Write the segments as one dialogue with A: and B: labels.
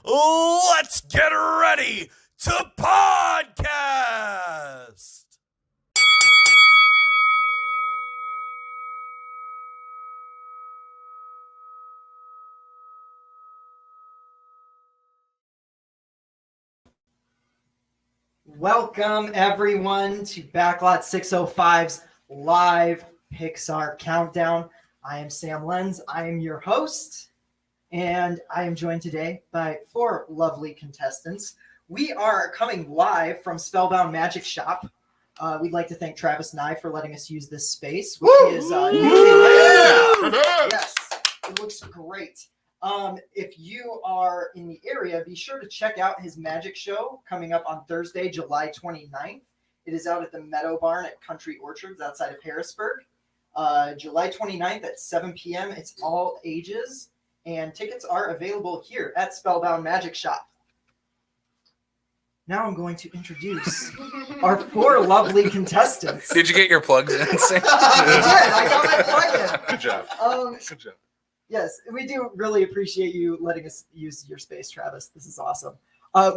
A: let's get ready to podcast.
B: Welcome, everyone, to Backlot 605's live Pixar Countdown. I am Sam Lenz. I am your host, and I am joined today by four lovely contestants. We are coming live from Spellbound Magic Shop. We'd like to thank Travis Nye for letting us use this space, which is yes, it looks great. If you are in the area, be sure to check out his magic show coming up on Thursday, July 29th. It is out at the Meadow Barn at Country Orchards outside of Harrisburg. July 29th at 7 p.m. It's all ages, and tickets are available here at Spellbound Magic Shop. Now I'm going to introduce our four lovely contestants.
C: Did you get your plugs in?
B: I got my plug in.
D: Good job. Good job.
B: Yes, we do really appreciate you letting us use your space, Travis. This is awesome.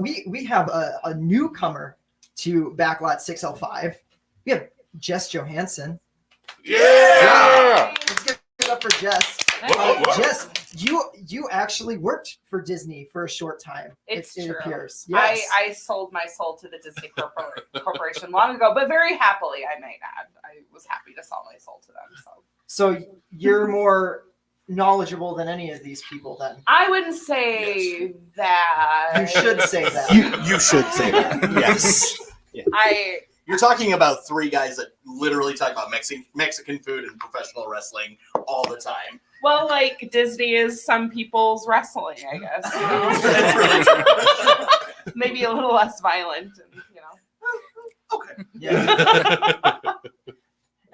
B: We have a newcomer to Backlot 605. We have Jess Johannsen.
D: Yeah!
B: Let's give it up for Jess. Jess, you actually worked for Disney for a short time.
E: It
B: true.
E: appears.
B: Yes.
E: I sold my soul to the Disney Corporation long ago, but very happily, I might add. I was happy to sell my soul to them.
B: So you're more knowledgeable than any of these people then?
E: I wouldn't say that.
B: You should say that.
F: You should say that. Yes. Yeah. You're talking about three guys that literally talk about Mexican food and professional wrestling all the time.
E: Well, like Disney is some people's wrestling, I guess. You know?
F: That's really true.
E: Maybe a little less violent, and, you know.
F: Okay.
B: Yeah.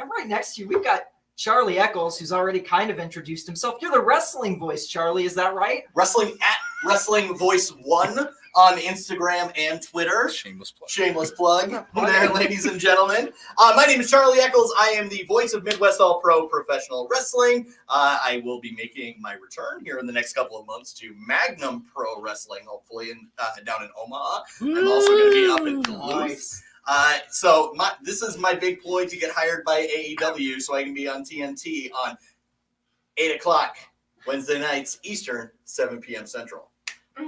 B: And right next to you, we've got Charlie Eccles, who's already kind of introduced himself. You're the wrestling voice, Charlie. Is that right?
F: Wrestling at Wrestling Voice 1 on Instagram and Twitter.
C: Shameless plug.
F: Shameless plug there, ladies and gentlemen. My name is Charlie Eccles. I am the voice of Midwest All-Pro Professional Wrestling. I will be making my return here in the next couple of months to Magnum Pro Wrestling, hopefully down in Omaha. I'm also going to be up in Duluth. So this is my big ploy to get hired by AEW so I can be on TNT on 8 o'clock Wednesday nights Eastern, 7 p.m. Central.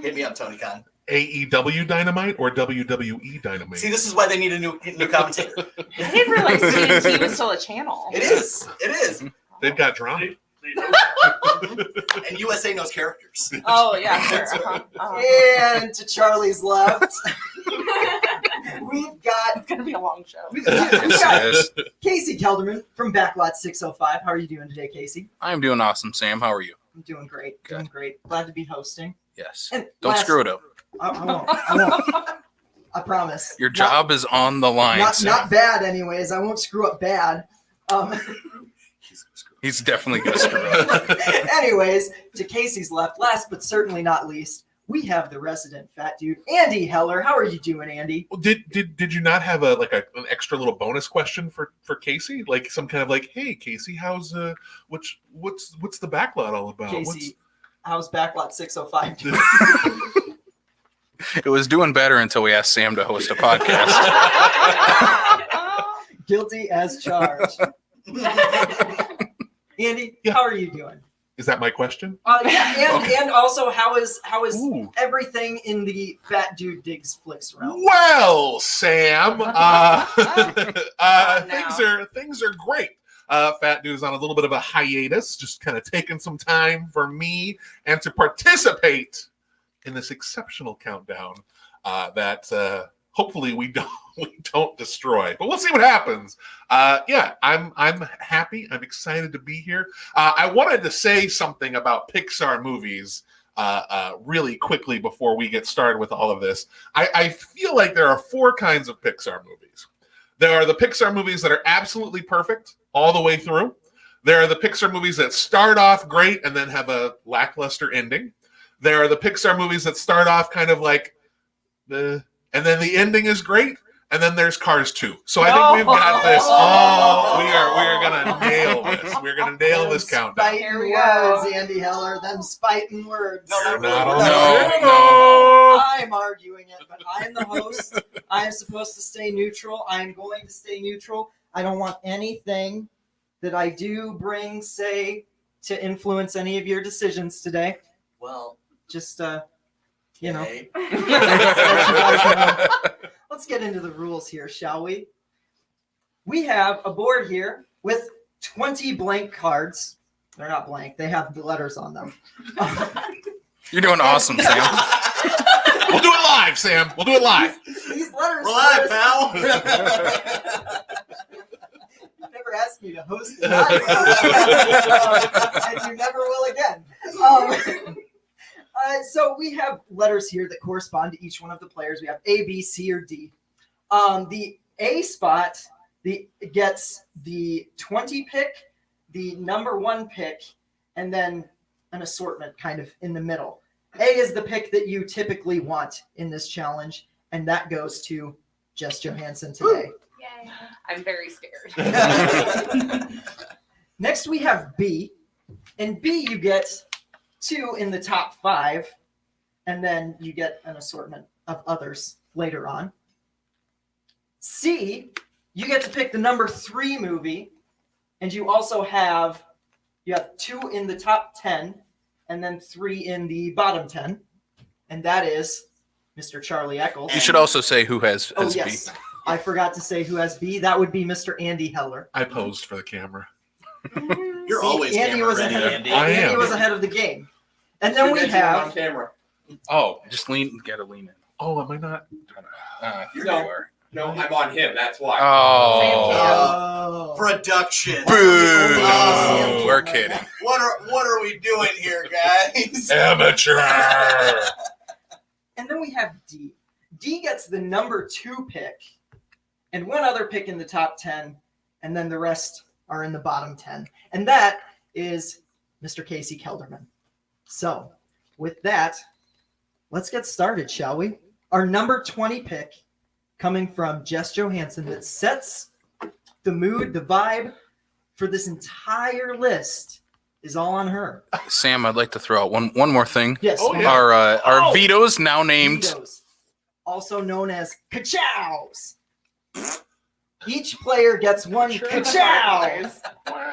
F: Hit me up, Tony Khan.
D: AEW Dynamite or WWE Dynamite?
F: See, this is why they need a new commentator.
E: I didn't realize TNT was still a channel.
F: It is.
D: They've got drama.
F: And USA knows characters.
E: Oh, yeah, sure.
B: And to Charlie's left, we've got
E: It's going to be a long show.
B: we've got Casey Kelderman from Backlot 605. How are you doing today, Casey?
C: I'm doing awesome, Sam. How are you?
B: I'm doing great.
C: Good.
B: Doing great. Glad to be hosting.
C: Yes.
B: And
C: Don't screw it up.
B: I won't. I promise.
C: Your job is on the line, Sam.
B: Not bad, anyways. I won't screw up bad.
C: He's definitely going to screw up.
B: Anyways, to Casey's left, last but certainly not least, we have the resident fat dude, Andy Heller. How are you doing, Andy?
D: Did you not have an extra little bonus question for Casey? Like some kind of like, hey Casey, how's what's the backlot all about?
B: Casey, how's Backlot 605 doing?
C: It was doing better until we asked Sam to host a podcast.
B: Guilty as charged. Andy,
D: Yeah.
B: how are you doing?
D: Is that my question?
B: And also how is
D: Ooh.
B: everything in the Fat Dude Digs Flicks realm?
D: Well, Sam,
E: now.
D: things are great. Fat Dude's on a little bit of a hiatus, just kind of taking some time for me and to participate in this exceptional countdown that hopefully we don't destroy, but we'll see what happens. I'm happy. I'm excited to be here. I wanted to say something about Pixar movies really quickly before we get started with all of this. I feel like there are four kinds of Pixar movies. There are the Pixar movies that are absolutely perfect all the way through. There are the Pixar movies that start off great and then have a lackluster ending. There are the Pixar movies that start off kind of like, and then the ending is great. and then there's Cars 2. So I think we've got this. Oh, we are gonna nail this. We're gonna nail this countdown.
B: Spiting
E: Here we go.
B: words, Andy Heller. Them spiting words.
F: No, not
D: Not
F: really.
D: on
C: No.
B: I'm arguing it, but I'm the host. I am supposed to stay neutral. I am going to stay neutral. I don't want anything that I do bring, say, to influence any of your decisions today.
F: Well,
B: Just, you know.
F: okay.
B: Let's get into the rules here, shall we? We have a board here with 20 blank cards. They're not blank. They have the letters on them.
C: You're doing awesome, Sam.
D: We'll do it live, Sam. We'll do it live.
B: These letters.
F: We're live,
B: first-
F: pal.
B: You never asked me to host it live. And you never will again. So we have letters here that correspond to each one of the players. We have A, B, C, or D. The A spot gets the 20 pick, the number 1 pick, and then an assortment kind of in the middle. A is the pick that you typically want in this challenge, and that goes to Jess Johannsen today.
E: Yay. I'm very scared.
B: Next, we have B. In B, you get 2 in the top 5, and then you get an assortment of others later on. C, you get to pick the number 3 movie, and you also have 2 in the top 10, and then 3 in the bottom 10, and that is Mr. Charlie Eccles.
C: You should also say who has
B: Oh,
C: B.
B: yes. I forgot to say who has B. That would be Mr. Andy Heller.
D: I posed for the camera.
F: You're
B: See,
F: always
B: Andy
F: camera
B: was
F: ready,
B: ahead of,
F: Andy.
D: I
B: Andy
D: am.
B: was ahead of the game. And then we have
G: camera.
C: Oh, just gotta lean in.
D: Oh, am I not?
C: Here
G: No.
C: you are.
G: No, I'm on him. That's why.
C: Oh.
F: Production.
C: Boo.
F: Oh.
C: We're kidding.
F: What are we doing here, guys?
D: Amateur.
B: And then we have D. D gets the number 2 pick and one other pick in the top 10, and then the rest are in the bottom 10. And that is Mr. Casey Kelderman. So, with that, let's get started, shall we? Our number 20 pick coming from Jess Johannsen that sets the mood, the vibe for this entire list is all on her.
C: Sam, I'd like to throw out one more thing.
B: Yes.
D: Oh, yeah.
C: Our vetoes now named.
B: Vetoes, also known as ka-chows. Each player gets one ka-chow,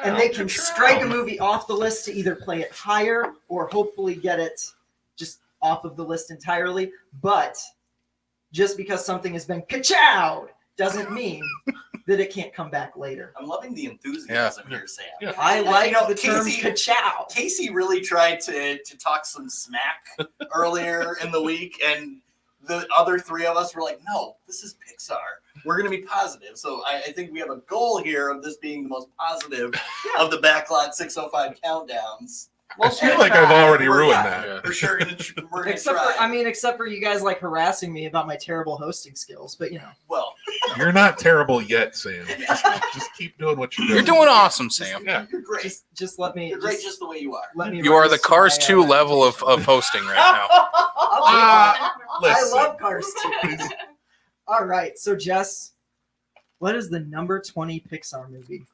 B: and they can strike a movie off the list to either play it higher or hopefully get it just off of the list entirely. But just because something has been ka-chowed doesn't mean that it can't come back later.
F: I'm loving the enthusiasm here, Sam.
D: Yeah.
B: I like the term
F: Casey-
B: ka-chow.
F: Casey really tried to talk some smack earlier in the week, and the other 3 of us were like, no, this is Pixar. We're going to be positive. So I think we have a goal here of this being the most positive of the Backlot 605 countdowns.
D: I feel like I've already ruined that.
C: Yeah.
F: For sure, we're going to
B: Except
F: try.
B: for, except for you guys like harassing me about my terrible hosting skills, but
F: Well,
D: You're not terrible yet, Sam. Just keep doing what you're doing.
C: You're doing awesome, Sam.
D: Yeah.
F: you're great.
B: just let me.
F: You're great just the way you are.
B: let me.
C: You are
B: rise
C: the
B: to
C: Cars
B: my,
C: 2 level of hosting right now.
B: I
D: Listen.
B: love Cars 2. All right, so Jess, what is the number 20 Pixar movie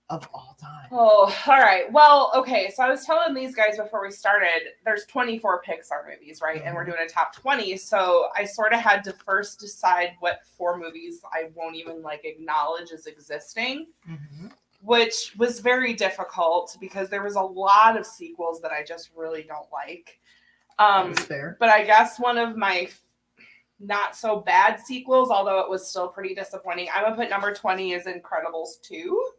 B: of all time?
E: Oh, all right. Well, okay. So I was telling these guys before we started, there's 24 Pixar movies, right? And we're doing a top 20. So I sort of had to first decide what 4 movies I won't even acknowledge as existing, which was very difficult because there was a lot of sequels that I just really don't like.
B: That's fair.
E: But I guess one of my not so bad sequels, although it was still pretty disappointing, I'm gonna put number 20 is Incredibles 2.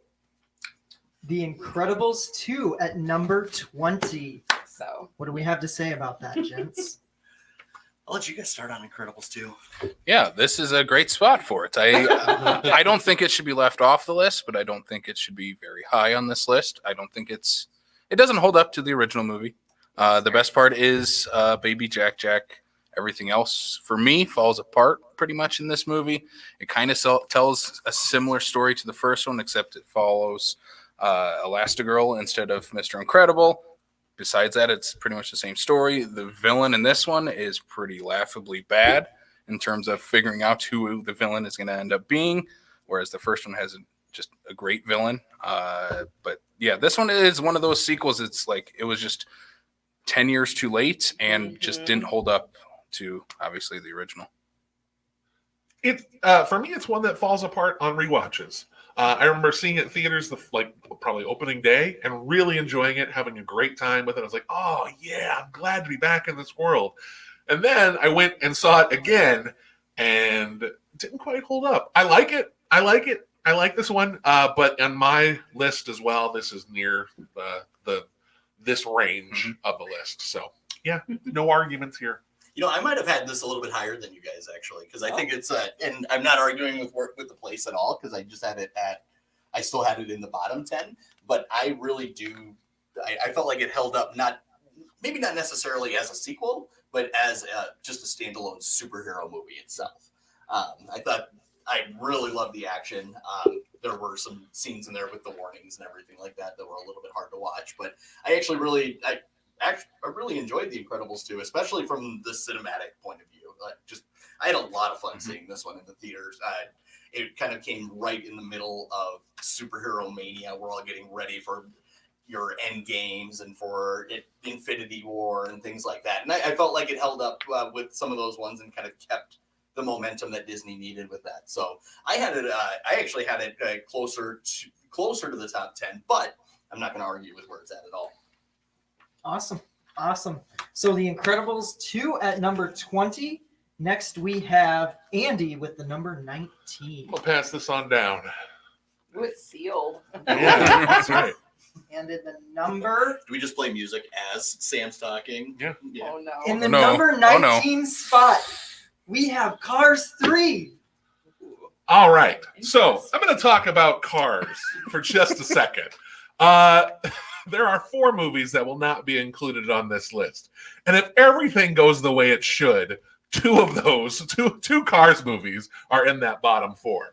B: The Incredibles 2 at number 20.
E: So
B: What do we have to say about that, gents?
F: I'll let you guys start on Incredibles 2.
C: Yeah, this is a great spot for it. I don't think it should be left off the list, but I don't think it should be very high on this list. I don't think it doesn't hold up to the original movie. The best part is Baby Jack Jack. Everything else, for me, falls apart pretty much in this movie. It kind of tells a similar story to the first one, except it follows Elastigirl instead of Mr. Incredible. Besides that, it's pretty much the same story. The villain in this one is pretty laughably bad. in terms of figuring out who the villain is going to end up being, whereas the first one has just a great villain. But yeah, this one is one of those sequels. It's like it was just 10 years too late and just didn't hold up to obviously the original.
D: It for me, it's one that falls apart on rewatches. I remember seeing it in theaters probably opening day and really enjoying it, having a great time with it. I was like, oh yeah, I'm glad to be back in this world. And then I went and saw it again and it didn't quite hold up. I like it. I like this one. But on my list as well, this is near this range of the list. So yeah, no arguments here.
F: I might have had this a little bit higher than you guys actually, because I think it's and I'm not arguing with the place at all, because I just had it I still had it in the bottom 10, but I really do. I felt like it held up, maybe not necessarily as a sequel, but as just a standalone superhero movie itself. I thought I really loved the action. There were some scenes in there with the warnings and everything like that were a little bit hard to watch, but I actually really enjoyed The Incredibles 2, especially from the cinematic point of view. I had a lot of fun seeing this one in the theaters. It kind of came right in the middle of superhero mania. We're all getting ready for your end games and for Infinity War and things like that. And I felt like it held up with some of those ones and kind of kept the momentum that Disney needed with that. So I had it. I actually had it closer to the top 10, but I'm not going to argue with where it's at all.
B: Awesome. So The Incredibles 2 at number 20. Next we have Andy with the number 19.
D: We'll pass this on down.
E: Ooh, it's sealed.
D: Yeah, that's right.
B: And in the number...
F: Do we just play music as Sam's talking?
D: Yeah.
E: Oh, no.
B: In the number 19 spot, we have Cars 3.
D: All right. So I'm going to talk about Cars for just a second. There are 4 movies that will not be included on this list. And if everything goes the way it should, 2 of those, two Cars movies are in that bottom 4.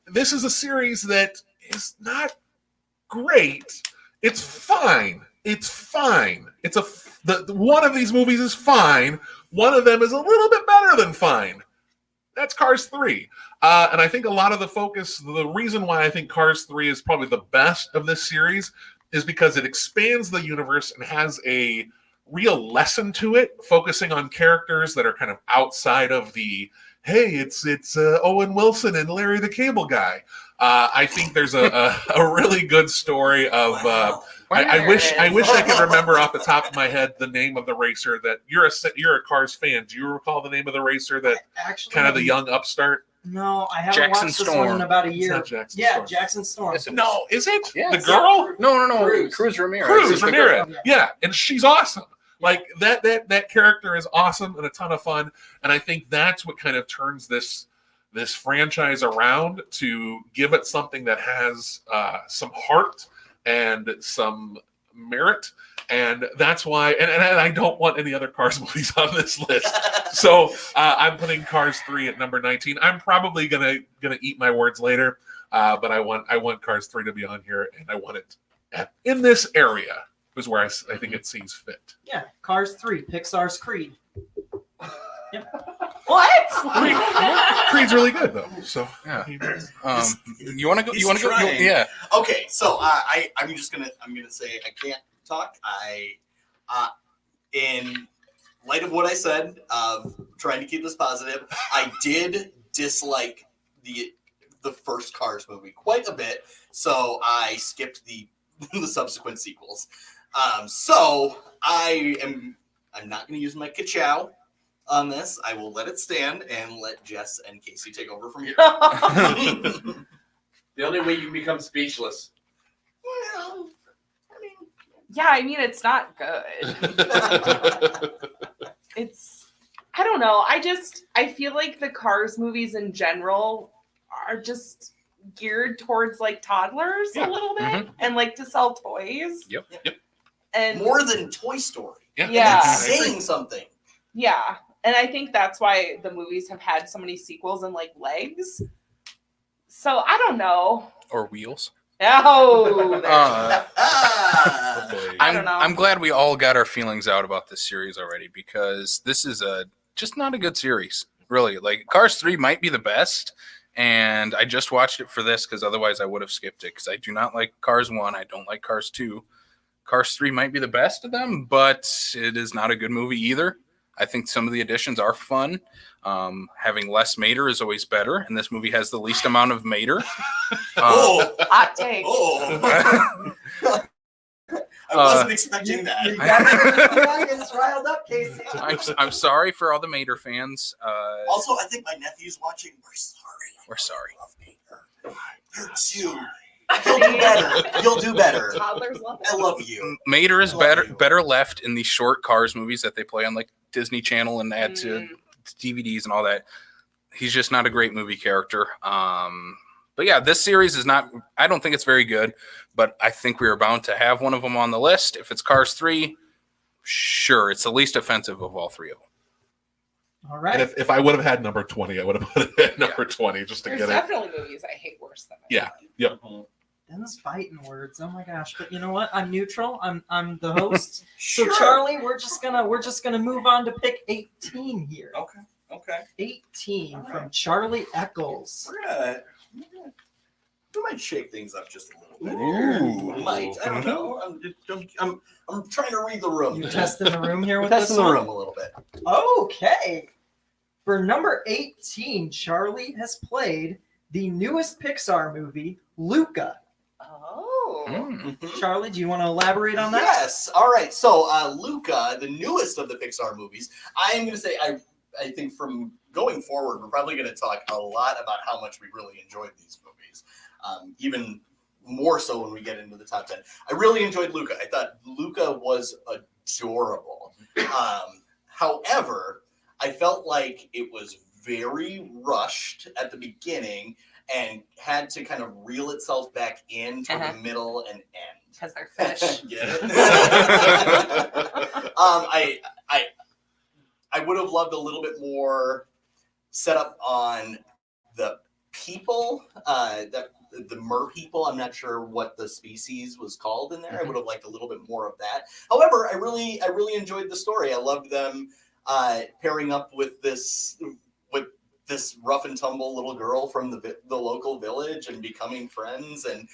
D: This is a series that is not great. It's fine. One of these movies is fine. One of them is a little bit better than fine. That's Cars 3. And I think a lot of the reason why I think Cars 3 is probably the best of this series is because it expands the universe and has a real lesson to it, focusing on characters that are kind of outside of the, hey, it's Owen Wilson and Larry the Cable Guy. I think there's a really good story of. I wish I could remember off the top of my head the name of the racer that you're a Cars fan. Do you recall the name of the racer that kind of the young upstart?
B: No, I haven't
C: Jackson
B: watched this
C: Storm.
B: one in about a year.
D: It's not Jackson Storm.
B: Jackson Storm.
C: Yes,
D: No, is it?
C: Yes.
D: The girl?
C: No. Cruz Ramirez.
D: Yeah, and she's awesome. Like that character is awesome and a ton of fun. And I think that's what kind of turns this franchise around to give it something that has some heart and some merit. And that's why, and I don't want any other Cars movies on this list. So I'm putting Cars 3 at number 19. I'm probably gonna eat my words later, but I want Cars 3 to be on here, and I want it in this area is where I think it seems fit.
B: Yeah, Cars 3, Pixar's Creed.
E: What?
D: Creed's really good though. So
C: Yeah. You want to go?
F: He's
C: You want to go?
F: trying.
C: Yeah.
F: Okay, so I'm gonna say I can't talk. In light of what I said, of trying to keep this positive, I did dislike the first Cars movie quite a bit, so I skipped the subsequent sequels. So I'm not going to use my ka-chow on this. I will let it stand and let Jess and Casey take over from here.
G: The only way you become speechless.
F: Well,
E: Yeah, I mean, it's not good. I don't know. I feel like the Cars movies in general are just geared towards like toddlers a little bit and like to sell toys.
C: Yep.
E: And
F: more than Toy Story.
E: Yeah.
F: It's saying something.
E: Yeah. And I think that's why the movies have had so many sequels and like legs. So I don't know.
C: Or Wheels.
E: Oh,
F: I
E: don't know.
C: I'm glad we all got our feelings out about this series already, because this is just not a good series. Really, like Cars 3 might be the best, and I just watched it for this because otherwise I would have skipped it because I do not like Cars 1. I don't like Cars 2. Cars 3 might be the best of them, but it is not a good movie either. I think some of the additions are fun. Having less Mater is always better, and this movie has the least amount of Mater.
F: Oh,
E: Hot take.
F: oh. I wasn't expecting that.
B: You got us riled up, Casey.
C: I'm sorry for all the Mater fans.
F: Also, I think my nephew's watching. We're sorry.
C: We're sorry.
F: I love Mater. Hurts you. You'll do better. You'll do better.
E: Toddlers love it.
F: I love you.
C: Mater is
F: I love
C: better
F: you.
C: better left in the short Cars movies that they play on like Disney Channel and add to DVDs and all that. He's just not a great movie character. But yeah, this series is not. I don't think it's very good, but I think we are bound to have one of them on the list. If it's Cars 3, sure, it's the least offensive of all three of them.
B: All right.
D: And if I would have had number 20, I would have put it at number 20 just to
E: There's
D: get it.
E: definitely movies I hate worse than this.
D: Yeah.
B: Those fighting words. Oh my gosh. But you know what? I'm neutral. I'm the host. So
F: Sure.
B: Charlie, we're just gonna move on to pick 18 here.
F: Okay.
B: 18
F: All right.
B: from Charlie Eccles.
F: We might shake things up just a little bit.
D: Ooh.
F: We might. I don't know. I'm trying to read the room.
B: You testing the room here with
F: Testing
B: this
F: the
B: one?
F: room a little bit.
B: Okay. For number 18, Charlie has played the newest Pixar movie, Luca.
E: Oh.
F: Mm-hmm.
B: Charlie, do you want to elaborate on that?
F: Yes. All right. So, Luca, the newest of the Pixar movies, I am going to say, I think from going forward, we're probably going to talk a lot about how much we really enjoyed these movies. Even more so when we get into the top 10. I really enjoyed Luca. I thought Luca was adorable. However, I felt like it was very rushed at the beginning and had to kind of reel itself back in toward the middle and end.
E: Because they're fish.
F: Get it? I would have loved a little bit more setup on the people, the mer people. I'm not sure what the species was called in there. I would have liked a little bit more of that. However, I really enjoyed the story. I loved them pairing up with this rough and tumble little girl from the local village and becoming friends and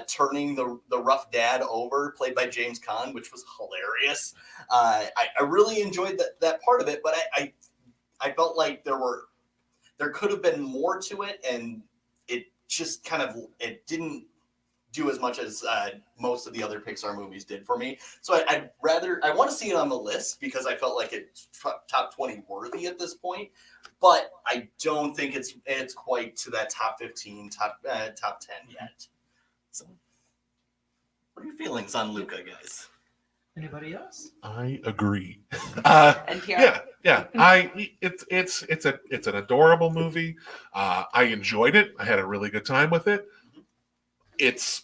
F: turning the rough dad over, played by James Caan, which was hilarious. I really enjoyed that part of it, but I felt like there could have been more to it, and it just it didn't do as much as most of the other Pixar movies did for me. So I want to see it on the list because I felt like it's top 20 worthy at this point, but I don't think it's quite to that top 15, top 10 yet. So what are your feelings on Luca, guys?
B: Anybody else?
D: I agree.
E: NPR.
D: Yeah. It's an adorable movie. I enjoyed it. I had a really good time with it. It's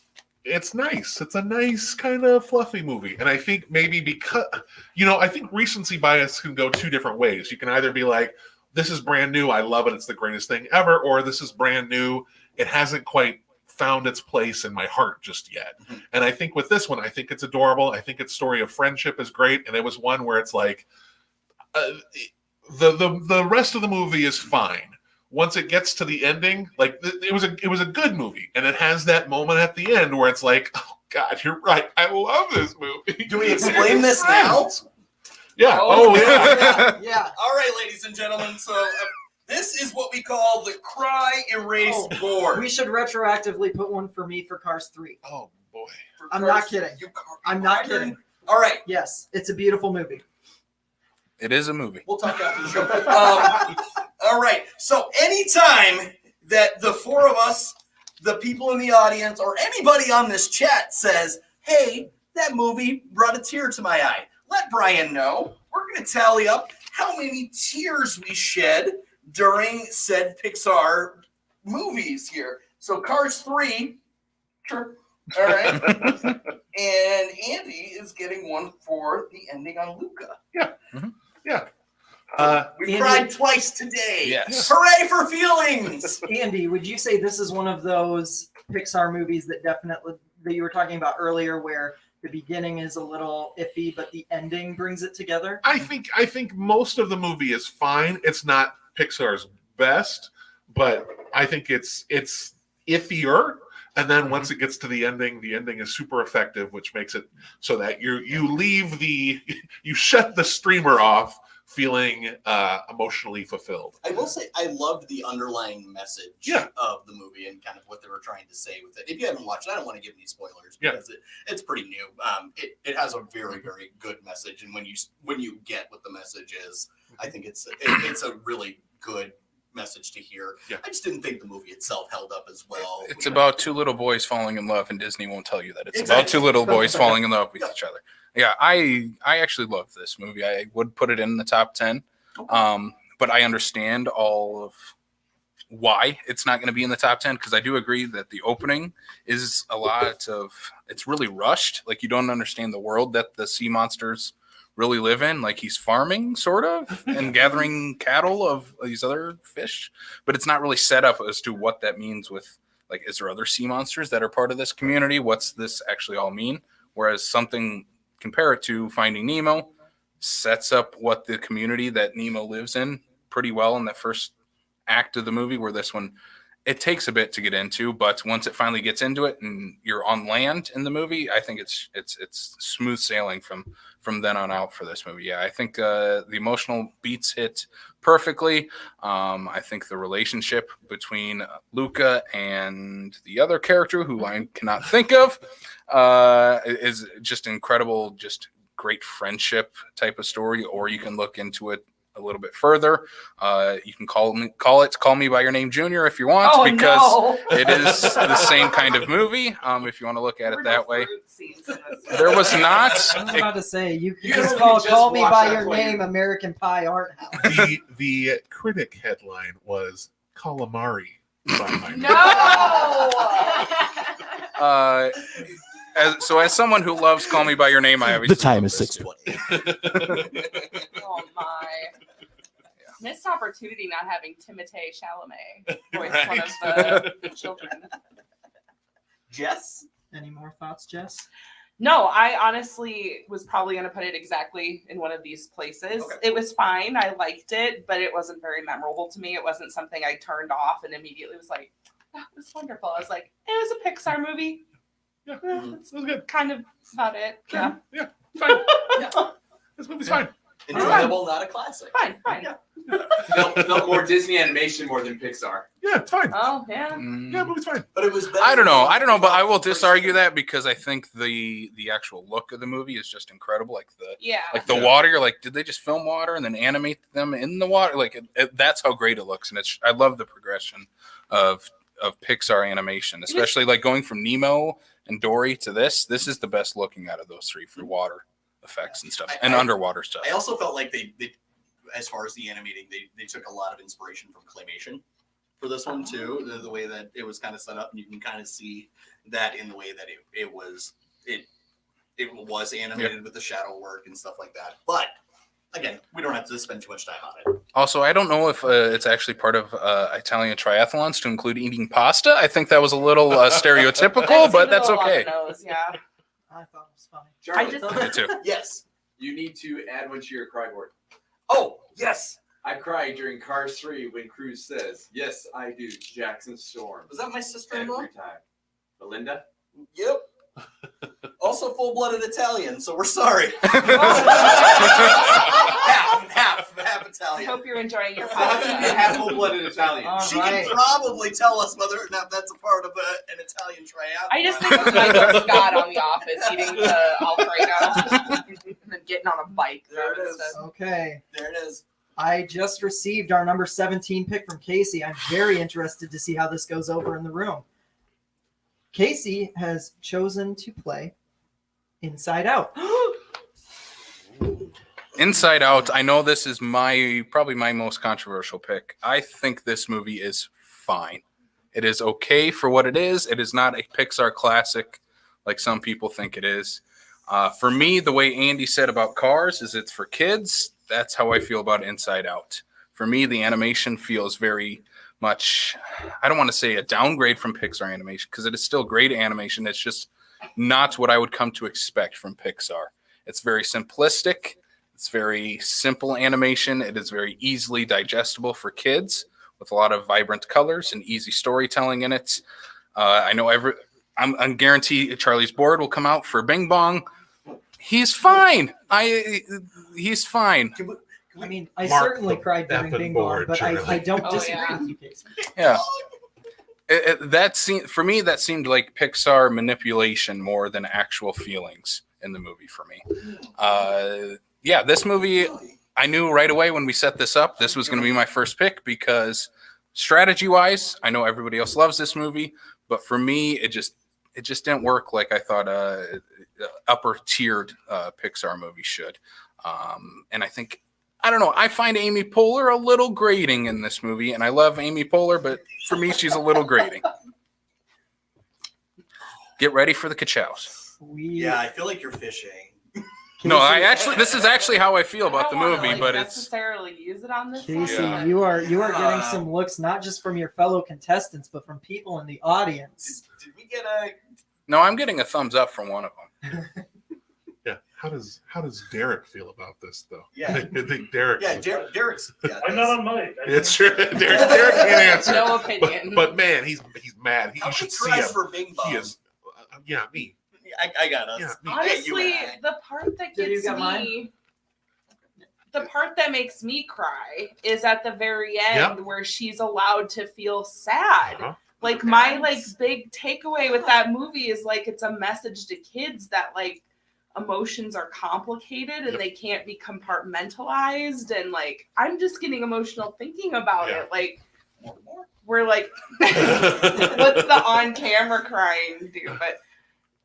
D: nice. It's a nice kind of fluffy movie. And I think maybe because, I think recency bias can go two different ways. You can either be like, this is brand new, I love it, it's the greatest thing ever, or this is brand new, it hasn't quite found its place in my heart just yet. Mm-hmm. And I think with this one, I think it's adorable. I think its story of friendship is great. And it was one where it's like, the rest of the movie is fine. Once it gets to the ending, like it was a good movie, and it has that moment at the end where it's like, oh God, you're right, I love this movie.
F: Do we explain this now?
D: Yeah.
E: Oh,
B: Yeah.
F: All right, ladies and gentlemen. So this is what we call the cry erase board.
B: We should retroactively put one for me for Cars 3.
D: Oh boy.
B: I'm not kidding. I'm not kidding.
F: All right.
B: Yes, it's a beautiful movie.
C: It is a movie.
F: We'll talk after the show. All right. So anytime that the four of us, the people in the audience, or anybody on this chat says, hey, that movie brought a tear to my eye, let Brian know. We're going to tally up how many tears we shed during said Pixar movies here. So Cars 3, sure. All right. And Andy is getting one for the ending on Luca.
D: Yeah. Mm-hmm. Yeah.
F: We cried twice today.
C: Yes.
F: Hooray for feelings.
B: Andy, would you say this is one of those Pixar movies that you were talking about earlier where the beginning is a little iffy, but the ending brings it together?
D: I think most of the movie is fine. It's not Pixar's best, but I think it's iffier. And then once it gets to the ending is super effective, which makes it so that you shut the streamer off feeling emotionally fulfilled.
F: I will say I loved the underlying message of the movie and kind of what they were trying to say with it. If you haven't watched it, I don't want to give any spoilers because it's pretty new. It has a very, very good message, and when you get what the message is, I think it's a really good message to hear. I just didn't think the movie itself held up as well.
C: It's about two little boys falling in love, and Disney won't tell you that. It's about two little boys falling in love with each other. Yeah, I actually love this movie. I would put it in the top 10, but I understand all of why it's not going to be in the top 10, because I do agree that the opening is it's really rushed. Like, you don't understand the world that the sea monsters really live in. Like, he's farming sort of and gathering cattle of these other fish, but it's not really set up as to what that means with, like, is there other sea monsters that are part of this community? What's this actually all mean? Whereas compare it to Finding Nemo, sets up what the community that Nemo lives in pretty well in the first act of the movie, where this one, it takes a bit to get into, but once it finally gets into it and you're on land in the movie, I think it's smooth sailing from then on out for this movie. Yeah, I think the emotional beats hit perfectly. I think the relationship between Luca and the other character, who I cannot think of, is just incredible, just great friendship type of story. Or you can look into it a little bit further. You can call Me by Your Name Junior if you want, because it is the same kind of movie. If you want to look at it that way. There was not.
B: I was about to say you just call Me by Your Name American Pie Art House.
D: The critic headline was Calamari by my name.
E: No.
C: As someone who loves Call Me by Your Name, I obviously
A: The time is
F: 6:20.
E: Oh my. Missed opportunity not having Timothée Chalamet voice one of the children.
B: Jess? Any more thoughts, Jess?
E: No, I honestly was probably going to put it exactly in one of these places.
F: Okay.
E: It was fine. I liked it, but it wasn't very memorable to me. It wasn't something I turned off and immediately was like, that was wonderful. I was like, it was a Pixar movie.
D: Yeah, it was good.
E: Kind of about it. Yeah.
D: Yeah, fine. This movie's fine.
F: Enjoyable, not a classic.
E: Fine.
G: Felt more Disney animation more than Pixar.
D: Yeah, it's fine.
E: Oh, yeah.
D: Yeah, movie's fine.
F: But it was better.
C: I don't know, but I will disargue that, because I think the actual look of the movie is just incredible. Like the water, you're like, did they just film water and then animate them in the water? Like that's how great it looks, and I love the progression of Pixar animation, especially like going from Nemo and Dory to this. This is the best looking out of those three for water effects and stuff, and underwater stuff.
F: I also felt like they as far as the animating, they took a lot of inspiration from claymation for this one too. The way that it was kind of set up, and you can kind of see that in the way that it was animated with the shadow work and stuff like that. But again, we don't have to spend too much time on it.
C: Also, I don't know if it's actually part of Italian triathlons to include eating pasta. I think that was a little stereotypical, but that's okay.
E: Yeah.
B: I thought it was funny.
G: Charlie,
C: Me too.
F: Yes.
G: you need to add one to your cry board.
F: Oh, yes.
G: I cried during Cars 3 when Cruz says, "Yes, I do." Jackson Storm.
F: Was that my sister-in-law?
G: Every time. Belinda?
F: Yep. Also full-blooded Italian, so we're sorry. half
E: I
F: Italian.
E: hope you're enjoying your
G: How can you
E: pasta.
G: have full-blooded Italian?
F: She can probably tell us whether or not that's a part of an Italian triathlon.
E: I just think of Michael Scott on The Office eating the Alfredo and then getting on a bike.
F: There it is.
B: Okay.
F: There it is.
B: I just received our number 17 pick from Casey. I'm very interested to see how this goes over in the room. Casey has chosen to play Inside Out.
C: Inside Out, I know this is probably my most controversial pick. I think this movie is fine. It is okay for what it is. It is not a Pixar classic like some people think it is. For me, the way Andy said about Cars is it's for kids. That's how I feel about Inside Out. For me, the animation feels very much, I don't want to say a downgrade from Pixar animation, because it is still great animation. It's just not what I would come to expect from Pixar. It's very simplistic. It's very simple animation. It is very easily digestible for kids with a lot of vibrant colors and easy storytelling in it. I know I'm guaranteed Charlie's Board will come out for Bing Bong. He's fine. He's fine.
B: I mean, I
D: Mark
B: certainly
D: the
B: cried during
D: effing
B: Bing Bong,
D: board,
B: but
D: Charlie.
B: I don't
E: Oh,
B: disagree
E: yeah.
B: with you, Casey.
C: Yeah. That seemed, for me, that seemed like Pixar manipulation more than actual feelings in the movie for me. Yeah, this movie, I knew right away when we set this up, this was going to be my first pick because strategy-wise, I know everybody else loves this movie, but for me, it just didn't work like I thought upper-tiered Pixar movie should. And I don't know, I find Amy Poehler a little grating in this movie, and I love Amy Poehler, but for me, she's a little grating. Get ready for the ka-chows.
F: Yeah, I feel like you're fishing.
C: No, this is actually how I feel about the movie, but it's
E: necessarily use it on this
B: Casey,
E: one.
B: you are getting some looks not just from your fellow contestants, but from people in the audience.
F: Did we get a?
C: no, I'm getting a thumbs up from one of them.
D: Yeah. How does Derek feel about this though?
F: Yeah.
D: I think Derek.
F: Yeah, Derek's. Yeah,
H: I'm not on mic.
D: It's true. Derek can't answer.
E: No opinion.
D: But man, he's mad.
F: How
D: You should
F: many
D: see
F: tries
D: him.
F: for Bing Bong?
D: He is. Yeah, me.
F: I got us.
D: Yeah, me.
E: Honestly, the part that
B: Did you
E: gets
B: get mine?
E: me, the part that makes me cry is at the very end
D: Yep.
E: where she's allowed to feel sad.
D: Uh-huh.
E: Like my big takeaway with that movie is like it's a message to kids that like emotions are complicated and
D: Yep.
E: they can't be compartmentalized, and like I'm just getting emotional thinking about
D: Yeah.
E: it. Like we're like what's the on camera crying do? But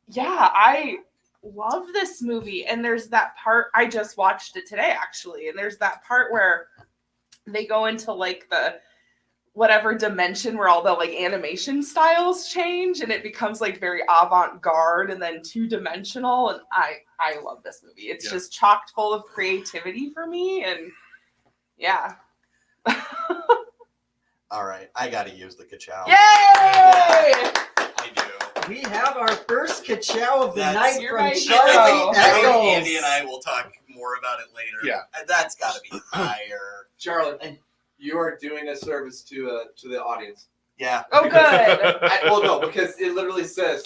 E: yeah, I love this movie. And there's that part, I just watched it today actually, and there's that part where they go into like the whatever dimension where all the like animation styles change and it becomes like very avant-garde and then two-dimensional, and I love this movie. It's
D: Yeah.
E: just chocked full of creativity for me, and yeah.
F: All right, I got to use the ka-chow.
E: Yay!
F: I do.
B: We have our first ka-chow of the
F: That's-
B: night
E: You're
B: from
E: right,
B: Charlie
E: hero.
F: I think
B: Eccles.
F: Andy and I will talk more about it later.
D: Yeah.
F: That's got to be higher.
G: Charlie, you are doing a service to the audience.
F: Yeah.
E: Oh, good.
G: Well, no, because it literally says,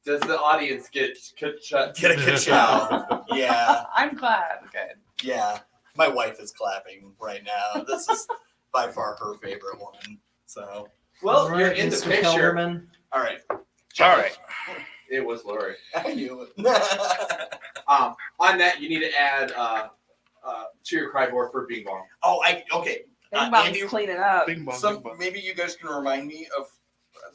G: "Does the audience get ka-chow?"
F: Get a ka-chow. Yeah.
E: I'm glad. Good.
F: Yeah. My wife is clapping right now. This is by far her favorite one. So,
G: Well,
B: All right,
G: you're in the
B: Mr.
G: picture.
B: Kelderman.
F: all right.
C: All right.
G: It was Lori.
F: I knew it.
G: On that, you need to add to your cry board for Bing Bong.
F: Okay.
E: Bing Bong's
F: Andy,
E: cleaning up.
D: Bing bong,
F: Some
D: bing bong.
F: maybe you guys can remind me of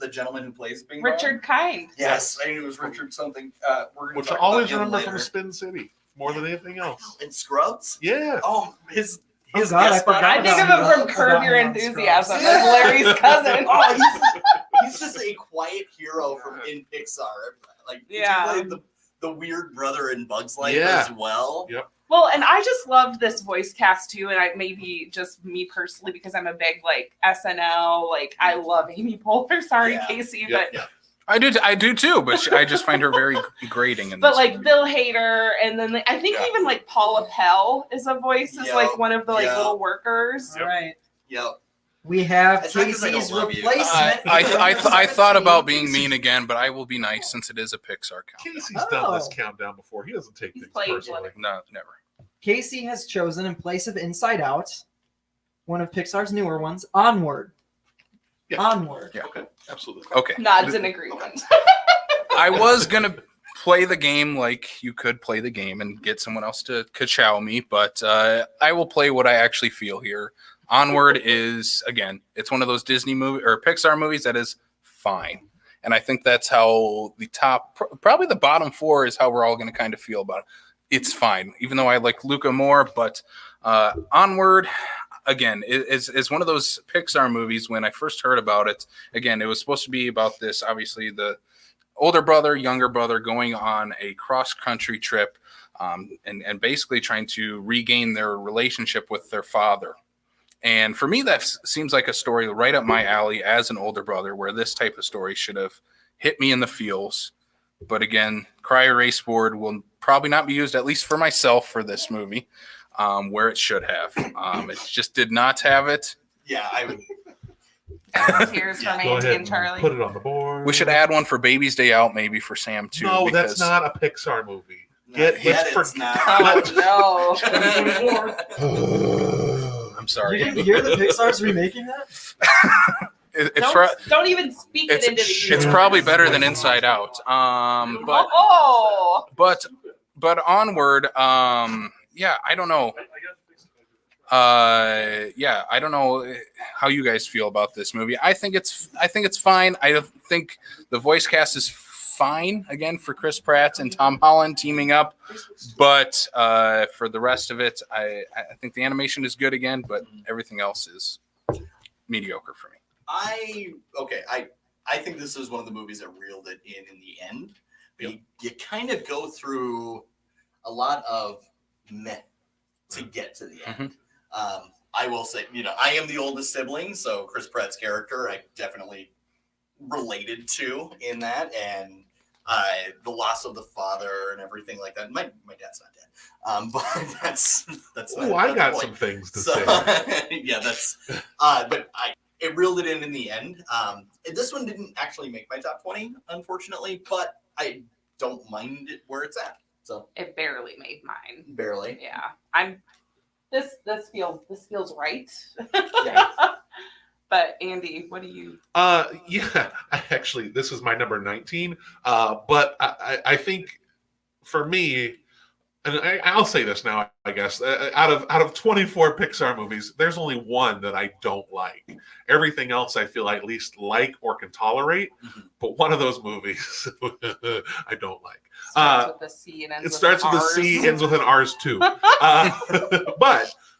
F: the gentleman who plays Bing Bong.
E: Richard Kind.
F: Yes, I knew it was Richard something. We're gonna
D: Which
F: talk
D: I always
F: about him
D: remember
F: later.
D: from Spin City more than anything else.
F: And Scrubs.
D: Yeah.
F: Oh, his
B: Oh, God, I
F: guest spot-
B: forgot
E: I think of
B: about
E: him
B: him.
E: from Curb Your
B: About him on
E: Enthusiasm
F: Scrubs.
E: as Larry's cousin.
F: Oh, he's just a quiet hero from in Pixar. Like
E: Yeah.
F: he played the weird brother in Bug's Life
D: Yeah.
F: as well.
D: Yep.
E: Well, and I just loved this voice cast too, and I maybe just me personally because I'm a big like SNL, like I love Amy Poehler. Sorry,
F: Yeah.
E: Casey,
D: Yep.
E: but
C: I do too, but I just find her very grating in
E: but
C: this
E: like
C: movie.
E: Bill Hader, and then I think
D: Yeah.
E: even like Paula Pell is a voice, is
F: Yeah.
E: like one of the like
F: Yeah.
E: little workers.
B: All right.
F: Yep.
B: We have
F: It's not 'cause I don't
B: Casey's
F: love you.
B: replacement.
C: I thought about being mean again, but I will be nice since it is a Pixar countdown.
D: Casey's done this
B: Oh.
D: countdown before. He doesn't take
E: He's
D: things
E: played
D: personally.
E: with
C: No, never.
B: Casey has chosen in place of Inside Out, one of Pixar's newer ones, Onward.
D: Yeah.
B: Onward.
C: Yeah.
D: Okay, absolutely.
C: Okay.
E: Nods in agreement.
C: I was gonna play the game like you could play the game and get someone else to ka-chow me, but I will play what I actually feel here. Onward is, again, it's one of those Disney movie or Pixar movies that is fine, and I think that's how the top, probably the bottom four, is how we're all going to kind of feel about it. It's fine, even though I like Luca more, but Onward, again, is one of those Pixar movies. When I first heard about it, again, it was supposed to be about this, obviously the older brother, younger brother going on a cross-country trip and basically trying to regain their relationship with their father. And for me, that seems like a story right up my alley as an older brother, where this type of story should have hit me in the feels. But again, cry erase board will probably not be used, at least for myself, for this movie. where it should have. It just did not have it.
F: Yeah, I would.
E: Tears
F: Yeah,
E: from
D: Go
E: Andy
D: ahead
E: and Charlie.
D: and put it on the board.
C: We should add one for Baby's Day Out, maybe for Sam too.
D: No,
C: because
D: that's not a Pixar movie.
F: It's not.
E: Oh
C: I'm
B: You
C: sorry.
B: didn't hear that Pixar's remaking that?
C: It's
E: no! Don't even speak it into the
C: it's
E: universe.
C: probably better than Inside Out. But
E: Oh,
C: but onward. Yeah, I don't know. Yeah, I don't know how you guys feel about this movie. I think it's fine. I think the voice cast is fine again for Chris Pratt and Tom Holland teaming up, but for the rest of it, I think the animation is good again, but everything else is mediocre for me.
F: I think this is one of the movies that reeled it in the end. You kind of go through a lot of meh to get to the end. I will say, I am the oldest sibling, so Chris Pratt's character I definitely related to in that, and the loss of the father and everything like that. My dad's not dead, but that's.
D: Oh, I got some things to say.
F: Yeah, that's. But it reeled it in the end. This one didn't actually make my top 20, unfortunately, but I don't mind it where it's at. So
E: it barely made mine.
F: barely.
E: Yeah, This feels right.
F: Yeah.
E: But Andy, what do you?
D: Yeah, this is my number 19. But I think for me, and I'll say this now, I guess, out of 24 Pixar movies, there's only one that I don't like. Everything else I feel I at least like or can tolerate, but one of those movies I don't like.
E: Starts with a C and ends
D: It
E: with
D: starts
E: an
D: with a
E: R's.
D: C, ends with an R's too.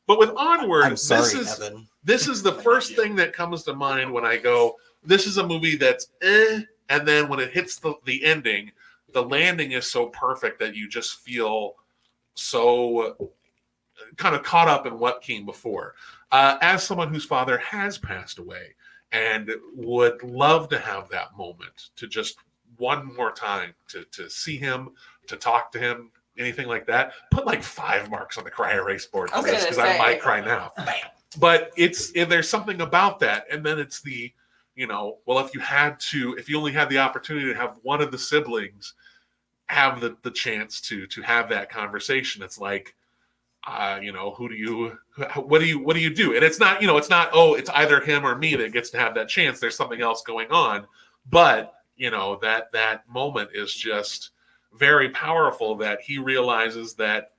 D: But with Onward,
F: I'm sorry,
D: Evan.
F: Evan.
D: This is the first thing that comes to mind when I go, this is a movie that's and then when it hits the ending, the landing is so perfect that you just feel so kind of caught up in what came before. As someone whose father has passed away and would love to have that moment to just one more time to see him, to talk to him, anything like that, put like 5 marks on the cry erase board for this because I might cry now. But there's something about that, and then it's the, well, if you only had the opportunity to have one of the siblings have the chance to have that conversation, it's like, what do you do? And it's not, it's either him or me that gets to have that chance. There's something else going on, but that moment is just very powerful, that he realizes that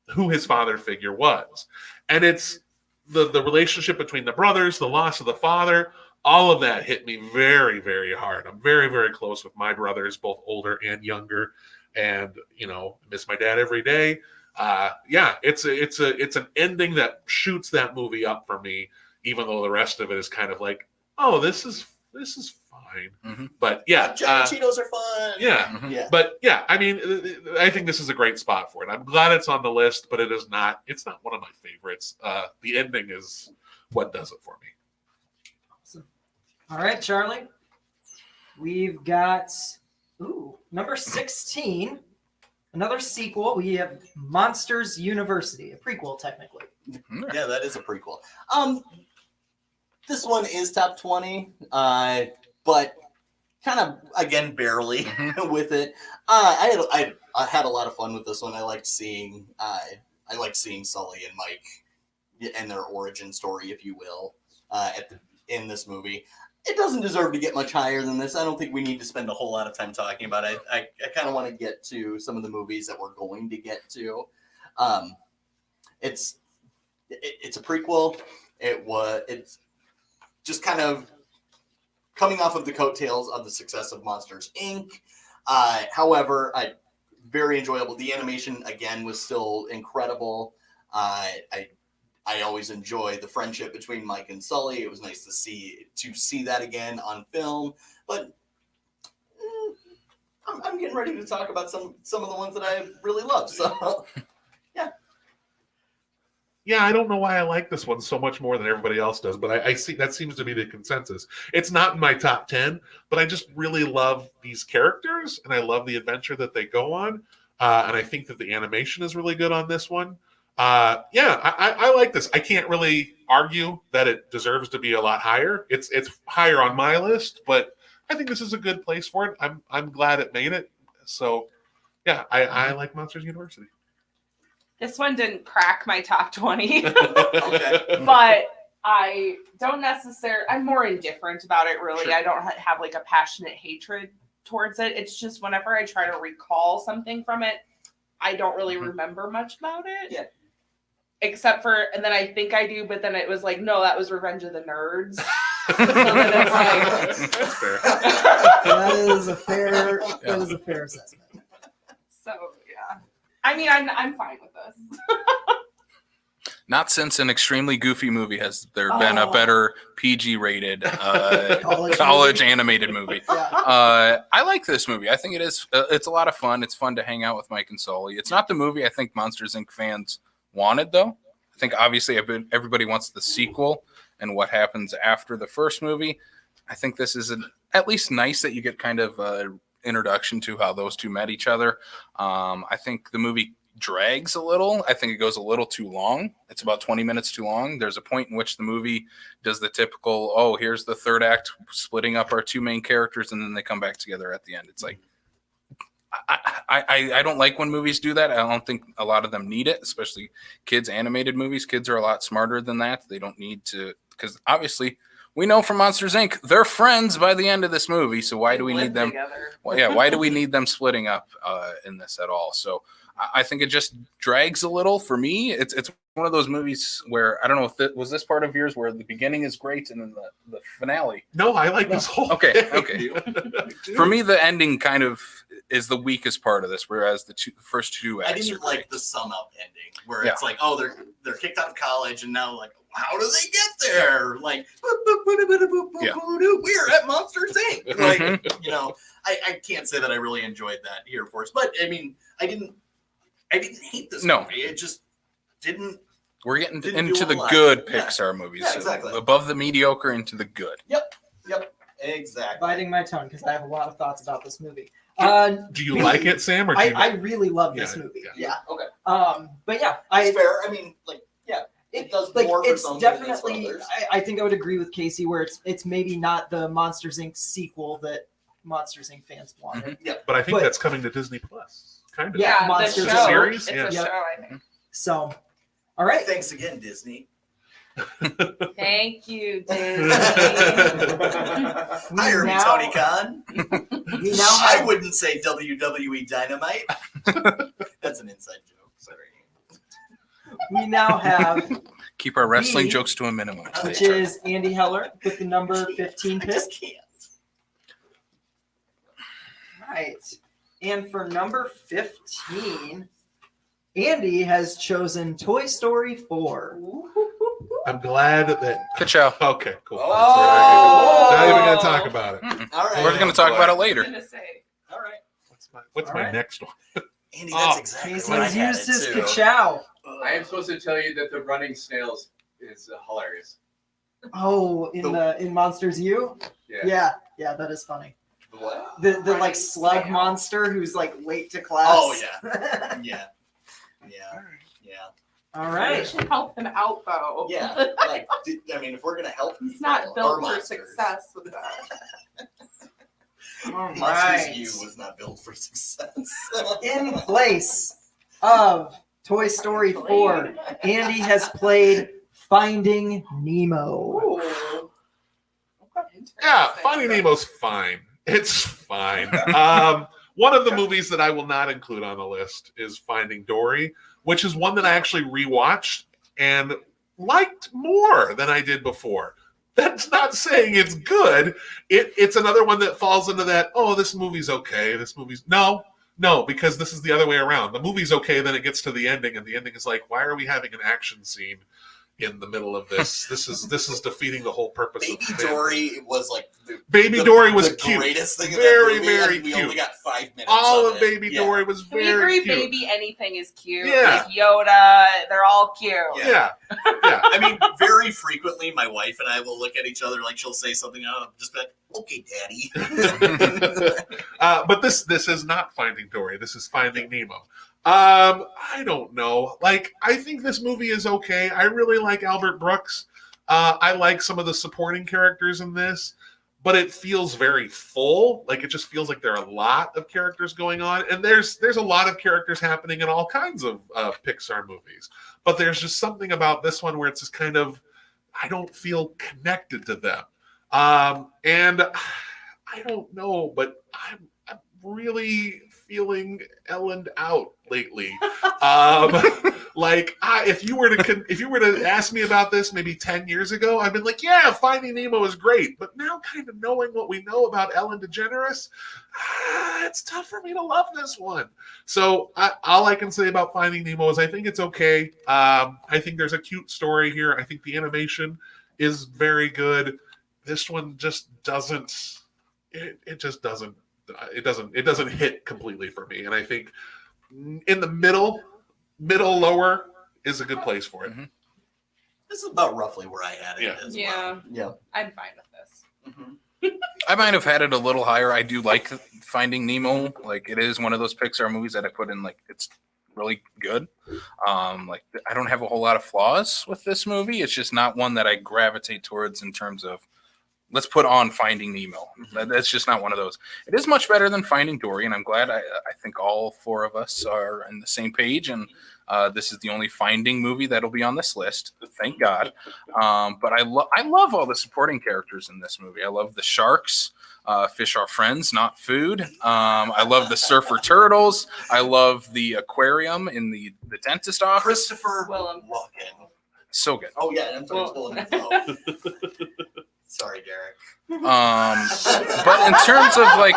D: who his father figure was. And it's the relationship between the brothers, the loss of the father, all of that hit me very, very hard. I'm very, very close with my brothers, both older and younger, and miss my dad every day. It's an ending that shoots that movie up for me, even though the rest of it is kind of like, oh, this is fine. Mm-hmm. But yeah,
F: giant Cheetos are fun.
D: Yeah.
C: Mm-hmm.
F: Yeah.
D: But yeah, I mean, I think this is a great spot for it. I'm glad it's on the list, but it's not one of my favorites. The ending is what does it for me.
B: Awesome. All right, Charlie. We've got number 16. Another sequel. We have Monsters University, a prequel technically.
F: Yeah, that is a prequel. This one is top 20, but kind of again barely with it. I had a lot of fun with this one. I liked seeing Sully and Mike and their origin story, if you will, in this movie. It doesn't deserve to get much higher than this. I don't think we need to spend a whole lot of time talking about it. I kind of want to get to some of the movies that we're going to get to. It's a prequel. It's just kind of coming off of the coattails of the success of Monsters, Inc. However, very enjoyable. The animation, again, was still incredible. I always enjoy the friendship between Mike and Sully. It was nice to see that again on film. But I'm getting ready to talk about some of the ones that I really love. So, yeah.
D: Yeah, I don't know why I like this one so much more than everybody else does, but I see that seems to be the consensus. It's not in my top 10, but I just really love these characters, and I love the adventure that they go on. And I think that the animation is really good on this one. I like this. I can't really argue that it deserves to be a lot higher. It's higher on my list, but I think this is a good place for it. I'm glad it made it. So yeah, I like Monsters University.
E: This one didn't crack my top 20,
F: Okay.
E: but I don't necessarily, I'm more indifferent about it, really.
D: Sure.
E: I don't have like a passionate hatred towards it. It's just whenever I try to recall something from it, I don't really remember much about it.
F: Yeah.
E: Except for, and then I think I do, but then it was like, no, that was Revenge of the Nerds. So then it's like,
D: That's fair.
B: That is a fair assessment.
E: so yeah. I mean, I'm fine with this.
C: Not since an extremely goofy movie has there been a better PG rated college animated movie.
B: Yeah.
C: I like this movie. I think it is. It's a lot of fun. It's fun to hang out with Mike and Sully. It's not the movie I think Monsters Inc. fans wanted, though. I think obviously everybody wants the sequel and what happens after the first movie. I think this is at least nice that you get kind of introduction to how those two met each other. I think the movie drags a little. I think it goes a little too long. It's about 20 minutes too long. There's a point in which the movie does the typical, oh, here's the third act, splitting up our two main characters, and then they come back together at the end. It's like, I don't like when movies do that. I don't think a lot of them need it, especially kids animated movies. Kids are a lot smarter than that. They don't need to, because obviously we know from Monsters Inc. they're friends by the end of this movie. So why do we need them?
E: Together.
C: Well, yeah, why do we need them splitting up in this at all? So I think it just drags a little for me. It's one of those movies where I don't know if was this part of yours where the beginning is great and then the finale.
D: No, I like this whole
C: Okay,
D: thing.
C: okay. For me, the ending kind of is the weakest part of this, whereas the first two acts
F: I didn't
C: are great.
F: like the sum up ending where
C: Yeah.
F: it's like, oh, they're kicked out of college and now like, how do they get there? Like,
C: Yeah.
F: we're at Monsters Inc. Like,
C: Mhm.
F: you know, I can't say that I really enjoyed that here for us, but I mean, I didn't hate this
C: No.
F: movie. It just didn't.
C: We're getting
F: Didn't
C: into
F: do a
C: the
F: lot.
C: good
F: Yeah.
C: Pixar movies.
F: Yeah, exactly.
C: Above the mediocre into the good.
F: Yep, exactly.
B: Biting my tongue because I have a lot of thoughts about this movie.
D: Do you like it, Sam? Or do you
B: I really love this
D: Yeah,
B: movie.
D: yeah.
F: Yeah, okay.
B: But yeah,
F: It's fair. I mean, like, yeah, it does
B: like
F: more for
B: it's
F: some than it does for
B: definitely.
F: others.
B: I think I would agree with Casey where it's maybe not the Monsters Inc. sequel that Monsters Inc. fans wanted.
D: But I think
B: But-
D: that's coming to Disney Plus. Kind of.
B: Yeah,
E: Yeah,
B: Monsters
E: the
B: Inc.
E: show.
D: series?
E: It's
D: Yeah.
E: a
B: Yep.
E: show, I think.
B: So, all right.
F: Thanks again, Disney.
E: Thank you, Disney.
F: Hire me,
B: now-
F: Tony Khan.
B: We now
F: I
B: have
F: wouldn't say WWE Dynamite. That's an inside joke. Sorry.
C: Keep our wrestling
B: B,
C: jokes to a minimum. today,
B: which
C: Charlie.
B: is Andy Heller with the number 15
F: I
B: pick.
F: just can't.
B: Right. And for number 15, Andy has chosen Toy Story 4.
D: I'm glad that.
C: Ka-chow.
D: Okay, cool.
F: Oh!
D: Not even going to talk about it.
F: All right.
C: We're going to talk about it later.
E: I'm gonna say.
F: All right.
D: What's
B: All
D: my
B: right.
D: next one?
F: Andy, that's
D: Oh,
F: exactly
B: Casey
F: what I
B: has
F: had
B: used
F: it
B: his
F: too.
B: ka-chow.
G: I am supposed to tell you that the running snails is hilarious.
B: Oh, in Monsters U?
G: Yeah.
B: Yeah, that is funny.
F: What?
B: The
E: Running
B: like slug
E: snail.
B: monster who's like late to class.
F: Oh, yeah. Yeah.
B: All
E: We
B: right.
E: should help him out, though.
F: Yeah. Like, I mean, if we're gonna help,
E: He's not
F: people,
E: built
F: our
E: for
F: monsters.
E: success with that.
B: All
F: Monsters
B: right.
F: U was not built for success.
B: In place of Toy Story 4, Andy has played Finding Nemo.
E: Ooh.
D: Yeah, Finding Nemo's fine. It's fine. One of the movies that I will not include on the list is Finding Dory, which is one that I actually rewatched and liked more than I did before. That's not saying it's good. It's another one that falls into that, oh, this movie's okay. No, because this is the other way around. The movie's okay, then it gets to the ending, and the ending is like, why are we having an action scene in the middle of this? This is defeating the whole purpose
F: Baby
D: of the family.
F: Dory was like
D: Baby Dory was
F: the
D: cute.
F: greatest thing in
D: Very,
F: that movie,
D: very
F: and we
D: cute.
F: only got 5 minutes.
D: All
F: of
D: of
F: it.
D: Baby
F: Yeah.
D: Dory was
E: Can we
D: very
E: agree,
D: cute.
E: baby, anything is cute?
D: Yeah.
E: Like Yoda, they're all cute.
D: Yeah.
F: I mean, very frequently, my wife and I will look at each other like she'll say something, and I'll just be like, "Okay, Daddy."
D: But this is not Finding Dory. This is Finding Nemo. I don't know. Like, I think this movie is okay. I really like Albert Brooks. I like some of the supporting characters in this, but it feels very full. Like, it just feels like there are a lot of characters going on, and there's a lot of characters happening in all kinds of Pixar movies. But there's just something about this one where it's just kind of, I don't feel connected to them. And I don't know, but I'm really feeling Ellened out lately. If you were to ask me about this maybe 10 years ago, I've been like, yeah, Finding Nemo is great. But now, kind of knowing what we know about Ellen DeGeneres, it's tough for me to love this one. So all I can say about Finding Nemo is I think it's okay. I think there's a cute story here. I think the animation is very good. This one just doesn't. It just doesn't. It doesn't hit completely for me. And I think in the middle lower is a good place for it.
C: Mm-hmm.
F: This is about roughly where I had it
D: Yeah.
F: as
E: Yeah.
F: well. Yeah.
E: I'm fine with this.
F: Mhm.
C: I might have had it a little higher. I do like Finding Nemo. Like, it is one of those Pixar movies that I put in, like, it's really good. Like, I don't have a whole lot of flaws with this movie. It's just not one that I gravitate towards in terms of, let's put on Finding Nemo. That's just not one of those. It is much better than Finding Dory, and I'm glad I think all four of us are on the same page, and this is the only Finding movie that'll be on this list. Thank God. But I love all the supporting characters in this movie. I love the sharks. Fish are friends, not food. I love the surfer turtles. I love the aquarium in the dentist office.
F: Christopher
E: Willem.
F: Walken.
C: So good.
F: Oh yeah, I'm sorry, it's pulling it flow. Sorry, Derek.
C: But in terms of like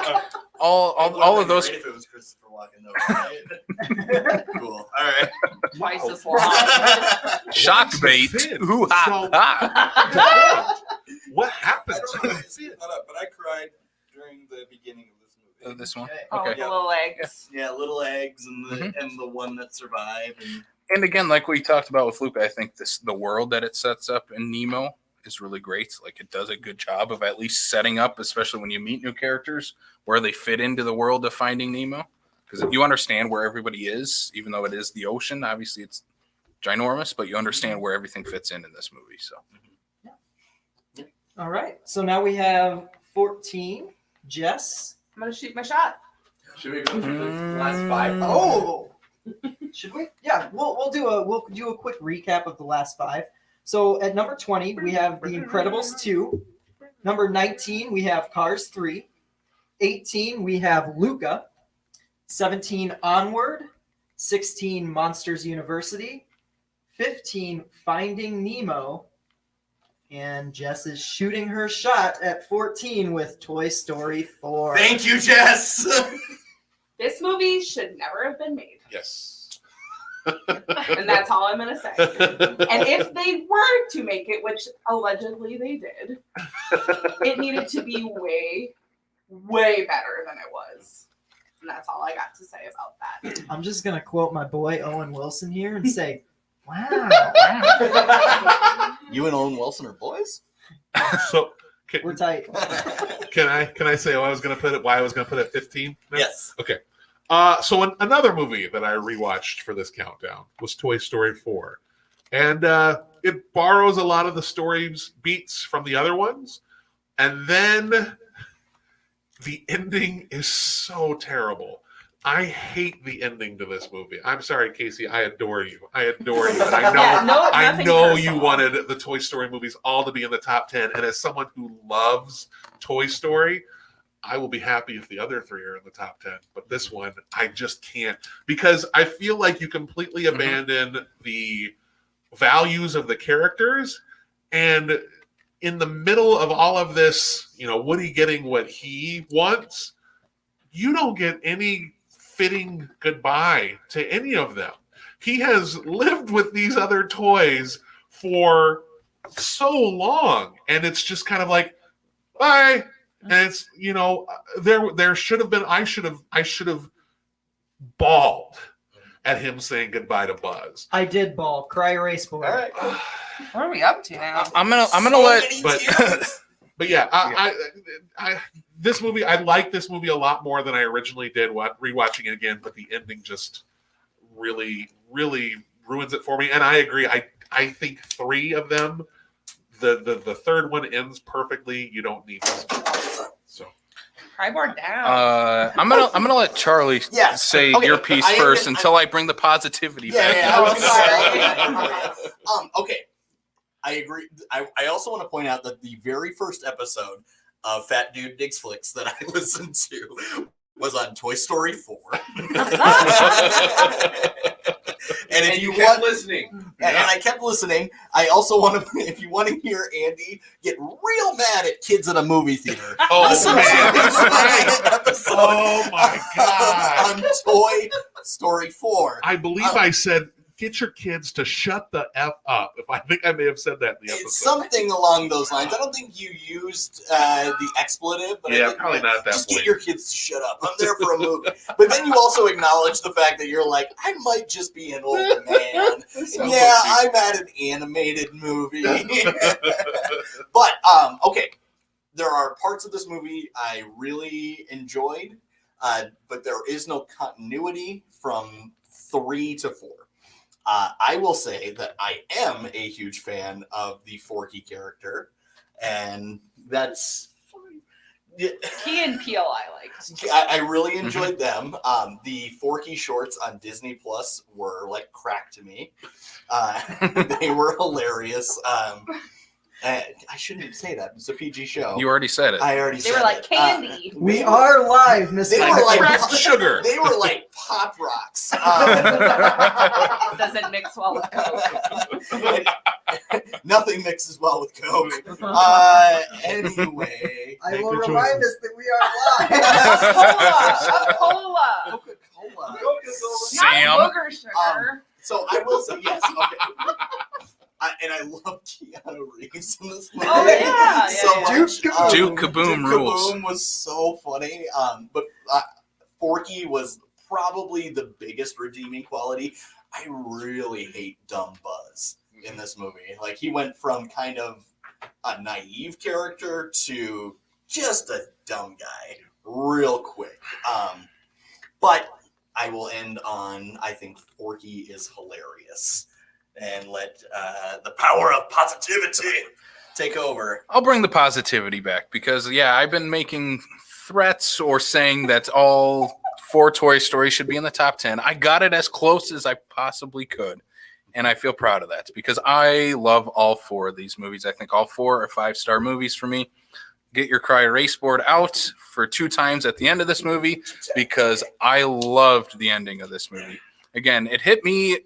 C: all of those,
F: Great if it was Christopher Walken, though, right? Cool. All right.
E: Twice as long.
C: shock bait.
D: Finn?
C: Ooh, ha, ha.
D: What happened?
F: I don't know if I've seen it, but I cried during the beginning of this movie.
C: This one.
B: Okay.
E: Oh,
C: Okay.
E: with the little eggs.
F: Yeah, little eggs and the one that survived.
C: And again, like we talked about with Luke, I think the world that it sets up in Nemo is really great. Like, it does a good job of at least setting up, especially when you meet new characters, where they fit into the world of Finding Nemo. Because if you understand where everybody is, even though it is the ocean, obviously it's ginormous, but you understand where everything fits in this movie. So
B: All right. So now we have 14. Jess.
E: I'm gonna shoot my shot.
G: Should we go through the last 5?
B: Oh. Should we? Yeah. We'll do a quick recap of the last 5. So at number 20 we have The Incredibles 2. Number 19 we have Cars 3. 18 we have Luca. 17 Onward. 16 Monsters University. 15 Finding Nemo. And Jess is shooting her shot at 14 with Toy Story 4.
F: Thank you, Jess.
E: This movie should never have been made.
D: Yes.
E: And that's all I'm going to say. And if they were to make it, which allegedly they did, it needed to be way, way better than it was. And that's all I got to say about that.
B: I'm just going to quote my boy Owen Wilson here and say, wow.
F: You and Owen Wilson are boys?
D: So
B: We're tight.
D: can I say why I was going to put it at 15? now?
F: Yes.
D: Okay. So another movie that I rewatched for this countdown was Toy Story 4. And it borrows a lot of the story's beats from the other ones. And then the ending is so terrible. I hate the ending to this movie. I'm sorry, Casey. I adore you. And I know,
E: Yeah,
D: I
E: nothing
D: know
E: personal.
D: you wanted the Toy Story movies all to be in the top 10. And as someone who loves Toy Story, I will be happy if the other 3 are in the top 10. But this one, I just can't. Because I feel like you completely abandon the values of the characters. And in the middle of all of this, Woody getting what he wants, you don't get any fitting goodbye to any of them. He has lived with these other toys for so long, and it's just kind of like, bye. And it's, there should have been, I should have bawled at him saying goodbye to Buzz.
B: I did ball. Cry erase board.
F: All right.
E: What are we up to now?
C: I'm gonna
F: So
C: let.
F: many
C: But
F: tears.
D: But yeah, I this movie, I like this movie a lot more than I originally did rewatching it again, but the ending just really, really ruins it for me. And I agree. I think 3 of them, the third one ends perfectly. You don't need this. So
E: Cryboard down.
C: I'm gonna let Charlie
F: Yes.
C: say
F: Okay,
C: your piece
F: I am
C: first
F: gonna-
C: until I bring the positivity back.
F: Yeah, I was gonna say. Okay, I agree. I also want to point out that the very first episode of Fat Dude Digs Flicks that I listened to was on Toy Story 4. And if
G: And
F: you
G: kept
F: want,
G: listening.
F: and I kept listening, I also want to. If you want to hear Andy get real mad at kids in a movie theater,
D: Oh,
F: listen
D: man.
F: to the episode
D: Oh, my God.
F: on Toy Story 4.
D: I believe I said, get your kids to shut the F up. I think I may have said that in the episode.
F: It's something along those lines. I don't think you used the expletive, but I
D: Yeah,
F: think
D: probably not at that
F: just
D: point.
F: get your kids to shut up. I'm there for a movie. But then you also acknowledge the fact that you're like, I might just be an old man.
D: So
F: Yeah,
D: funny.
F: I'm at an animated movie. But, okay. There are parts of this movie I really enjoyed, but there is no continuity from 3 to 4. I will say that I am a huge fan of the Forky character, and that's fine.
E: Key and Peele, I liked.
F: I really enjoyed them. The Forky shorts on Disney Plus were like crack to me. They were hilarious. I shouldn't say that. It's a PG show.
C: You already said it.
F: I already
E: They
F: said
E: were like
F: it.
E: candy.
B: We are live, Miss.
F: They were
B: Michael.
F: like
C: Cracked sugar.
F: They were like Pop Rocks.
E: Doesn't mix well with Coke.
F: Nothing mixes well with Coke. Anyway,
B: I
D: Make
B: will
D: good
B: remind
D: choices.
B: us that we are live.
E: Cola.
F: Coca-Cola.
C: Sam.
E: Not booger sugar.
F: So I will say yes. Okay. And I love Keanu Reeves in this movie.
E: Oh, yeah,
F: so
E: yeah,
F: much.
B: yeah.
C: Duke Kaboom
F: Duke
C: rules.
F: Kaboom was so funny. But Forky was probably the biggest redeeming quality. I really hate Dumb Buzz in this movie. Like, he went from kind of a naive character to just a dumb guy real quick. But I will end on, I think Forky is hilarious. And let the power of positivity take over.
C: I'll bring the positivity back because, yeah, I've been making threats or saying that all 4 Toy Stories should be in the top 10. I got it as close as I possibly could, and I feel proud of that because I love all 4 of these movies. I think all 4 are 5-star movies for me. Get your cry erase board out for 2 times at the end of this movie because I loved the ending of this movie. Again, it hit me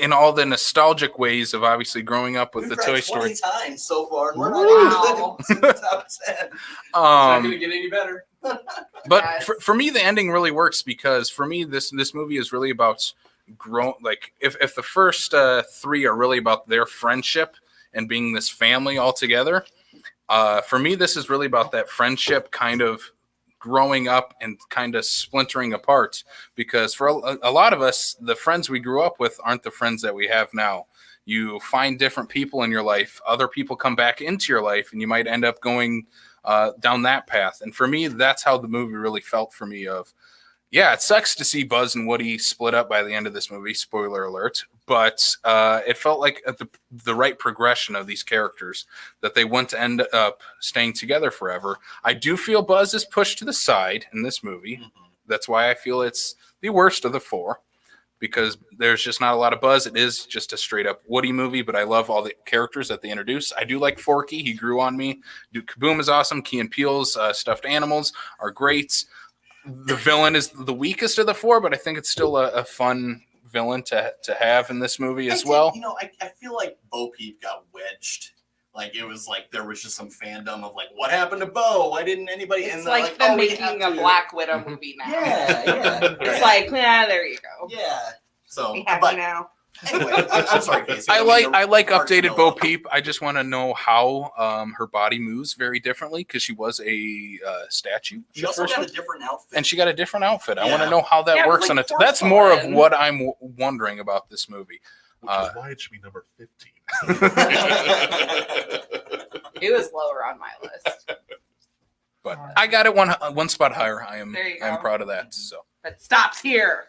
C: in all the nostalgic ways of obviously growing up with
F: We've
C: the
F: read
C: Toy
F: 20
C: Story.
F: times so far, and we're not
E: Wow.
F: even in the top 10.
G: It's not going to
C: Um,
G: get any better.
C: but
E: Yes.
C: for me, the ending really works because for me, this movie is really about grow. Like if the first 3 are really about their friendship and being this family all together, for me, this is really about that friendship kind of growing up and kind of splintering apart because for a lot of us, the friends we grew up with aren't the friends that we have now. You find different people in your life, other people come back into your life, and you might end up going down that path. And for me, that's how the movie really felt for me of, yeah, it sucks to see Buzz and Woody split up by the end of this movie, spoiler alert, but it felt like the right progression of these characters, that they wouldn't end up staying together forever. I do feel Buzz is pushed to the side in this movie. That's why I feel it's the worst of the 4, because there's just not a lot of Buzz. It is just a straight up Woody movie, but I love all the characters that they introduce. I do like Forky. He grew on me. Duke Kaboom is awesome. Key and Peele's stuffed animals are great. The villain is the weakest of the 4, but I think it's still a fun villain to have in this movie as well.
F: I feel like Bo Peep got wedged. Like, it was like there was just some fandom of like, what happened to Bo? Why didn't anybody?
E: It's
F: and
E: like
F: they're
E: them
F: we have
E: making a
F: to-
E: Black Widow movie now.
F: Yeah.
E: It's like, yeah, there you go.
F: Yeah. So,
E: Be happy
F: but
E: now.
F: anyway, I'm sorry, Casey.
C: I like
F: Hard to
C: updated
F: know.
C: Bo Peep. I just want to know how her body moves very differently because she was a statue.
F: She also got a different outfit.
C: And she got a different outfit. I
F: Yeah.
C: want to know how that
E: Yeah, it was
C: works
E: like
C: on it. That's more of what I'm wondering about this movie.
D: Which is why it should be number 15.
E: It was lower on my list.
C: But I got it one spot higher. I am
E: There you go.
C: I'm proud of that. So
E: But stops here.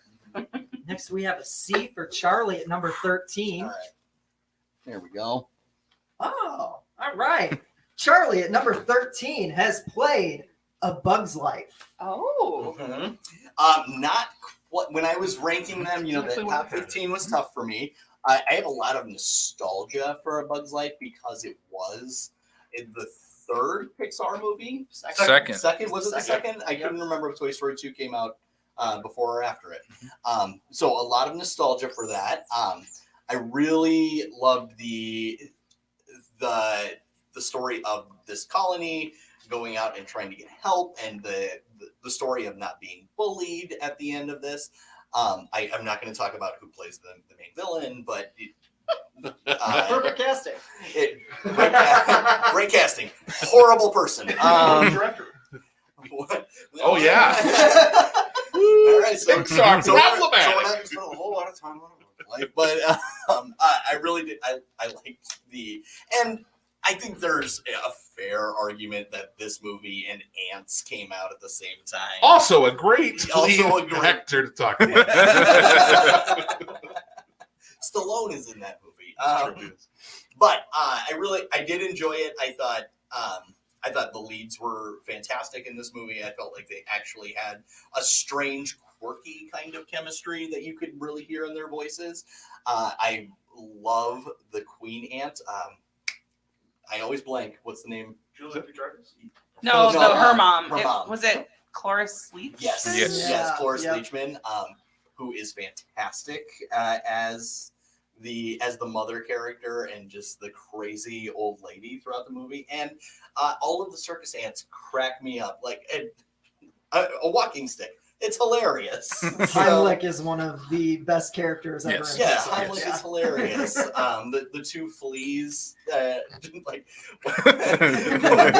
B: Next, we have a C for Charlie at number 13.
F: All right. There we go.
B: Oh, all right. Charlie at number 13 has played A Bug's Life.
E: Oh.
F: Not when I was ranking them, the top 15 was tough for me. I have a lot of nostalgia for A Bug's Life because it was the third Pixar movie.
C: Second.
F: Was it the second? I couldn't remember if Toy Story 2 came out before or after it. So a lot of nostalgia for that. I really loved the story of this colony going out and trying to get help, and the story of not being bullied at the end of this. I'm not going to talk about who plays the main villain, but
B: Perfect casting.
F: Great casting. Horrible person.
G: Director.
F: Oh
D: yeah.
F: All right, so
D: Pixar,
F: so we're
D: problematic.
F: not spending a whole lot of time on it, but I really did. I liked and I think there's a fair argument that this movie and Ants came out at the same time.
D: Also a great
F: great
D: actor to talk about.
F: Stallone is in that movie. But I did enjoy it. I thought the leads were fantastic in this movie. I felt like they actually had a strange, quirky kind of chemistry that you could really hear in their voices. I love the Queen Ant. I always blank. What's the name?
G: Julia Petrakis?
E: No, her mom.
F: Her mom.
E: Was it Cloris Leach?
F: Yes,
C: Yes.
F: Cloris
B: Yeah.
F: Leachman, who is fantastic as the mother character and just the crazy old lady throughout the movie, and all of the circus ants crack me up like a walking stick. It's hilarious.
B: Heimlich is one of the best characters ever.
C: Yes.
B: in
F: Yeah,
B: Pixar.
F: Heimlich is hilarious. The two fleas, like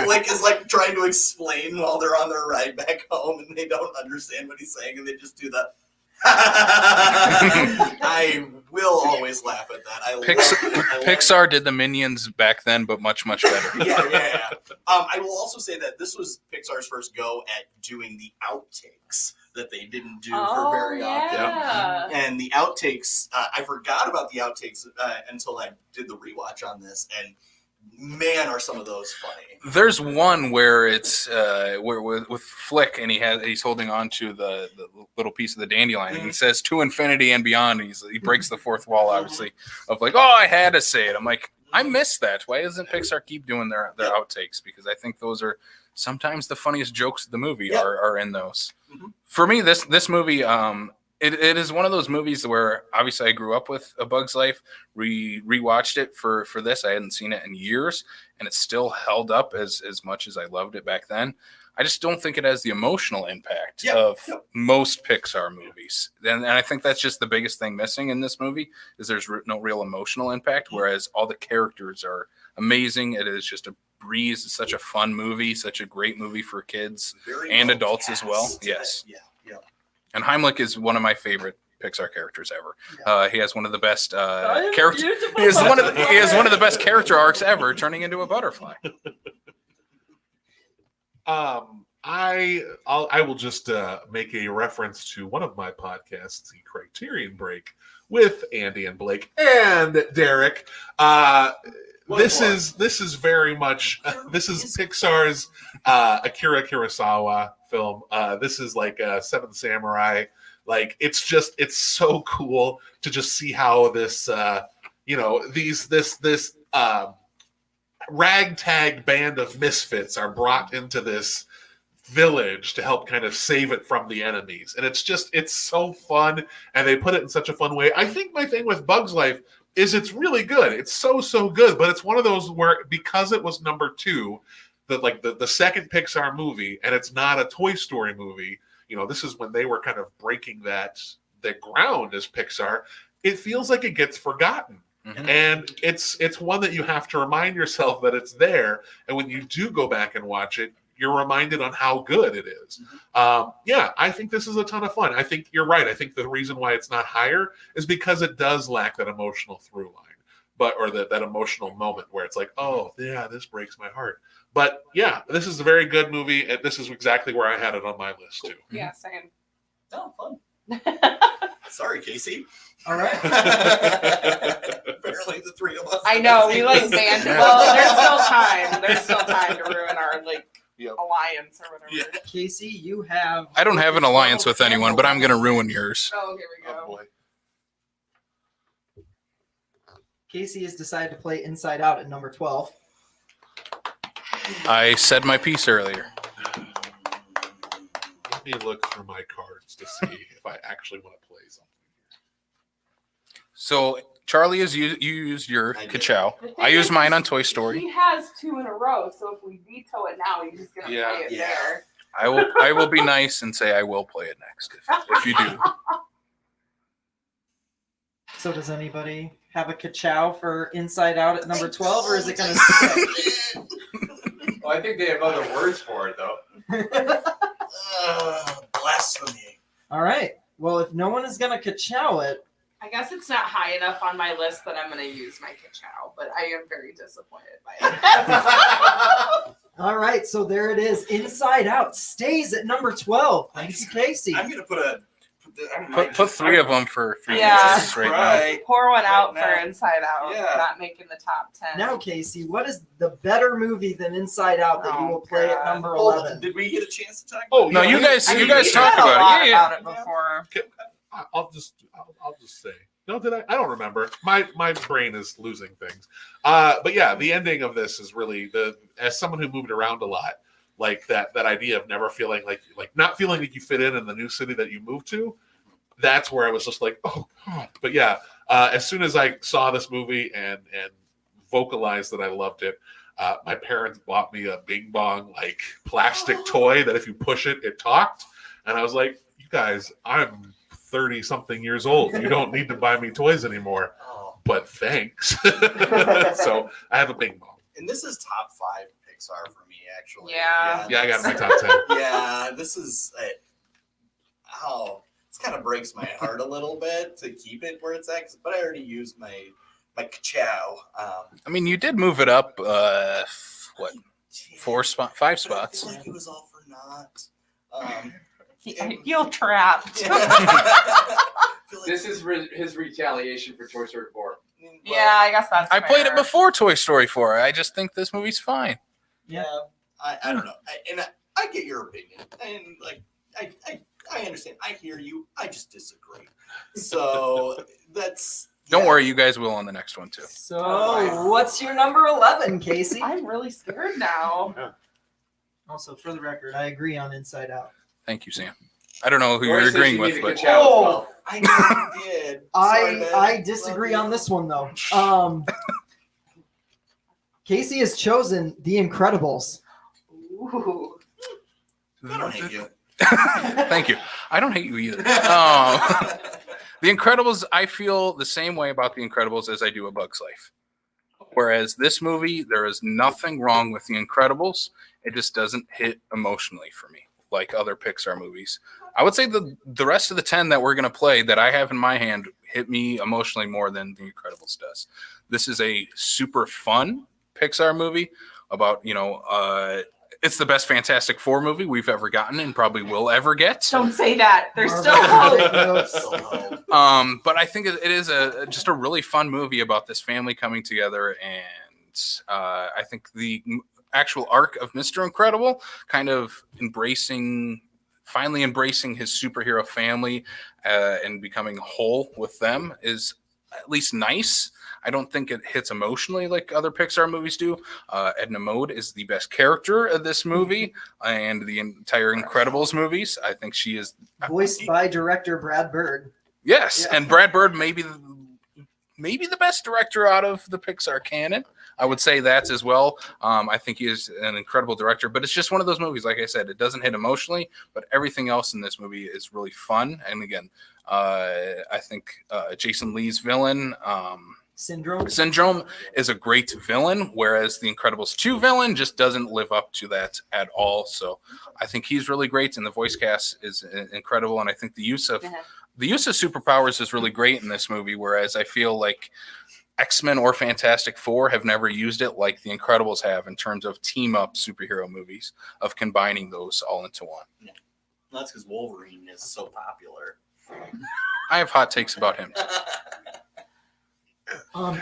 F: Blake is like trying to explain while they're on their ride back home, and they don't understand what he's saying, and they just do the. I will always laugh at that. I love it.
C: Pixar did the Minions back then, but much, much better.
F: Yeah. I will also say that this was Pixar's first go at doing the outtakes that they didn't do for very often.
E: Yeah.
F: And the outtakes, I forgot about the outtakes until I did the rewatch on this, and man, are some of those funny.
C: There's one where it's where with Flick, and he's holding on to the little piece of the dandelion, and he says "to infinity and beyond." And he breaks the fourth wall, obviously, of like, "Oh, I had to say it." I'm like, I missed that. Why doesn't Pixar keep doing their outtakes? Because I think those are sometimes the funniest jokes of the movie are in those.
F: Mm-hmm.
C: For me, this movie, it is one of those movies where obviously I grew up with A Bug's Life. Rewatched it for this. I hadn't seen it in years, and it still held up as much as I loved it back then. I just don't think it has the emotional impact of most Pixar movies. And I think that's just the biggest thing missing in this movie is there's no real emotional impact, whereas all the characters are amazing. It is just a breeze. It's such a fun movie, such a great movie for kids and adults as well. Yes.
F: Yeah.
C: And Heimlich is one of my favorite Pixar characters ever. He has one of the best character. He has one of the best character arcs ever, turning into a butterfly.
D: I will just make a reference to one of my podcasts, the Criterion Break, with Andy and Blake and Derek. This is very much this is Pixar's Akira Kurosawa film. This is like Seven Samurai. Like it's so cool to just see how this this ragtag band of misfits are brought into this village to help kind of save it from the enemies, and it's so fun, and they put it in such a fun way. I think my thing with Bug's Life is it's really good. It's so good, but it's one of those where because it was number 2, the second Pixar movie, and it's not a Toy Story movie. This is when they were kind of breaking the ground as Pixar. It feels like it gets forgotten. Mm-hmm. And it's one that you have to remind yourself that it's there. And when you do go back and watch it, you're reminded on how good it is. Mm-hmm. I think this is a ton of fun. I think you're right. I think the reason why it's not higher is because it does lack that emotional through line, or that emotional moment where it's like, oh yeah, this breaks my heart. But yeah, this is a very good movie, and this is exactly where I had it on my list too.
E: Yeah, same.
F: Oh, fun. Sorry, Casey.
B: All right.
F: Apparently, the three of us.
E: I know we like banned. Well, there's still time. There's still time to ruin our alliance or whatever.
F: Yeah.
B: Casey, you have.
C: I don't have an alliance with anyone, but I'm going to ruin yours.
E: Oh, here we go.
D: Oh boy.
B: Casey has decided to play Inside Out at number 12.
C: I said my piece earlier.
D: Let me look through my cards to see if I actually want to play something.
C: So Charlie, you used your
F: I did.
C: ka-chow.
E: The thing
C: I used
E: is,
C: mine on Toy Story.
E: He has 2 in a row, so if we veto it now, he's just gonna
D: Yeah.
E: play it
F: Yeah.
E: there.
C: I will be nice and say I will play it next if you do.
B: So does anybody have a ka-chow for Inside Out at number 12, or is it going to stick?
G: Well, I think they have other words for it though.
F: Blasphemy.
B: All right. Well, if no one is going to ka-chow it,
E: I guess it's not high enough on my list that I'm gonna use my ka-chow, but I am very disappointed by it.
B: all right. So there it is. Inside Out stays at number 12. Thanks, Casey.
F: I'm gonna put
C: Put 3 of them for
E: Yeah.
C: Jess right now.
F: Right.
E: Pour one out
F: Right
E: for
F: now.
E: Inside Out.
F: Yeah.
E: Not making the top 10.
B: Now, Casey, what is the better movie than Inside Out that you will play at
E: God.
B: number
F: Hold
B: 11?
F: on, did we get a chance to talk?
D: Oh,
C: No,
D: yeah,
C: you guys
E: I mean,
C: talked
E: we've said a
C: about
E: lot
C: it. Yeah.
E: about it before.
D: I'll just say. No, did I? I don't remember. My brain is losing things. But yeah, the ending of this is really as someone who moved around a lot, like that idea of never feeling like not feeling like you fit in the new city that you moved to. That's where I was just like, oh God. But yeah, as soon as I saw this movie and vocalized that I loved it, my parents bought me a Bing Bong plastic toy that if you push it, it talked, and I was like, you guys, I'm 30-something years old. You don't need to buy me toys anymore.
F: Oh.
D: But thanks. So I have a Bing Bong.
F: And this is top 5 Pixar for me, actually.
E: Yeah.
D: Yeah, I got my top 10.
F: Yeah, this is. It kind of breaks my heart a little bit to keep it where it's at, but I already used my ka-chow.
C: I mean, you did move it up. What? 5 spots?
F: I feel like it was all for naught.
E: I feel trapped.
G: This is his retaliation for Toy Story 4.
E: Yeah, I guess that's
C: I played it
E: fair.
C: before Toy Story 4. I just think this movie's fine.
F: Yeah, I don't know, I get your opinion, and I understand. I hear you. I just disagree. So that's.
C: Don't worry, you guys will on the next one too.
B: So, what's your number 11, Casey?
E: I'm really scared now.
B: Also, for the record, I agree on Inside Out.
C: Thank you, Sam. I don't know who
G: Roy
C: you're
G: says
C: agreeing
G: you
C: with,
G: need a
C: but
G: ka-chow as
B: Oh!
G: well.
F: I know you did. Sorry, man.
B: I disagree
F: Love
B: on
F: you.
B: this one, though. Casey has chosen The Incredibles.
E: Ooh.
F: I don't hate you.
C: Thank you. I don't hate you either. The Incredibles, I feel the same way about The Incredibles as I do A Bug's Life. Whereas this movie, there is nothing wrong with The Incredibles. It just doesn't hit emotionally for me like other Pixar movies. I would say the rest of the 10 that we're going to play that I have in my hand hit me emotionally more than The Incredibles does. This is a super fun Pixar movie about, it's the best Fantastic Four movie we've ever gotten and probably will ever get.
E: Don't say that. There's still
B: Marvel.
E: hope.
C: But I think it is just a really fun movie about this family coming together, and I think the actual arc of Mr. Incredible, kind of finally embracing his superhero family and becoming whole with them, is at least nice. I don't think it hits emotionally like other Pixar movies do. Edna Mode is the best character of this movie and the entire Incredibles movies. I think she is
B: Voiced by director Brad Bird.
C: Yes,
B: Yeah.
C: and Brad Bird maybe the best director out of the Pixar canon. I would say that as well. I think he is an incredible director, but it's just one of those movies. Like I said, it doesn't hit emotionally, but everything else in this movie is really fun. And again, I think Jason Lee's villain, Syndrome, is a great villain, whereas the Incredibles 2 villain just doesn't live up to that at all. So I think he's really great, and the voice cast is incredible. And I think the use of superpowers is really great in this movie, whereas I feel like X-Men or Fantastic Four have never used it like the Incredibles have in terms of team-up superhero movies, of combining those all into one.
F: Well, that's because Wolverine is so popular.
C: I have hot takes about him. Too.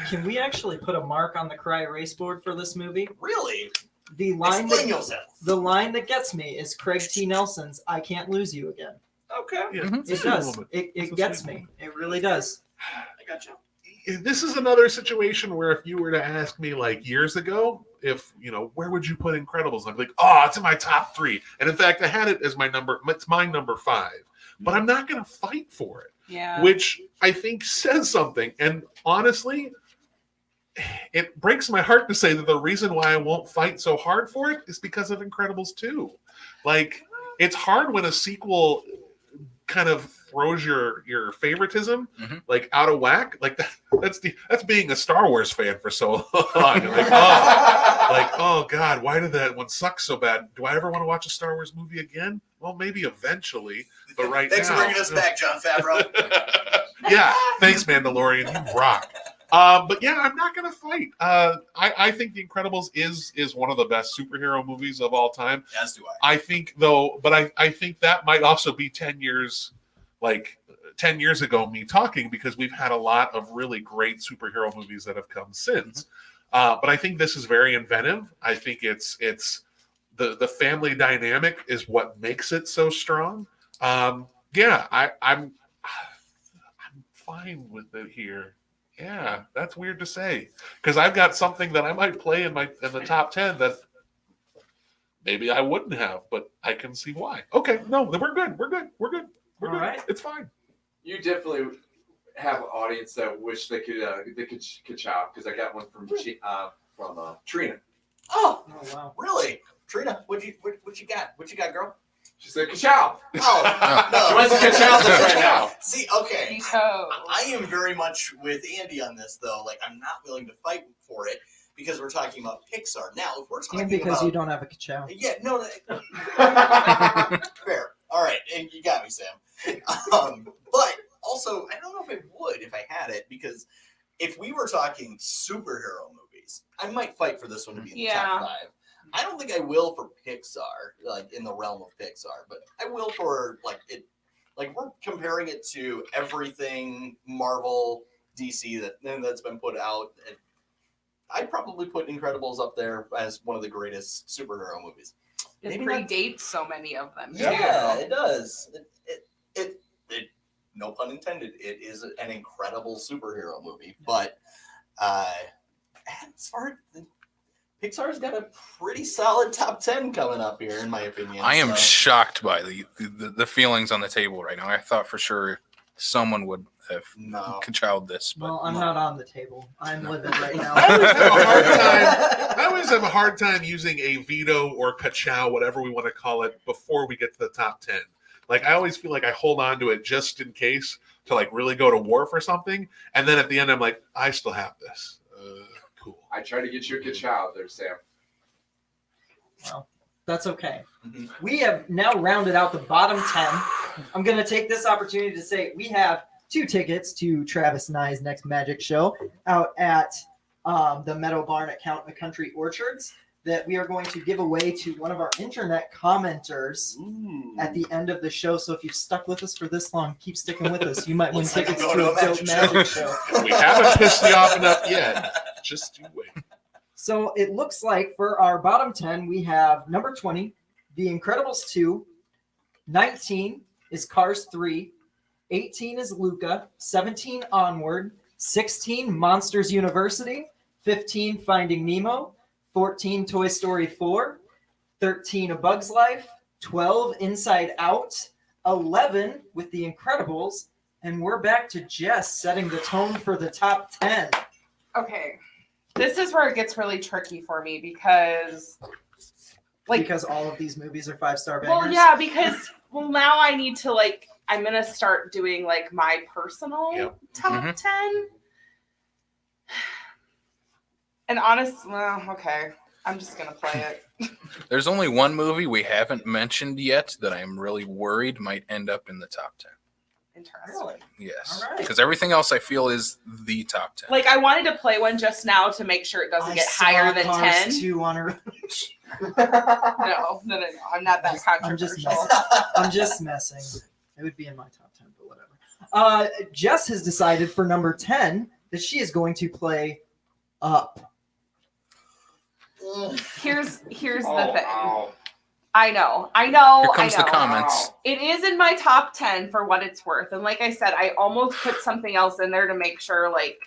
B: Can we actually put a mark on the cry erase board for this movie?
F: Really?
B: The line
F: Explain
B: that,
F: yourself.
B: the line that gets me is Craig T. Nelson's "I can't lose you again."
F: Okay.
D: Yeah,
C: Mhm.
D: it's a
B: It
D: sweet
B: does.
D: moment.
B: It
D: It's a
B: gets
D: sweet
B: me.
D: moment.
B: It really does.
F: I got you.
D: This is another situation where if you were to ask me like years ago, if where would you put Incredibles? I'd be like, oh, it's in my top 3. And in fact, I had it as it's my number 5. But I'm not going to fight for it,
E: Yeah.
D: which I think says something. And honestly, it breaks my heart to say that the reason why I won't fight so hard for it is because of Incredibles 2. Like, it's hard when a sequel kind of throws your favoritism like out of whack. Like that's being a Star Wars fan for so long. Oh God, why did that one suck so bad? Do I ever want to watch a Star Wars movie again? Well, maybe eventually, but right
F: Thanks
D: now.
F: for bringing us back, John Favreau.
D: Yeah, thanks, Mandalorian. You rock. But yeah, I'm not gonna fight. I think The Incredibles is one of the best superhero movies of all time.
F: As do I.
D: I think though, but I think that might also be 10 years ago me talking, because we've had a lot of really great superhero movies that have come since. But I think this is very inventive. I think it's the family dynamic is what makes it so strong. I'm fine with it here. Yeah, that's weird to say, because I've got something that I might play in the top 10 that maybe I wouldn't have, but I can see why. Okay, no, we're good. We're good.
B: All right.
D: It's fine.
G: You definitely have an audience that wish they could ka-chow, because I got one from Trina.
F: Oh,
B: Oh wow.
F: really? Trina, what you got? What you got, girl?
G: She said ka-chow.
F: Oh,
G: She
F: no.
G: wants to ka-chow this right now.
F: See, okay.
E: Veto.
F: I am very much with Andy on this, though. Like, I'm not willing to fight for it because we're talking about Pixar. Now, if we're talking
B: And because
F: about...
B: you don't have a ka-chow.
F: Yeah, no. Fair. All right, and you got me, Sam. But also, I don't know if I would if I had it, because if we were talking superhero movies, I might fight for this one to be in the top 5. I don't think I will for Pixar, like in the realm of Pixar, but I will for like we're comparing it to everything Marvel, DC that's been put out. I'd probably put Incredibles up there as one of the greatest superhero movies.
E: It
F: Maybe not-
E: predates so many of them.
F: Yeah,
E: too.
F: it does. It no pun intended. It is an incredible superhero movie, but as far as Pixar's got a pretty solid top 10 coming up here, in my opinion.
C: I am
F: so.
C: shocked by the feelings on the table right now. I thought for sure someone would have
F: No.
C: ka-chowed this, but
B: Well, I'm not on the table. I'm living right now.
D: I always have a hard time using a veto or ka-chow, whatever we want to call it, before we get to the top 10. Like, I always feel like I hold on to it just in case to like really go to war for something, and then at the end I'm like, I still have this. Cool.
G: I tried to get you a ka-chow there, Sam.
B: Well, that's okay.
F: Mhm.
B: We have now rounded out the bottom 10. I'm going to take this opportunity to say we have 2 tickets to Travis and I's next magic show out at the Meadow Barn at Country Orchards that we are going to give away to one of our internet commenters at the end of the show. So if you've stuck with us for this long, keep sticking with us. You might win
F: Looks like
B: tickets
F: I'm
B: to
F: going
B: a dope magic show.
D: We haven't pissed you off enough yet. Just you wait.
B: So it looks like for our bottom 10, we have number 20, The Incredibles 2, 19 is Cars 3, 18 is Luca, 17 Onward, 16 Monsters University, 15 Finding Nemo, 14 Toy Story 4, 13 A Bug's Life, 12 Inside Out, 11 with The Incredibles, and we're back to Jess setting the tone for the top 10.
E: Okay. This is where it gets really tricky for me because
B: Because all of these movies are 5-star bangers.
E: well, yeah, because now I need to I'm gonna start doing my personal top
C: Mhm.
E: 10. And okay. I'm just gonna play it.
C: there's only one movie we haven't mentioned yet that I'm really worried might end up in the top 10.
E: Interesting.
B: Really?
C: Yes,
B: All right.
C: because everything else I feel is the top 10.
E: I wanted to play one just now to make sure it doesn't get higher than 10.
B: 2 on a...
E: No. I'm not that
B: I'm just
E: controversial.
B: messing. I'm just messing. It would be in my top 10, but whatever. Jess has decided for number 10 that she is going to play Up.
E: Here's the thing.
G: Ow.
E: I know.
C: Here comes the comments.
G: Ow.
E: It is in my top 10 for what it's worth. And like I said, I almost put something else in there to make sure, like,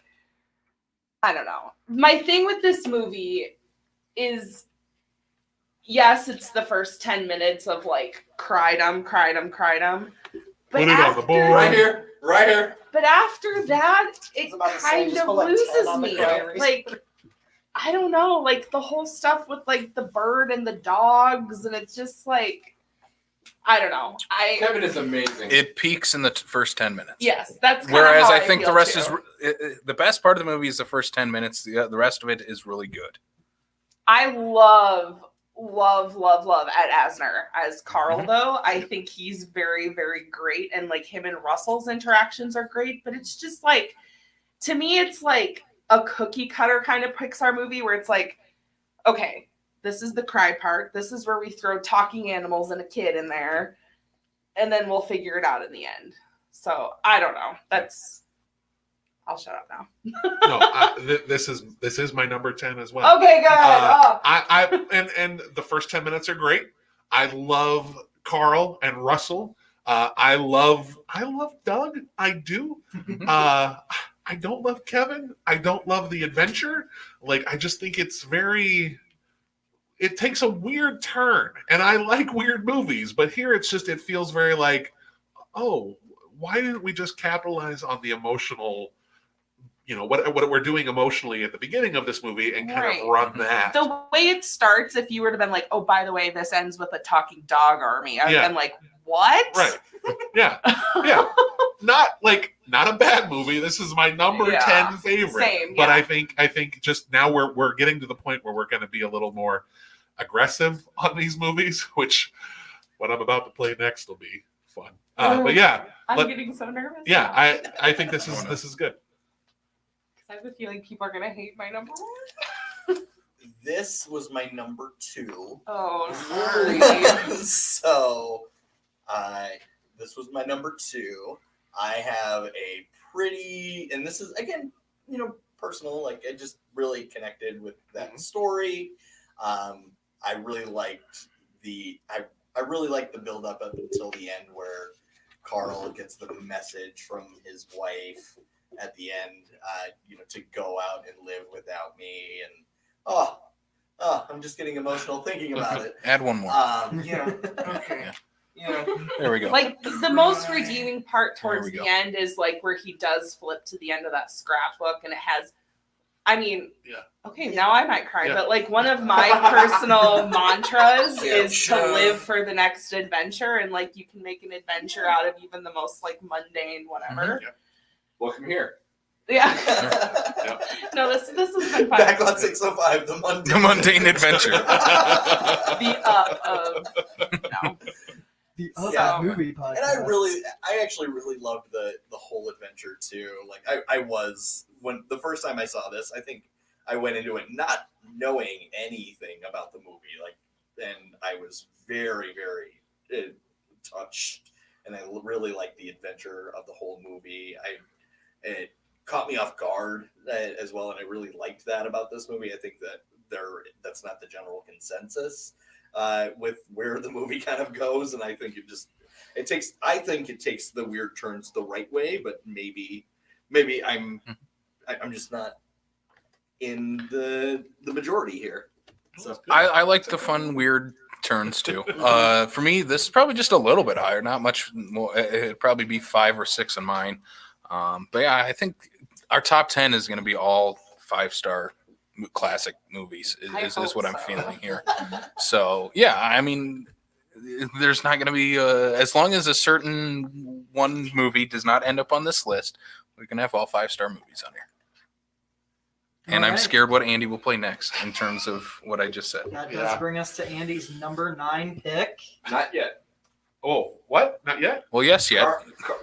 E: I don't know. My thing with this movie is, yes, it's the first 10 minutes of like cried-um. But
D: Put it on the board.
G: Right here. Right here.
E: But after that, it
B: I was about to say,
E: kind
B: just
E: of
B: put, like, 10
E: loses
B: on the
E: me.
B: diary.
E: Like, I don't know, like the whole stuff with like the bird and the dogs, and it's just like, I don't know.
G: Kevin is amazing.
C: It peaks in the first 10 minutes.
E: Yes, that's kind
C: Whereas
E: of how
C: I think the
E: feel
C: rest
E: too.
C: is the best part of the movie is the first 10 minutes. The rest of it is really good.
E: I love Ed Asner as Carl, though. I think he's very, very great, and like him and Russell's interactions are great. But it's just like, to me, it's like a cookie cutter kind of Pixar movie where it's like, okay, this is the cry part. This is where we throw talking animals and a kid in there, and then we'll figure it out in the end. So I don't know. I'll shut up now.
D: No, this is my number 10 as well.
E: Okay, good.
D: And the first 10 minutes are great. I love Carl and Russell. I love Doug. I do. I don't love Kevin. I don't love the adventure. Like, I just think it takes a weird turn, and I like weird movies, but here it feels very like, oh, why didn't we just capitalize on the emotional, what we're doing emotionally at the beginning of this movie and kind of run that.
E: The way it starts, if you were to been like, oh, by the way, this ends with a talking dog army, I would have been like, what?
D: Right. Yeah. Yeah. Not a bad movie. This is my number 10 favorite.
E: Same,
D: but I think just now we're getting to the point where we're going to be a little more aggressive on these movies, which what I'm about to play next will be fun. But yeah,
E: I'm getting so nervous.
D: Yeah,
E: now.
D: I think this is good.
E: I have a feeling people are gonna hate my number one.
F: This was my number 2.
E: Oh, sorry.
F: So, this was my number 2. I have a pretty, and this is again, personal. Like, I just really connected with that story. I really liked I really liked the build up until the end where Carl gets the message from his wife at the end, to go out and live without me, and I'm just getting emotional thinking about it.
C: Add one more.
F: Okay. Yeah.
C: There we go.
E: Like, the most redeeming part
C: There
E: towards
C: we go.
E: the end is like where he does flip to the end of that scrapbook, and it has, I mean, okay, now I might cry, but like one of my personal mantras is to live for the next adventure, and like you can make an adventure out of even the most like mundane whatever.
D: Mhm.
G: Welcome here.
E: Yeah.
D: Yep.
E: No, this has been fun.
F: Backlot 605, the Monday.
C: The mundane adventure.
E: The up of no.
B: The Up
F: Yeah.
B: movie podcast.
F: And I actually really loved the whole adventure too. Like, I was, when the first time I saw this, I think I went into it not knowing anything about the movie. Like, and I was very, very touched, and I really liked the adventure of the whole movie. It caught me off guard as well, and I really liked that about this movie. I think that that's not the general consensus with where the movie kind of goes, and I think it takes the weird turns the right way, but maybe I'm just not in the majority here. So
C: I like the fun, weird turns too. For me, this is probably just a little bit higher, not much more. It'd probably be 5 or 6 on mine. But yeah, I think our top 10 is going to be all 5-star classic movies is what I'm feeling here. So yeah, I mean, there's not going to be as long as a certain one movie does not end up on this list, we're going to have all 5-star movies on here. And I'm scared what Andy will play next in terms of what I just said.
B: That does bring us to Andy's number 9 pick.
G: Not yet.
D: Oh, what? Not yet?
C: Well, yes, yeah.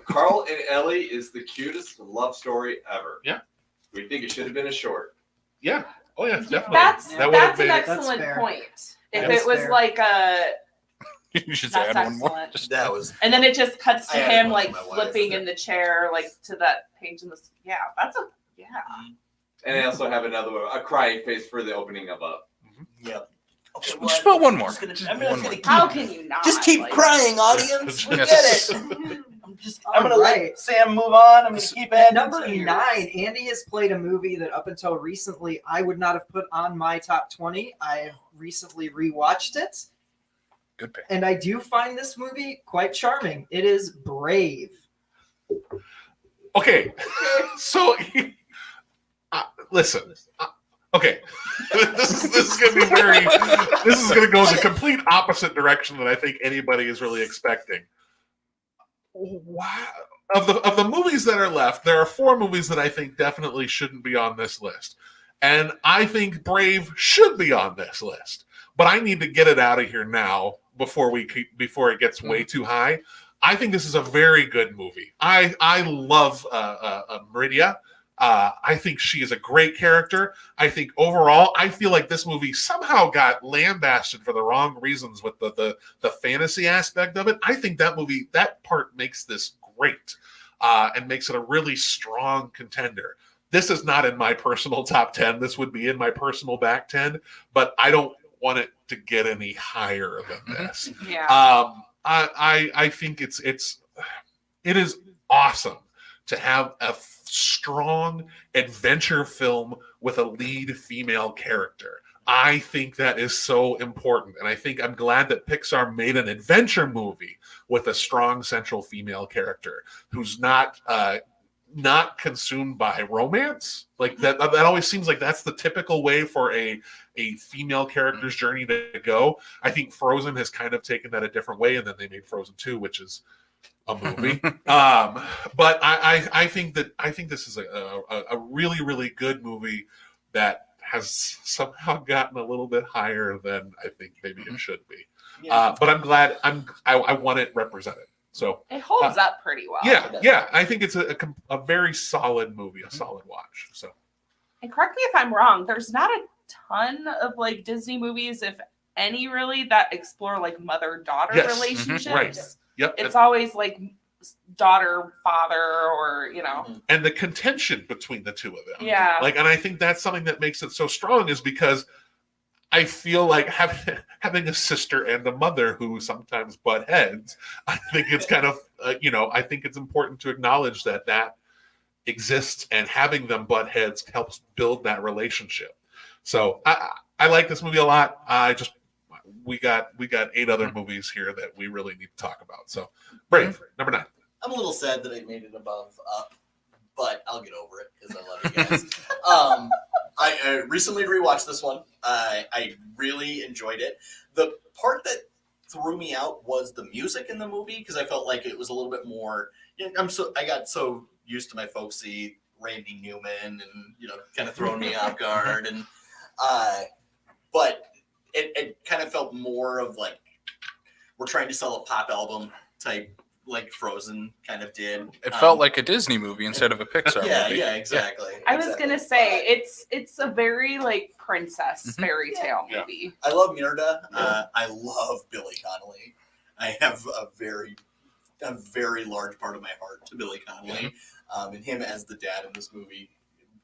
G: Carl and Ellie is the cutest love story ever.
D: Yeah.
G: We think it should have been a short.
D: Yeah. Oh, yeah, definitely.
E: That's
D: That would have
E: an
D: been.
E: excellent
B: fair.
E: point. If
B: That's
E: it was
B: fair.
E: like a
C: You should
E: That's
C: add one more.
E: excellent.
F: That was.
E: And then it just cuts to
F: I added
E: him
F: one
E: like
F: to my wife.
E: flipping in the chair, like to that page in the. Yeah, that's a. Yeah.
G: And I also have another one, a crying face for the opening of Up.
F: Yep. Okay,
C: Just put one more.
F: I'm just
C: One
F: gonna
C: more.
F: keep,
E: How can you not?
F: just keep
E: like-
F: crying, audience. We get
C: Yes.
F: it. I'm gonna
B: Alright.
F: let Sam move on. I'm gonna keep
B: At
F: adding
B: number
F: to yours.
B: 9, Andy has played a movie that up until recently I would not have put on my top 20. I have recently rewatched it,
C: Good pick.
B: and I do find this movie quite charming. It is Brave.
D: Okay, so listen. Okay, this is going to be very. This is going to go in the complete opposite direction that I think anybody is really expecting. Wow. Of the movies that are left, there are 4 movies that I think definitely shouldn't be on this list, and I think Brave should be on this list. But I need to get it out of here now before it gets way too high. I think this is a very good movie. I love Meridia. I think she is a great character. I think overall, I feel like this movie somehow got lambasted for the wrong reasons with the fantasy aspect of it. I think that part makes this great and makes it a really strong contender. This is not in my personal top 10. This would be in my personal back 10, but I don't want it to get any higher than this.
E: Yeah.
D: I think it is awesome to have a strong adventure film with a lead female character. I think that is so important, and I'm glad that Pixar made an adventure movie with a strong central female character who's not consumed by romance. Like that always seems like that's the typical way for a female character's journey to go. I think Frozen has kind of taken that a different way, and then they made Frozen 2, which is a movie. But I think this is a really, really good movie that has somehow gotten a little bit higher than I think maybe it should be.
F: Yeah.
D: But I'm glad I want it represented. So
E: It holds up pretty well.
D: yeah, I think it's a very solid movie, a solid watch. So,
E: And correct me if I'm wrong, there's not a ton of like Disney movies, if any really, that explore like mother-daughter
D: Yes.
E: relationships.
D: Right. Yep.
E: It's always like daughter-father or,
D: And the contention between the two of them.
E: Yeah.
D: And I think that's something that makes it so strong is because I feel like having a sister and a mother who sometimes butt heads, I think it's kind of, I think it's important to acknowledge that exists, and having them butt heads helps build that relationship. So I like this movie a lot. We got 8 other movies here that we really need to talk about. So Brave, number 9.
F: I'm a little sad that I made it above Up, but I'll get over it because I love you guys. I recently rewatched this one. I really enjoyed it. The part that threw me out was the music in the movie because I felt like it was a little bit more. I got so used to my folksy Randy Newman and kind of throwing me off guard, and but it kind of felt more of like we're trying to sell a pop album type, like Frozen kind of did.
C: It felt like a Disney movie instead of a Pixar movie.
F: Yeah, exactly.
E: I was gonna say it's a very like princess fairy tale movie.
F: I love Merida. I love Billy Connolly. I have a very large part of my heart to Billy Connolly, and him as the dad in this movie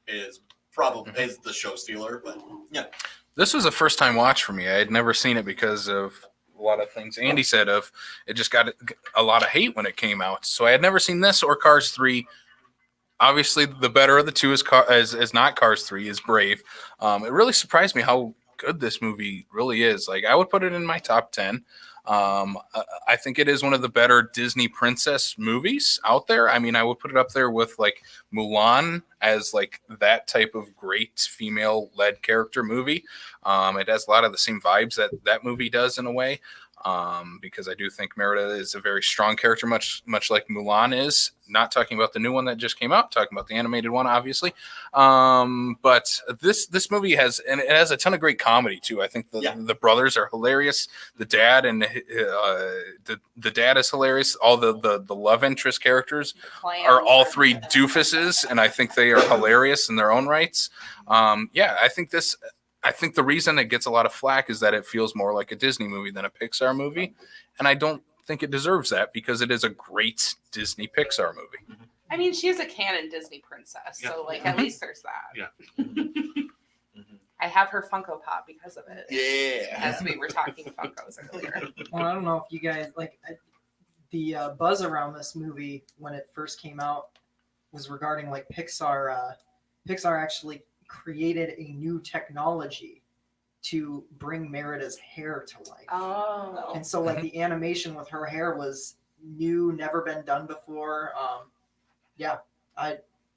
F: is probably is the show stealer. But yeah,
C: This was a first time watch for me. I had never seen it because of a lot of things Andy said of it just got a lot of hate when it came out. So I had never seen this or Cars 3. Obviously, the better of the two is not Cars 3, is Brave. It really surprised me how good this movie really is. Like, I would put it in my top 10. I think it is one of the better Disney princess movies out there. I mean, I would put it up there with like Mulan as like that type of great female-led character movie. It has a lot of the same vibes that movie does in a way. Because I do think Merida is a very strong character, much like Mulan is. Not talking about the new one that just came out, talking about the animated one, obviously. But this movie has a ton of great comedy too. I think the brothers are hilarious. The dad and the dad is hilarious. All the love interest characters are all 3 doofuses, and I think they are hilarious in their own rights. I think this. I think the reason it gets a lot of flack is that it feels more like a Disney movie than a Pixar movie. And I don't think it deserves that because it is a great Disney Pixar movie.
E: I mean, she is a canon Disney princess, so like at least there's that.
D: Yeah.
E: I have her Funko Pop because of it.
F: Yeah.
E: As we were talking Funkos earlier.
B: Well, I don't know if you guys the buzz around this movie when it first came out was regarding like Pixar. Pixar actually created a new technology to bring Merida's hair to life.
E: Oh.
B: And so like the animation with her hair was new, never been done before.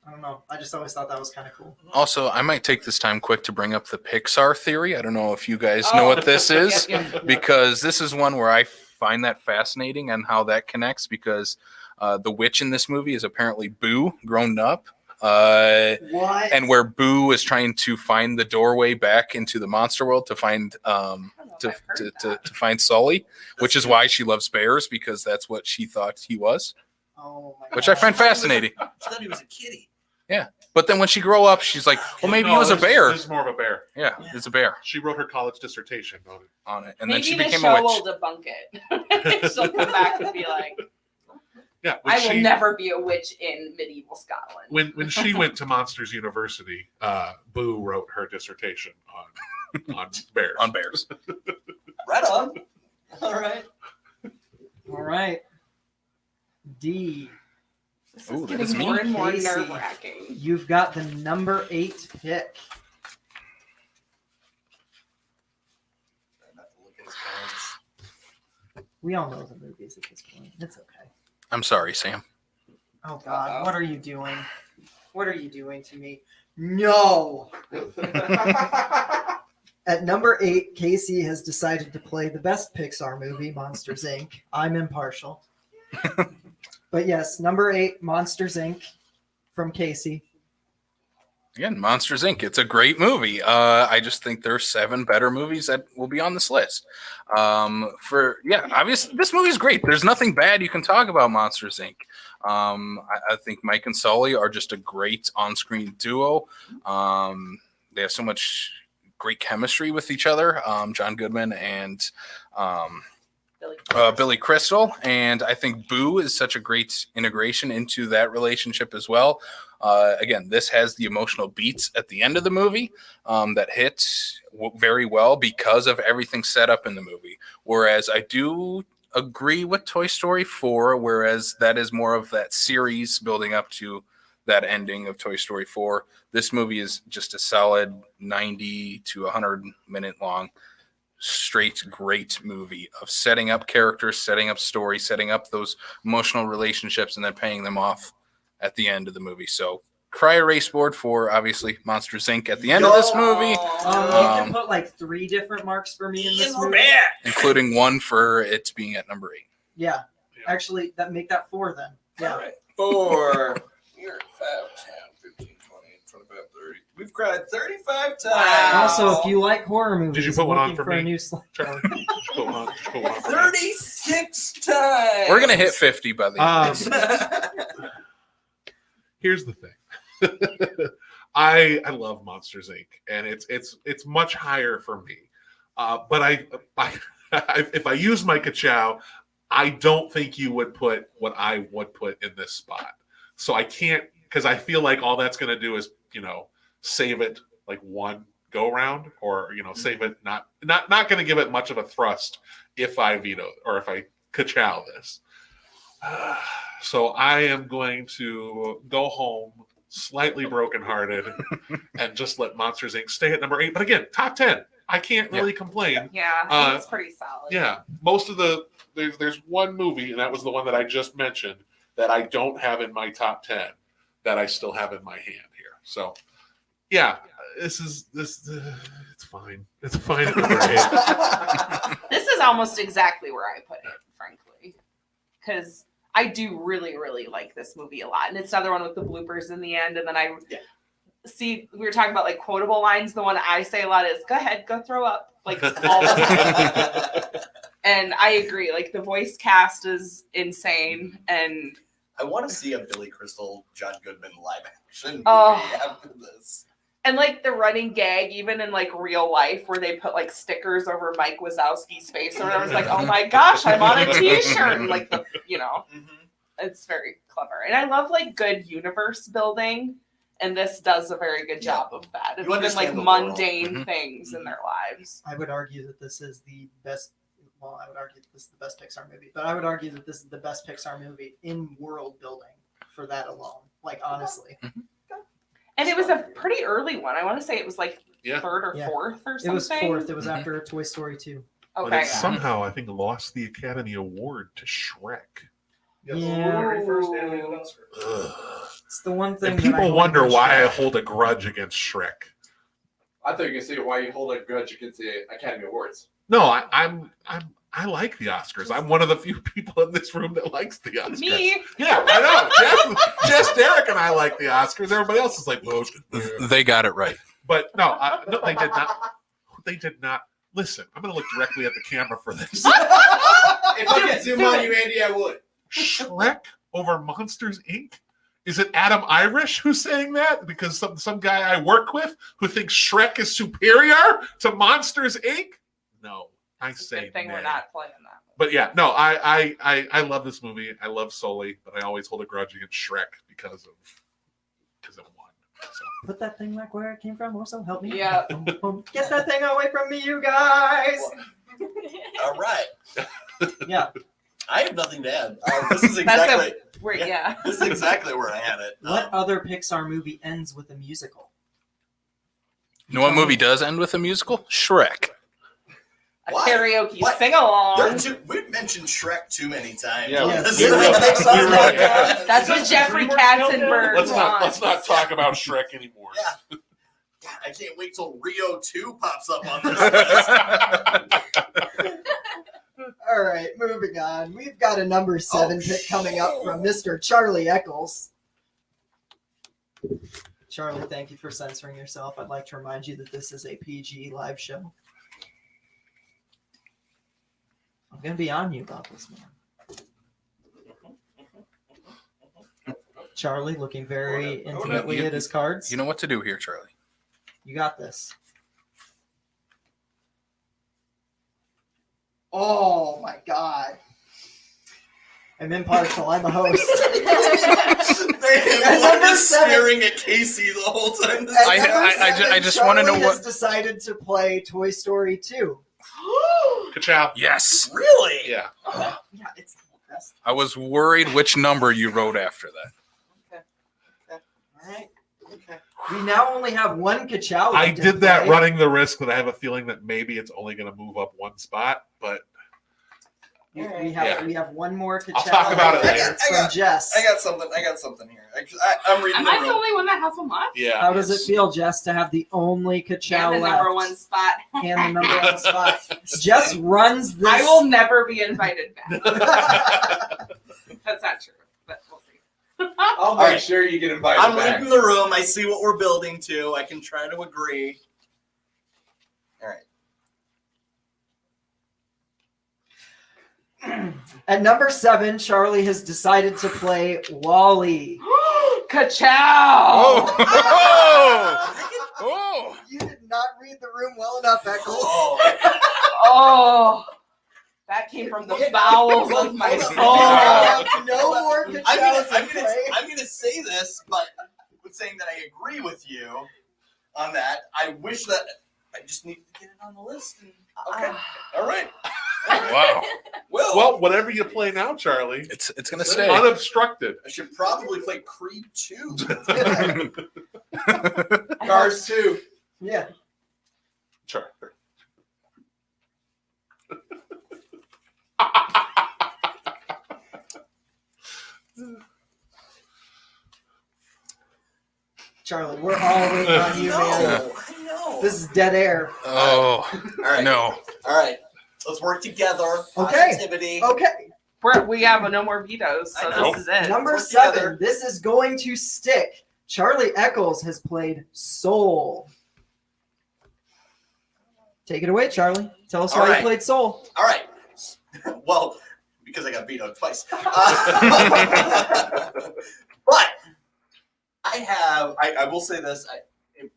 B: I don't know. I just always thought that was kind of cool.
C: Also, I might take this time quick to bring up the Pixar theory. I don't know if you guys know what this is, because this is one where I find that fascinating and how that connects, because the witch in this movie is apparently Boo grown up.
B: What?
C: And where Boo is trying to find the doorway back into the monster world to find to find Sully, which is why she loves bears, because that's what she thought he was.
B: Oh my
C: Which I
B: God.
C: find fascinating.
F: I thought he was a kitty.
C: Yeah, but then when she grow up, she's like, well, maybe he was a bear.
D: This is more of a bear.
C: Yeah, it's a bear
D: She wrote her college dissertation on it.
C: and
E: Maybe
C: then she
E: the
C: became
E: show
C: a
E: will
C: witch.
E: debunk it. She'll come back and be like,
D: Yeah,
E: I will never be a witch in medieval Scotland.
D: When she went to Monsters University, Boo wrote her dissertation on bears.
C: On bears.
F: Right on. All right.
B: All right. D.
E: This
C: Ooh,
E: is
C: that is
E: getting more
C: me.
E: and more
B: Casey.
E: nerve-wracking.
B: You've got the number 8 pick.
F: I'm about to look at his cards.
B: We all know the movies at this point. It's okay.
C: I'm sorry, Sam.
B: Oh God, what are you doing? What are you doing to me? No. At number 8, Casey has decided to play the best Pixar movie, Monsters Inc. I'm impartial. But yes, number 8, Monsters Inc. from Casey.
C: Again, Monsters Inc. It's a great movie. I just think there are 7 better movies that will be on this list. Obviously, this movie is great. There's nothing bad you can talk about Monsters Inc. I think Mike and Sully are just a great on-screen duo. They have so much great chemistry with each other. John Goodman and Billy Crystal, and I think Boo is such a great integration into that relationship as well. Again, this has the emotional beats at the end of the movie that hit very well because of everything set up in the movie. Whereas I do agree with Toy Story 4, whereas that is more of that series building up to that ending of Toy Story 4. This movie is just a solid 90 to 100 minute long straight great movie of setting up characters, setting up story, setting up those emotional relationships, and then paying them off at the end of the movie. So cry erase board for obviously Monsters Inc. at the end of this movie,
B: You can put like 3 different marks for me in this movie.
C: including one for it being at number 8.
B: Yeah, actually, make that 4 then. Yeah.
F: All right. 4. You're 5, 10, 15, 20, 25, 30. We've cried 35 times.
E: Wow.
B: Also, if you like horror movies,
D: Did you put one on
B: looking
D: for
B: a
D: me?
B: new slate.
D: Charlie, did you put one on for me?
F: 36 times.
C: We're gonna hit 50 by the end.
D: Here's the thing. I love Monsters Inc. and it's much higher for me. But I if I use my ka-chow, I don't think you would put what I would put in this spot. So I can't, because I feel like all that's going to do is, save it like one go round, or save it not going to give it much of a thrust if I veto or if I ka-chow this. So I am going to go home slightly brokenhearted and just let Monsters Inc. stay at number 8. But again, top 10. I can't really complain.
E: Yeah, I think it's pretty solid.
D: Yeah, most of there's one movie, and that was the one that I just mentioned, that I don't have in my top 10 that I still have in my hand here. So, yeah, it's fine. It's fine at number 8.
E: This is almost exactly where I put it, frankly, because I do really, really like this movie a lot, and it's another one with the bloopers in the end. And then see, we were talking about like quotable lines. The one I say a lot is "Go ahead, go throw up," like all the time. And I agree. Like the voice cast is insane, and
F: I want to see a Billy Crystal, John Goodman live action movie
E: Oh.
F: after this.
E: And like the running gag, even in like real life, where they put like stickers over Mike Wazowski's face, or whatever. It's like, oh my gosh, I'm on a T-shirt, and like the, it's very clever. And I love like good universe building, and this does a very good job of that. And even like mundane things in their lives.
B: I would argue that this is the best. Well, I would argue that this is the best Pixar movie, but I would argue that this is the best Pixar movie in world building for that alone. Like honestly.
E: And it was a pretty early one. I want to say it was like third or fourth or something.
B: It was fourth. It was after Toy Story 2.
D: But
E: Okay.
D: it somehow, I think, lost the Academy Award to Shrek.
B: It's the one thing.
D: And people wonder why I hold a grudge against Shrek.
G: I thought you were gonna say why you hold a grudge against the Academy Awards.
D: No, I like the Oscars. I'm one of the few people in this room that likes the Oscars.
E: Me?
D: Yeah, I know. Jess, Derek, and I like the Oscars. Everybody else is like, well,
C: They got it right.
D: but no, they did not. They did not. Listen, I'm going to look directly at the camera for this.
F: If I could zoom on you, Andy, I would.
D: Shrek over Monsters, Inc.? Is it Adam Irish who's saying that? Because some guy I work with who thinks Shrek is superior to Monsters, Inc.? No, I
E: It's a
D: say
E: good thing
D: nay.
E: we're not playing that.
D: But yeah, no, I love this movie. I love Sully, but I always hold a grudge against Shrek because of one. So.
B: Put that thing back where it came from. Also, help me.
E: Yeah.
B: Get that thing away from me, you guys.
F: All right.
B: Yeah.
F: I have nothing to add. This is exactly. This is exactly where I had it.
B: What other Pixar movie ends with a musical?
C: You know what movie does end with a musical? Shrek.
E: A
F: Why?
E: karaoke
F: What?
E: sing-along.
F: We've mentioned Shrek too many times.
D: Yeah,
B: Yes.
F: This is a Pixar
D: You're right.
F: podcast.
E: That's what Jeffrey Katzenberg
D: Let's not talk about Shrek anymore.
F: Yeah. God, I can't wait till Rio 2 pops up on this list.
B: All right, moving on. We've got a number 7 pick coming up from Mr. Charlie Eccles. Charlie, thank you for censoring yourself. I'd like to remind you that this is a PG live show. I'm going to be on you about this, man. Charlie looking very intimately at his cards.
C: You know what to do here, Charlie.
B: You got this. Oh my God. I'm impartial. I'm a host.
F: I'm just staring at Casey the whole time.
C: I just want to know
B: Charlie
C: what.
B: has decided to play Toy Story 2.
D: Ka-chow.
C: Yes.
F: Really?
D: Yeah.
B: Yeah, it's the best.
C: I was worried which number you wrote after that.
B: All right. Okay. We now only have one ka-chow.
D: I
B: left to
D: did that
B: play.
D: running the risk that I have a feeling that maybe it's only going to move up one spot, but
B: We have one more ka-chow.
D: I'll talk about it
B: left.
D: later.
B: It's from Jess.
F: I got something here. I'm reading
E: Am
F: the
E: I the
F: room.
E: only one that has one left?
D: yeah.
B: How does it feel, Jess, to have the only ka-chow
E: And the
B: left?
E: number one spot.
B: And the number one spot. Jess runs this.
E: I will never be invited back. That's not true, but we'll see.
G: I'll
F: All
G: make
F: right.
G: sure you get invited
F: I'm
G: back.
F: reading the room. I see what we're building to. I can try to agree. All right.
B: At number 7, Charlie has decided to play Wall-E.
E: Ka-chow!
C: Oh!
B: You did not read the room well enough, Eccles.
F: Oh,
E: Oh, that came from the bowels of my
F: Hold on.
E: soul.
B: I have no more
F: I'm
B: ka-chows
F: gonna, I'm,
B: to
F: gonna,
B: play.
F: I'm gonna say this, but with saying that I agree with you on that, I wish that I just need to get it on the list. And, okay. All right.
C: Wow.
F: Well,
D: whatever you play now, Charlie,
C: It's gonna stay.
D: unobstructed.
F: I should probably play Creed 2.
G: Cars 2.
B: Yeah.
D: Sure.
B: Charlie, we're all waiting on you, man.
F: I know.
B: This is dead air.
C: Oh
F: All right.
C: no.
F: All right. Let's work together.
B: Okay.
F: Positivity.
B: Okay.
E: We have no more vetoes, so
F: I know.
E: this is it.
B: Number
F: Work
B: 7.
F: together.
B: This is going to stick. Charlie Eccles has played Soul. Take it away, Charlie. Tell us
F: All
B: why
F: right.
B: you played Soul.
F: All right. Well, because I got vetoed twice. But I will say this.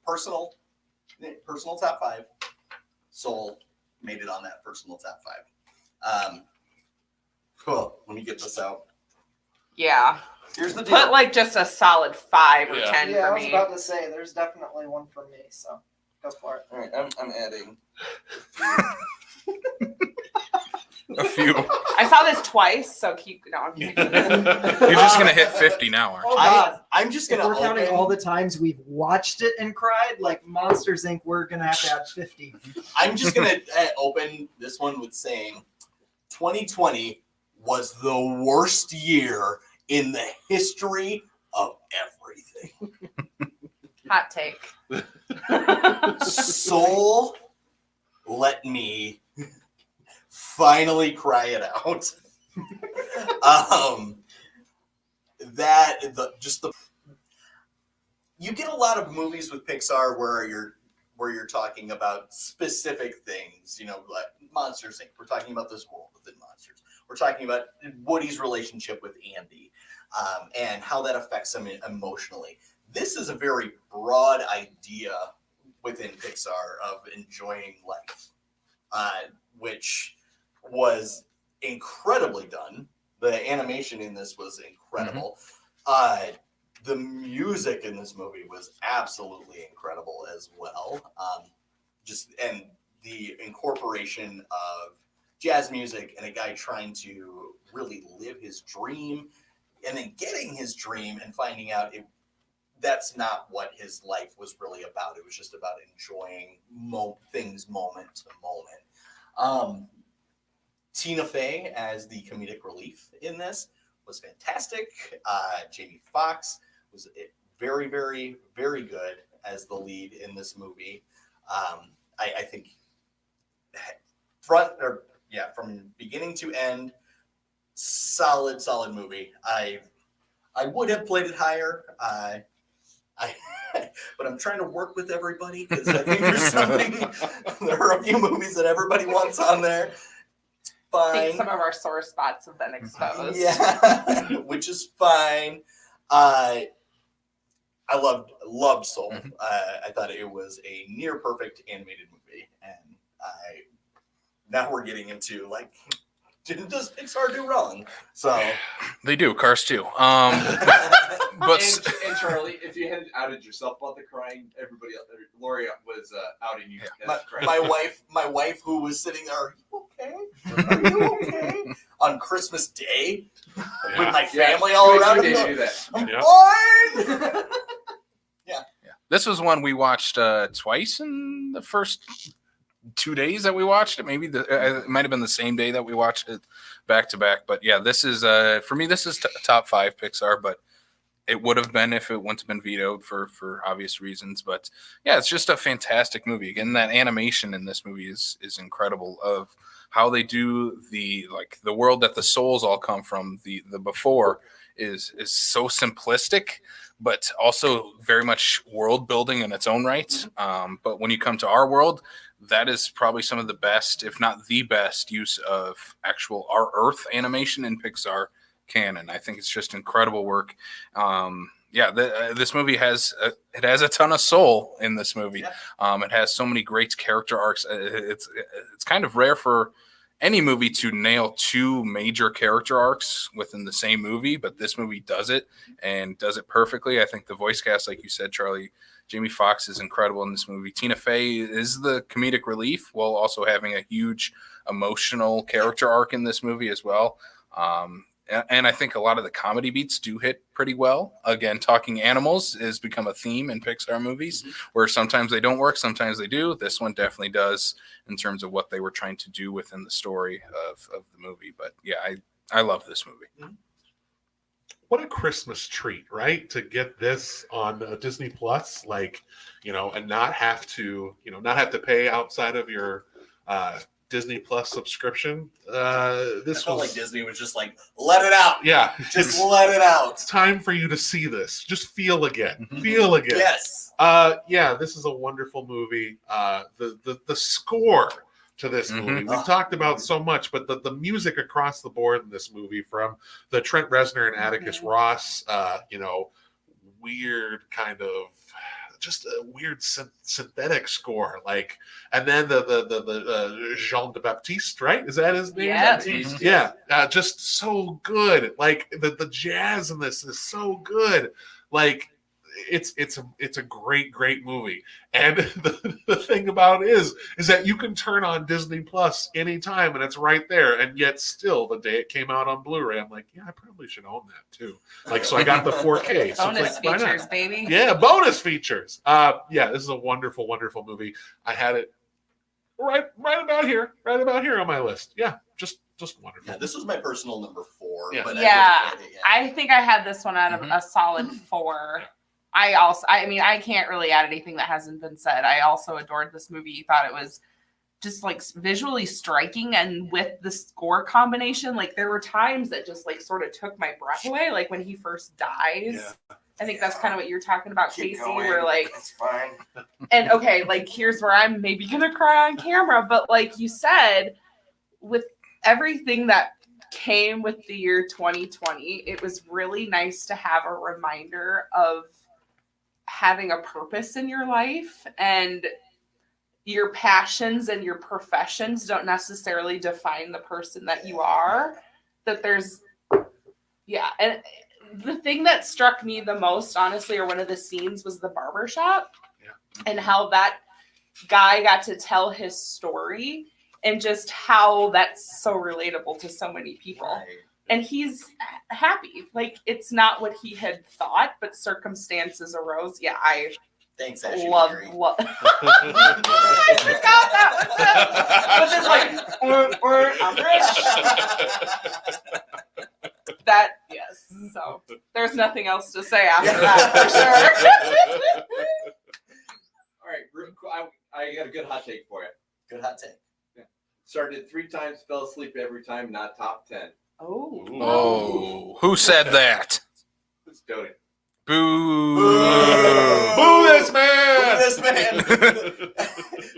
F: personal top 5. Soul made it on that personal top 5. Cool. Let me get this out.
E: Yeah.
F: Here's the deal.
E: Put like just a solid 5 or 10
B: Yeah, I
E: for
B: was
E: me.
B: about to say, there's definitely one for me, so go for it.
F: All right, I'm adding.
C: A few.
E: I saw this twice, so keep. No, I'm kidding.
C: You're just gonna hit 50 now, aren't you?
B: Oh God!
F: I'm just
B: If
F: gonna
B: we're counting
F: open.
B: all the times we've watched it and cried, like Monsters Inc., we're gonna have to add 50.
F: I'm just gonna open this one with saying, 2020 was the worst year in the history of everything.
E: Hot take.
F: Soul let me finally cry it out. You get a lot of movies with Pixar where you're talking about specific things, like Monsters Inc. We're talking about this world within Monsters. We're talking about Woody's relationship with Andy, and how that affects him emotionally. This is a very broad idea within Pixar of enjoying life, which was incredibly done. The animation in this was incredible. The music in this movie was absolutely incredible as well. And the incorporation of jazz music and a guy trying to really live his dream, and then getting his dream and finding out that's not what his life was really about. It was just about enjoying things moment to moment. Tina Fey as the comedic relief in this was fantastic. Jamie Foxx was very, very, very good as the lead in this movie. I think from beginning to end, solid movie. I would have played it higher. But I'm trying to work with everybody because I think there are a few movies that everybody wants on there.
E: I think
F: Fine.
E: some of our sore spots have been exposed.
F: Yeah, which is fine. I loved Soul. I thought it was a near perfect animated movie, and now we're getting into does Pixar do wrong? So
C: They do. Cars too. But
G: And Charlie, if you hadn't outed yourself about the crying, everybody else, Lori was outing you. as crying.
F: my wife, who was sitting there, are you okay? On Christmas Day with my family all around.
G: They do that.
F: I'm
D: Yeah.
F: fine.
C: this was one we watched twice in the first 2 days that we watched it. Maybe it might have been the same day that we watched it back to back. But yeah, this is for me. This is top 5 Pixar, but it would have been if it wouldn't have been vetoed for obvious reasons. But yeah, it's just a fantastic movie. Again, that animation in this movie is incredible. Of how they do the world that the souls all come from. The before is so simplistic, but also very much world building in its own right. But when you come to our world, that is probably some of the best, if not the best, use of actual our Earth animation in Pixar canon. I think it's just incredible work. This movie has a ton of soul in this movie.
F: Yeah.
C: It has so many great character arcs. It's kind of rare for any movie to nail 2 major character arcs within the same movie, but this movie does it and does it perfectly. I think the voice cast, like you said, Charlie, Jamie Foxx is incredible in this movie. Tina Fey is the comedic relief while also having a huge emotional character arc in this movie as well. And I think a lot of the comedy beats do hit pretty well. Again, talking animals has become a theme in Pixar movies where sometimes they don't work, sometimes they do. This one definitely does in terms of what they were trying to do within the story of the movie. But yeah, I love this movie.
D: What a Christmas treat, right? To get this on Disney Plus, and not have to pay outside of your Disney Plus subscription. This
F: I felt
D: was
F: like Disney was just like, let it out.
D: Yeah,
F: Just let it out.
D: it's time for you to see this. Just feel again. Feel again.
F: Yes.
D: This is a wonderful movie. The score to this movie we've talked about so much, but the music across the board in this movie, from the Trent Reznor and Atticus Ross, weird kind of just a weird synthetic score, like, and then the Jean de Baptiste, right? Is that his name?
E: Yeah.
G: Baptiste,
D: Yeah, just so good. Like the jazz in this is so good. Like it's a great movie. And the thing about it is that you can turn on Disney Plus anytime and it's right there. And yet still, the day it came out on Blu-ray, I'm like, yeah, I probably should own that too. Like, so I got the 4K. So
E: Bonus
D: it's like, why not?
E: features, baby.
D: Yeah, bonus features. Yeah, this is a wonderful movie. I had it right about here on my list. Yeah, just wonderful.
F: Yeah, this was my personal number 4.
D: Yeah.
F: But
E: Yeah,
F: I,
E: I think I had this one out of a solid 4. I mean, I can't really add anything that hasn't been said. I also adored this movie. Thought it was just like visually striking, and with the score combination, like there were times that just like sort of took my breath away. Like when he first dies.
F: Yeah.
E: I think that's kind of what you're talking about,
F: Keep
E: Casey.
F: going.
E: Where like,
F: It's fine.
E: and okay, like here's where I'm maybe gonna cry on camera, but like you said, with everything that came with the year 2020, it was really nice to have a reminder of having a purpose in your life, and your passions and your professions don't necessarily define the person that you are. That there's, yeah. And the thing that struck me the most, honestly, or one of the scenes, was the barbershop.
D: Yeah.
E: And how that guy got to tell his story, and just how that's so relatable to so many people.
F: Right.
E: And he's happy. Like, it's not what he had thought, but circumstances arose. Yeah, I
F: Thanks, Ashley.
E: love. I forgot that was it. But it's like, I'm rich. That, yes. So there's nothing else to say after that, for sure.
G: All right, real quick, I got a good hot take for you.
F: Good hot take.
G: Started 3 times, fell asleep every time, not top 10.
E: Oh.
C: Oh, who said that?
G: Who's Jody?
C: Boo!
D: Boo this man!
F: Look at this man.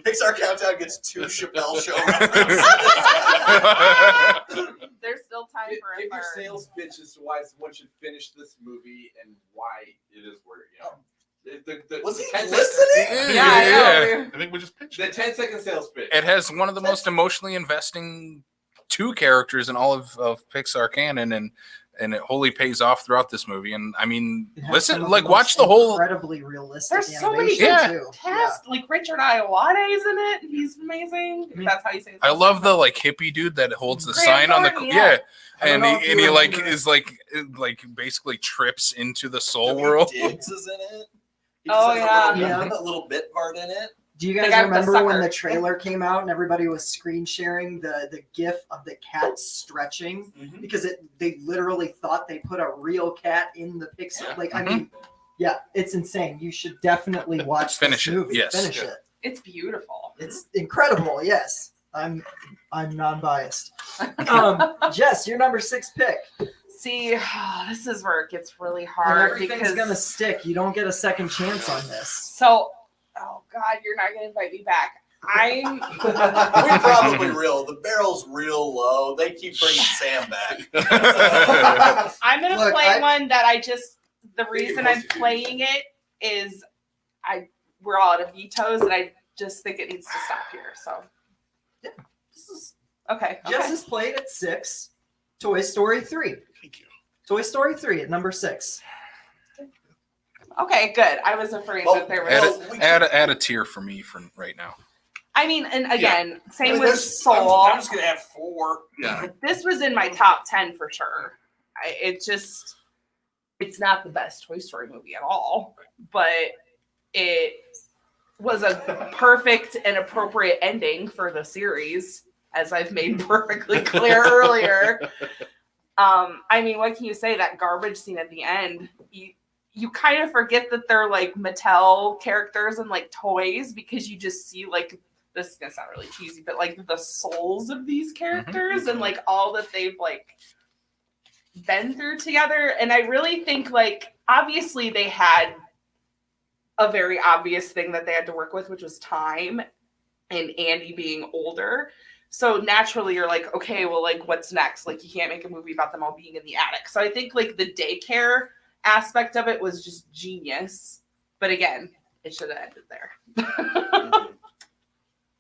F: Pixar Countdown gets 2 Chappelle Show references.
E: There's still time for a
G: Give your
E: third.
G: sales pitch as to why someone should finish this movie and why it is where, you know.
F: Was he
G: 10
F: listening?
E: Yeah, I know.
D: I think we just pitched
G: The
D: it.
G: 10-second sales pitch.
C: It has one of the most emotionally investing 2 characters in all of Pixar canon, and it wholly pays off throughout this movie. And I mean,
B: It has some
C: listen,
B: of
C: like
B: the
C: watch
B: most
C: the whole.
B: incredibly realistic.
E: There's so many
B: animation,
C: Yeah.
B: too.
E: Cast, like Richard Iowata's in it. He's amazing. If that's how you say his
C: I
E: name.
C: love the like hippie dude that holds the
E: Graham
C: sign on the
E: Norton,
C: yeah.
B: I don't
C: And
B: know if
C: he
B: you
C: like
B: remember-
C: is like basically trips into the soul
F: David
C: world.
F: Diggs is in it. He
E: Oh,
F: just has
B: yeah.
F: a little bit part in it.
B: Do you
E: The
B: guys
E: guy with the
B: remember when
E: sucker.
B: the trailer came out and everybody was screen sharing the gif of the cat stretching?
F: Mhm.
B: Because they literally thought they put a real cat in the Pixar.
F: Yeah.
B: Like, I mean, yeah, it's insane. You should definitely watch
C: Finish
B: this
C: it,
B: movie.
C: yes.
B: Finish
D: Yeah.
B: it.
E: It's beautiful.
B: It's incredible. Yes, I'm non-biased. Jess, your number 6 pick.
E: See, this is where it gets really
B: And
E: hard
B: everything's
E: because
B: gonna stick. You don't get a second chance on this.
E: so. Oh God, you're not gonna invite me back. I'm.
F: We probably real. The barrel's real low. They keep bringing Sam back.
E: I'm gonna
B: Look,
E: play one that I just. The reason I'm
G: most of you.
E: playing it is we're all out of vetoes, and I just think it needs to stop here. So. This is okay.
B: Jess
E: Okay.
B: has played at 6. Toy Story 3.
D: Thank you.
B: Toy Story 3 at number 6.
E: Okay, good. I was afraid
F: Well,
E: that there was.
C: Add a tier for me for right now.
E: I mean, and again, same
F: I mean,
E: with
F: there's-
E: Soul.
F: I'm just gonna have 4.
D: Yeah.
E: This was in my top 10 for sure. It's not the best Toy Story movie at all, but it was a perfect and appropriate ending for the series, as I've made perfectly clear earlier. I mean, what can you say? That garbage scene at the end, you kind of forget that they're like Mattel characters and like toys, because you just see like, this is gonna sound really cheesy, but like the souls of these characters and like all that they've like been through together. And I really think like, obviously they had a very obvious thing that they had to work with, which was time and Andy being older. So naturally you're like, okay, well, like what's next? Like you can't make a movie about them all being in the attic. So I think like the daycare aspect of it was just genius. But again, it should have ended there.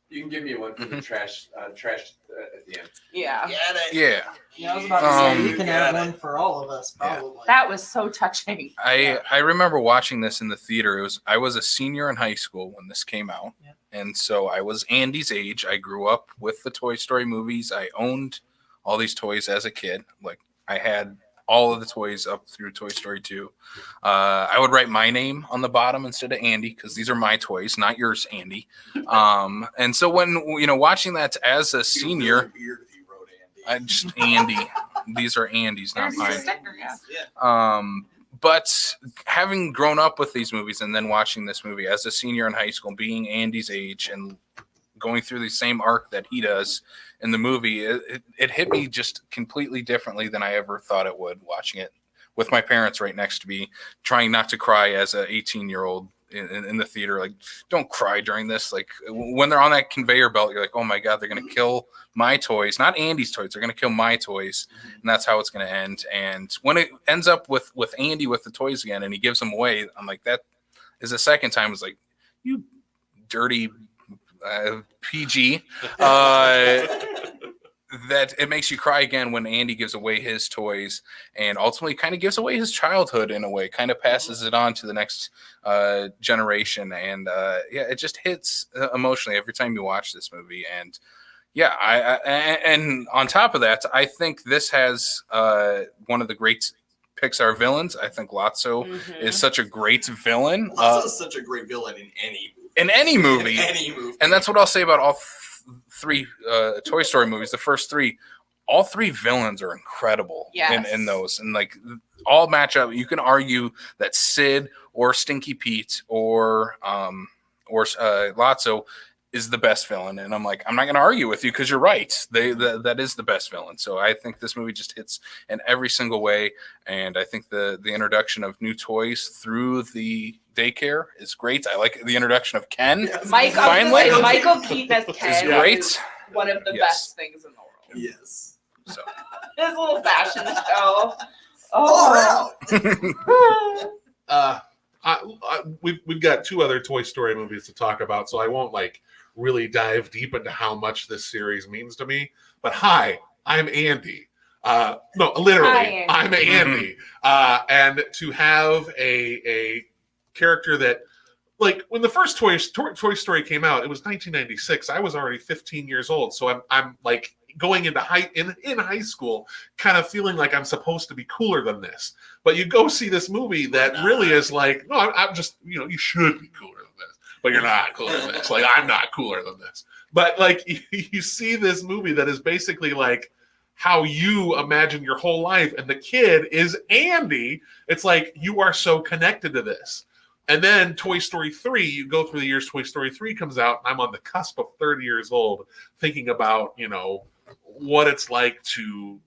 G: You can give me one for the trash at the end.
E: Yeah.
C: Yeah.
B: Yeah, I was about to say you can
F: Got
B: have
F: it.
B: one for all of us, probably.
E: That was so touching.
C: I remember watching this in the theater. I was a senior in high school when this came out.
B: Yeah.
C: And so I was Andy's age. I grew up with the Toy Story movies. I owned all these toys as a kid. Like I had all of the toys up through Toy Story 2. I would write my name on the bottom instead of Andy because these are my toys, not yours, Andy. And so when watching that as a senior,
F: Really weird if you wrote Andy.
C: I just Andy. These are Andy's, not
E: There's your
C: mine.
E: sticker, yeah.
C: But having grown up with these movies and then watching this movie as a senior in high school, being Andy's age and going through the same arc that he does in the movie, it hit me just completely differently than I ever thought it would watching it with my parents right next to me, trying not to cry as a 18-year-old in the theater. Like, don't cry during this. Like when they're on that conveyor belt, you're like, oh my God, they're going to kill my toys, not Andy's toys. They're going to kill my toys. And that's how it's going to end. And when it ends up with Andy with the toys again, and he gives them away, I'm like, that is the second time. It's like, you dirty PG, that it makes you cry again when Andy gives away his toys and ultimately kind of gives away his childhood in a way, kind of passes it on to the next generation. And it just hits emotionally every time you watch this movie. And and on top of that, I think this has one of the great Pixar villains. I think Lotso is such a great villain.
F: Lotso is such a great villain in any movie.
C: In any movie.
F: In any movie.
C: And that's what I'll say about all three Toy Story movies. The first three, all three villains are incredible in those. And like all match up. You can argue that Sid or Stinky Pete or Lotso is the best villain. And I'm like, I'm not going to argue with you because you're right. That is the best villain. So I think this movie just hits in every single way. And I think the introduction of new toys through the daycare is great. I like the introduction of Ken.
F: Yes.
E: Michael Keaton as Ken
C: is great.
E: is one of the best things in the world.
F: Yes.
C: So
E: His little fashion show.
F: All
E: Oh.
D: We've got two other Toy Story movies to talk about, so I won't really dive deep into how much this series means to me. But hi, I'm Andy. No, literally,
E: Hi,
D: I'm Andy. And to have a character that, like, when the first Toy Story came out, it was 1996. I was already 15 years old, so I'm like going into in high school, kind of feeling like I'm supposed to be cooler than this. But you go see this movie that really is like, no, I'm just, you should be cooler than this, but you're not cooler than this. Like, I'm not cooler than this. But like, you see this movie that is basically like how you imagine your whole life, and the kid is Andy. It's like, you are so connected to this. And then Toy Story 3, you go through the years, Toy Story 3 comes out, and I'm on the cusp of 30 years old, thinking about, what it's like to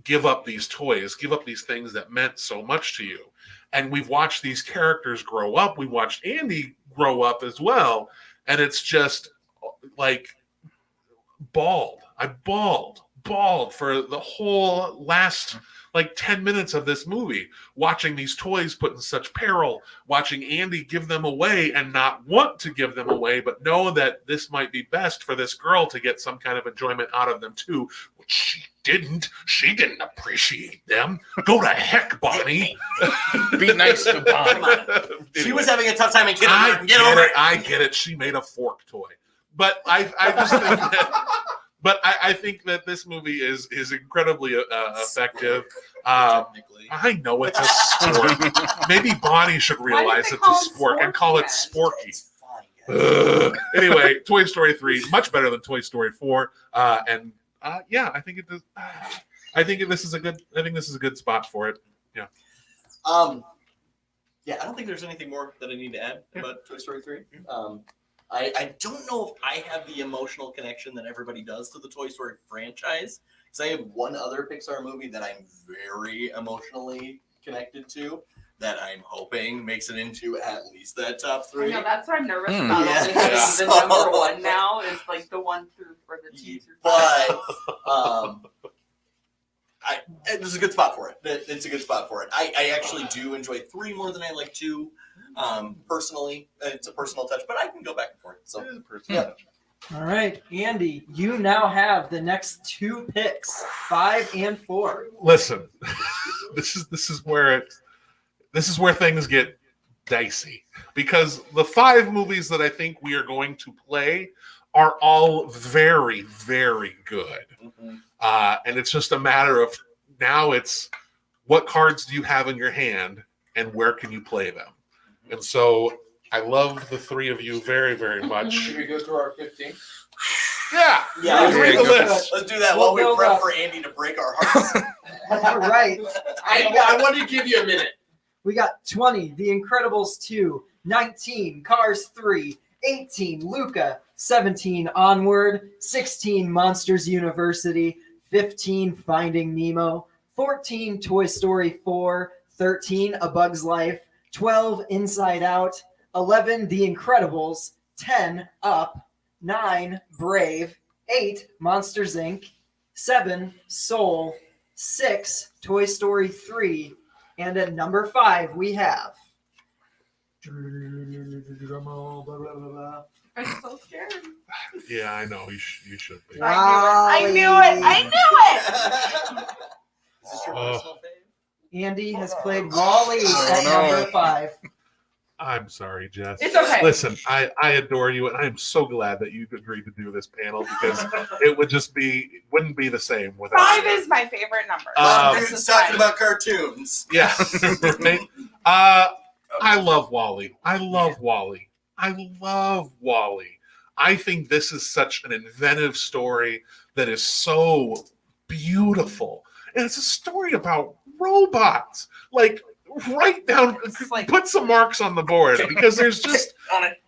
D: give up these toys, give up these things that meant so much to you. And we've watched these characters grow up. We watched Andy grow up as well. And it's just like bawled. I bawled for the whole last 10 minutes of this movie, watching these toys put in such peril, watching Andy give them away and not want to give them away, but know that this might be best for this girl to get some kind of enjoyment out of them too, which she didn't. She didn't appreciate them. Go to heck, Bonnie.
C: be nice to Bonnie.
F: She was having a tough time in kindergarten. Get over it.
D: I get it. She made a fork toy. But I just think that... But I think that this movie is incredibly effective.
F: Technically.
D: I know it's a sport. Maybe Bonnie should realize it's a sport and call it Sporky.
F: It's fine, guys.
D: Anyway, Toy Story 3, much better than Toy I think it does. I think this is a good spot for it. Yeah.
F: I don't think there's anything more that I need to add about Toy Story 3. I don't know if I have the emotional connection that everybody does to the Toy Story franchise, because I have one other Pixar movie that I'm very emotionally connected to that I'm hoping makes it into at least that top 3.
E: I know, that's what I'm nervous about.
F: Yes.
E: The number one now is like the 1 through for the 2 through 5.
F: But this is a good spot for it. It's a good spot for it. I actually do enjoy 3 more than I like 2. Personally, it's a personal touch, but I can go back and forth. So
D: Yeah.
B: All right, Andy, you now have the next 2 picks, 5 and 4.
D: Listen, this is where things get dicey, because the 5 movies that I think we are going to play are all very, very good. And it's just a matter of now it's what cards do you have in your hand and where can you play them? And so I love the 3 of you very, very much.
G: Should we go through our 15?
D: Yeah.
F: let's
D: read the list.
F: Let's do that
B: We'll
F: while we
B: build
F: prep
B: up.
F: for Andy to break our hearts.
B: All right,
G: I wanted to give you a minute.
B: we got 20, The Incredibles 2, 19, Cars 3, 18, Luca, 17, Onward, 16, Monsters University, 15, Finding Nemo, 14, Toy Story 4, 13, A Bug's Life, 12, Inside Out, 11, The Incredibles, 10, Up, 9, Brave, 8, Monsters Inc., 7, Soul, 6, Toy Story 3, and at number 5 we have...
E: I'm so scared.
D: Yeah, I know. You should be.
E: I knew it. I knew it.
F: Is this your
D: Oh.
F: personal fave?
B: Andy has played Wally at
C: no.
B: number 5.
D: I'm sorry, Jess.
E: It's okay.
D: Listen, I adore you, and I'm so glad that you agreed to do this panel, because it wouldn't be the same without
E: 5
D: you.
E: is my favorite number.
F: Dudes
E: This is
F: talking
E: fine.
F: about cartoons.
D: Yeah. I love Wally. I love Wally. I think this is such an inventive story that is so beautiful. And it's a story about robots. Like, write down,
E: It's like-
D: put some marks on the board, because there's just,
F: On it.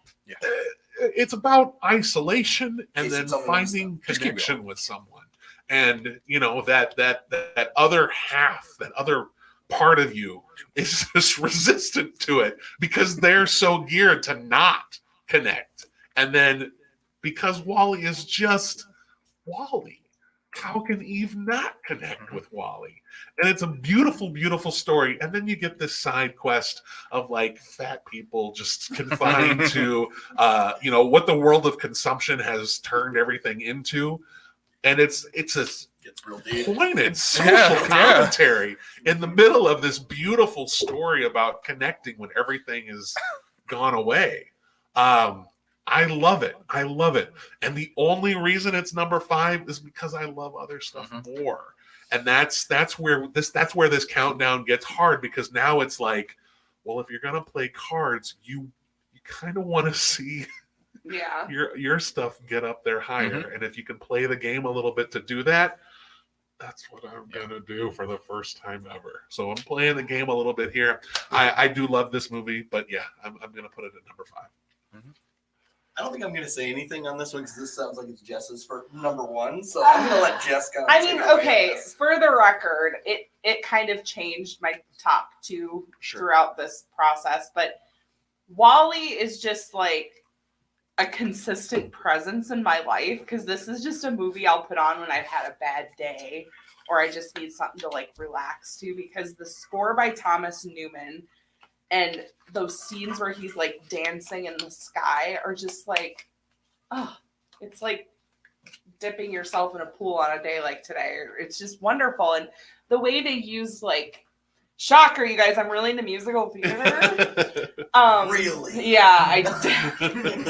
D: it's about isolation and
F: Casey,
D: then
F: tell me
D: finding
C: Just keep
D: connection with someone. And, that other half, that other part of you is just resistant to it because they're so geared to not connect. And then because Wally is just Wally, how can Eve not connect with Wally? And it's a beautiful, beautiful story. And then you get this side quest of like fat people just confined to, what the world of consumption has turned everything into. And it's a
F: Gets real deep.
D: pointed social
C: Yeah.
D: commentary in the middle of this beautiful story about connecting when everything is gone away. I love it. And the only reason it's number 5 is because I love other stuff more. And that's where this countdown gets hard, because now it's like, well, if you're gonna play cards, you kind of want to see
E: Yeah.
D: your stuff get up there higher. And if you can play the game a little bit to do that, that's what I'm gonna do for the first time ever. So I'm playing the game a little bit here. I do love this movie, but yeah, I'm gonna put it at number 5.
F: I don't think I'm going to say anything on this one because this sounds like it's Jess's for number 1. So I'm going to let Jess kind of.
E: I
F: take
E: mean,
F: it away
E: okay,
F: on this.
E: for the record, it kind of changed my top 2 throughout this process, but Wally is just like a consistent presence in my life, because this is just a movie I'll put on when I've had a bad day or I just need something to like relax to, because the score by Thomas Newman and those scenes where he's like dancing in the sky are just like, oh, it's like dipping yourself in a pool on a day like today. It's just wonderful. And the way they use, like, shocker, you guys, I'm really into musical theater.
F: Really?
E: Yeah.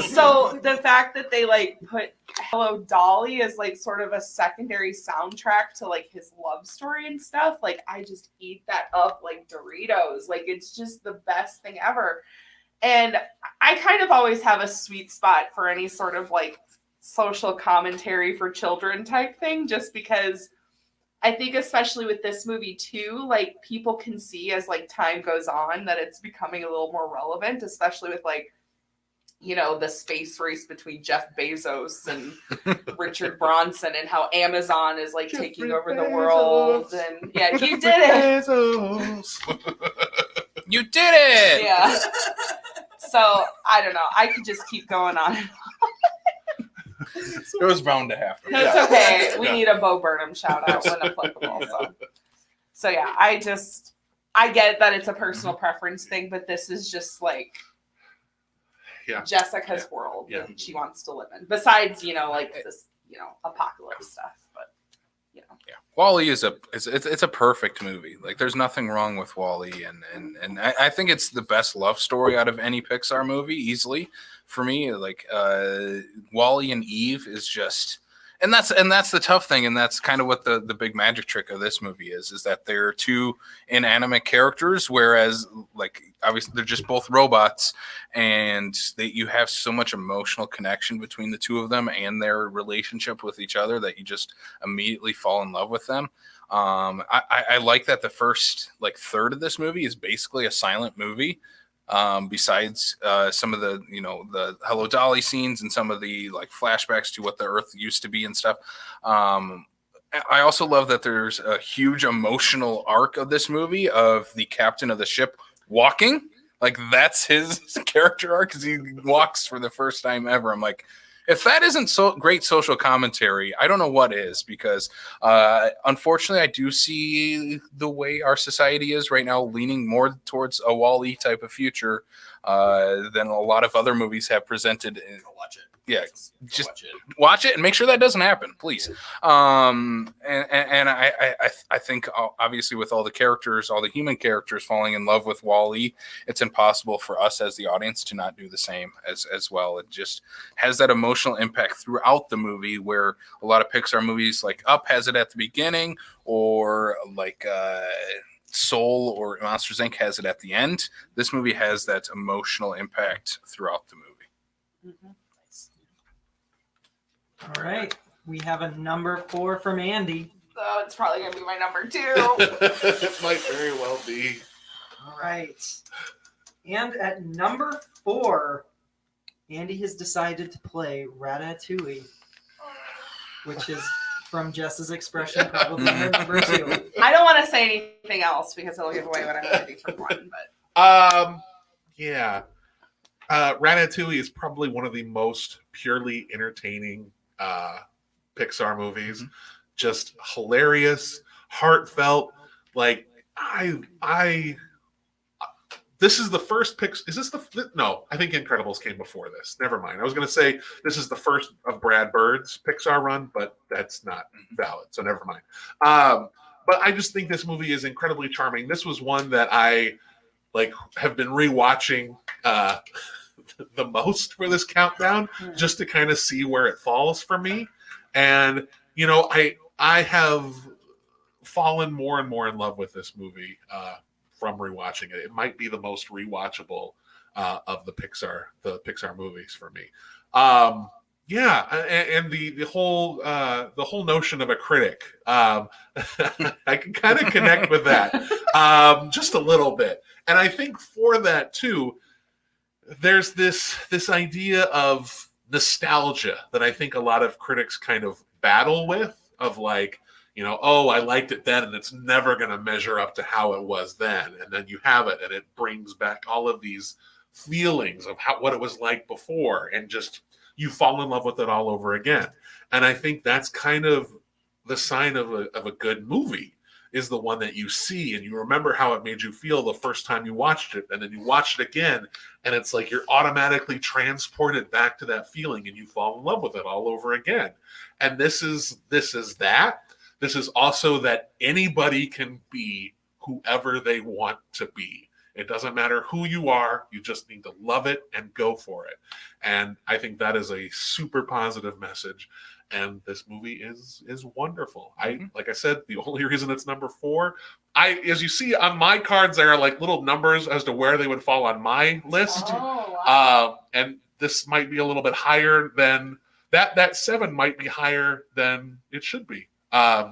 E: So the fact that they like put Hello Dolly as like sort of a secondary soundtrack to like his love story and stuff, like I just eat that up like Doritos. Like it's just the best thing ever. And I kind of always have a sweet spot for any sort of like social commentary for children type thing, just because I think especially with this movie too, like people can see as like time goes on that it's becoming a little more relevant, especially with like, you know, the space race between Jeff Bezos and Richard Branson, and how Amazon is like taking over the world. And yeah, you did it.
C: You did it!
E: Yeah. So I don't know. I could just keep going on.
C: It was bound to happen.
E: It's okay. We need a Bo Burnham shout out when applicable. So yeah, I get that it's a personal preference thing, but this is just like
D: Yeah.
E: Jessica's world
D: Yeah.
E: that she wants to live in. Besides, like this, apocalypse stuff. But
C: Yeah, Wall-E is it's a perfect movie. Like, there's nothing wrong with Wall-E, and I think it's the best love story out of any Pixar movie, easily for me. Like, Wall-E and Eve is just, and that's the tough thing, and that's kind of what the big magic trick of this movie is that they're two inanimate characters, whereas, like, obviously they're just both robots, and you have so much emotional connection between the two of them and their relationship with each other that you just immediately fall in love with them. I like that the first third of this movie is basically a silent movie. Besides some of the the Hello Dolly scenes and some of the flashbacks to what the Earth used to be and stuff. I also love that there's a huge emotional arc of this movie of the captain of the ship walking. Like, that's his character arc, because he walks for the first time ever. I'm like, if that isn't so great social commentary, I don't know what is, because unfortunately I do see the way our society is right now leaning more towards a Wall-E type of future than a lot of other movies have presented.
F: Go watch it.
C: Yeah, just
F: watch it.
C: Watch it and make sure that doesn't happen, please. And I think obviously with all the characters, all the human characters falling in love with Wall-E, it's impossible for us as the audience to not do the same as well. It just has that emotional impact throughout the movie, where a lot of Pixar movies like Up has it at the beginning, or Soul or Monsters Inc. has it at the end. This movie has that emotional impact throughout the movie.
E: Mm-hmm.
B: All right. We have a number 4 from Andy.
E: So it's probably gonna be my number 2.
D: It might very well be.
B: All right. And at number 4, Andy has decided to play Ratatouille, which is, from Jess's expression, probably her number 2.
E: I don't want to say anything else because it'll give away what I'm going to do for one. But
D: Yeah. Ratatouille is probably one of the most purely entertaining Pixar movies.
C: Mm-hmm.
D: Just hilarious, heartfelt. Like, this is the first Pixar. Is this the no? I think Incredibles came before this. Never mind. I was going to say this is the first of Brad Bird's Pixar run, but that's not valid. So never mind. But I just think this movie is incredibly charming. This was one that I have been rewatching the most for this countdown, just to kind of see where it falls for me. And I have fallen more and more in love with this movie from rewatching it. It might be the most rewatchable of the Pixar movies for me. Yeah, and the whole notion of a critic, I can kind of connect with that just a little bit. And I think for that too, there's this idea of nostalgia that I think a lot of critics kind of battle with, of oh, I liked it then and it's never going to measure up to how it was then. And then you have it and it brings back all of these feelings of what it was like before, and just you fall in love with it all over again. And I think that's kind of the sign of a good movie, is the one that you see and you remember how it made you feel the first time you watched it, and then you watch it again and it's like you're automatically transported back to that feeling and you fall in love with it all over again. And this is that. This is also that anybody can be whoever they want to be. It doesn't matter who you are. You just need to love it and go for it. And I think that is a super positive message. And this movie is wonderful. Like I said, the only reason it's number 4, as you see on my cards, there are little numbers as to where they would fall on my list.
E: Oh, wow.
D: And this might be a little bit higher than that. That 7 might be higher than it should be. I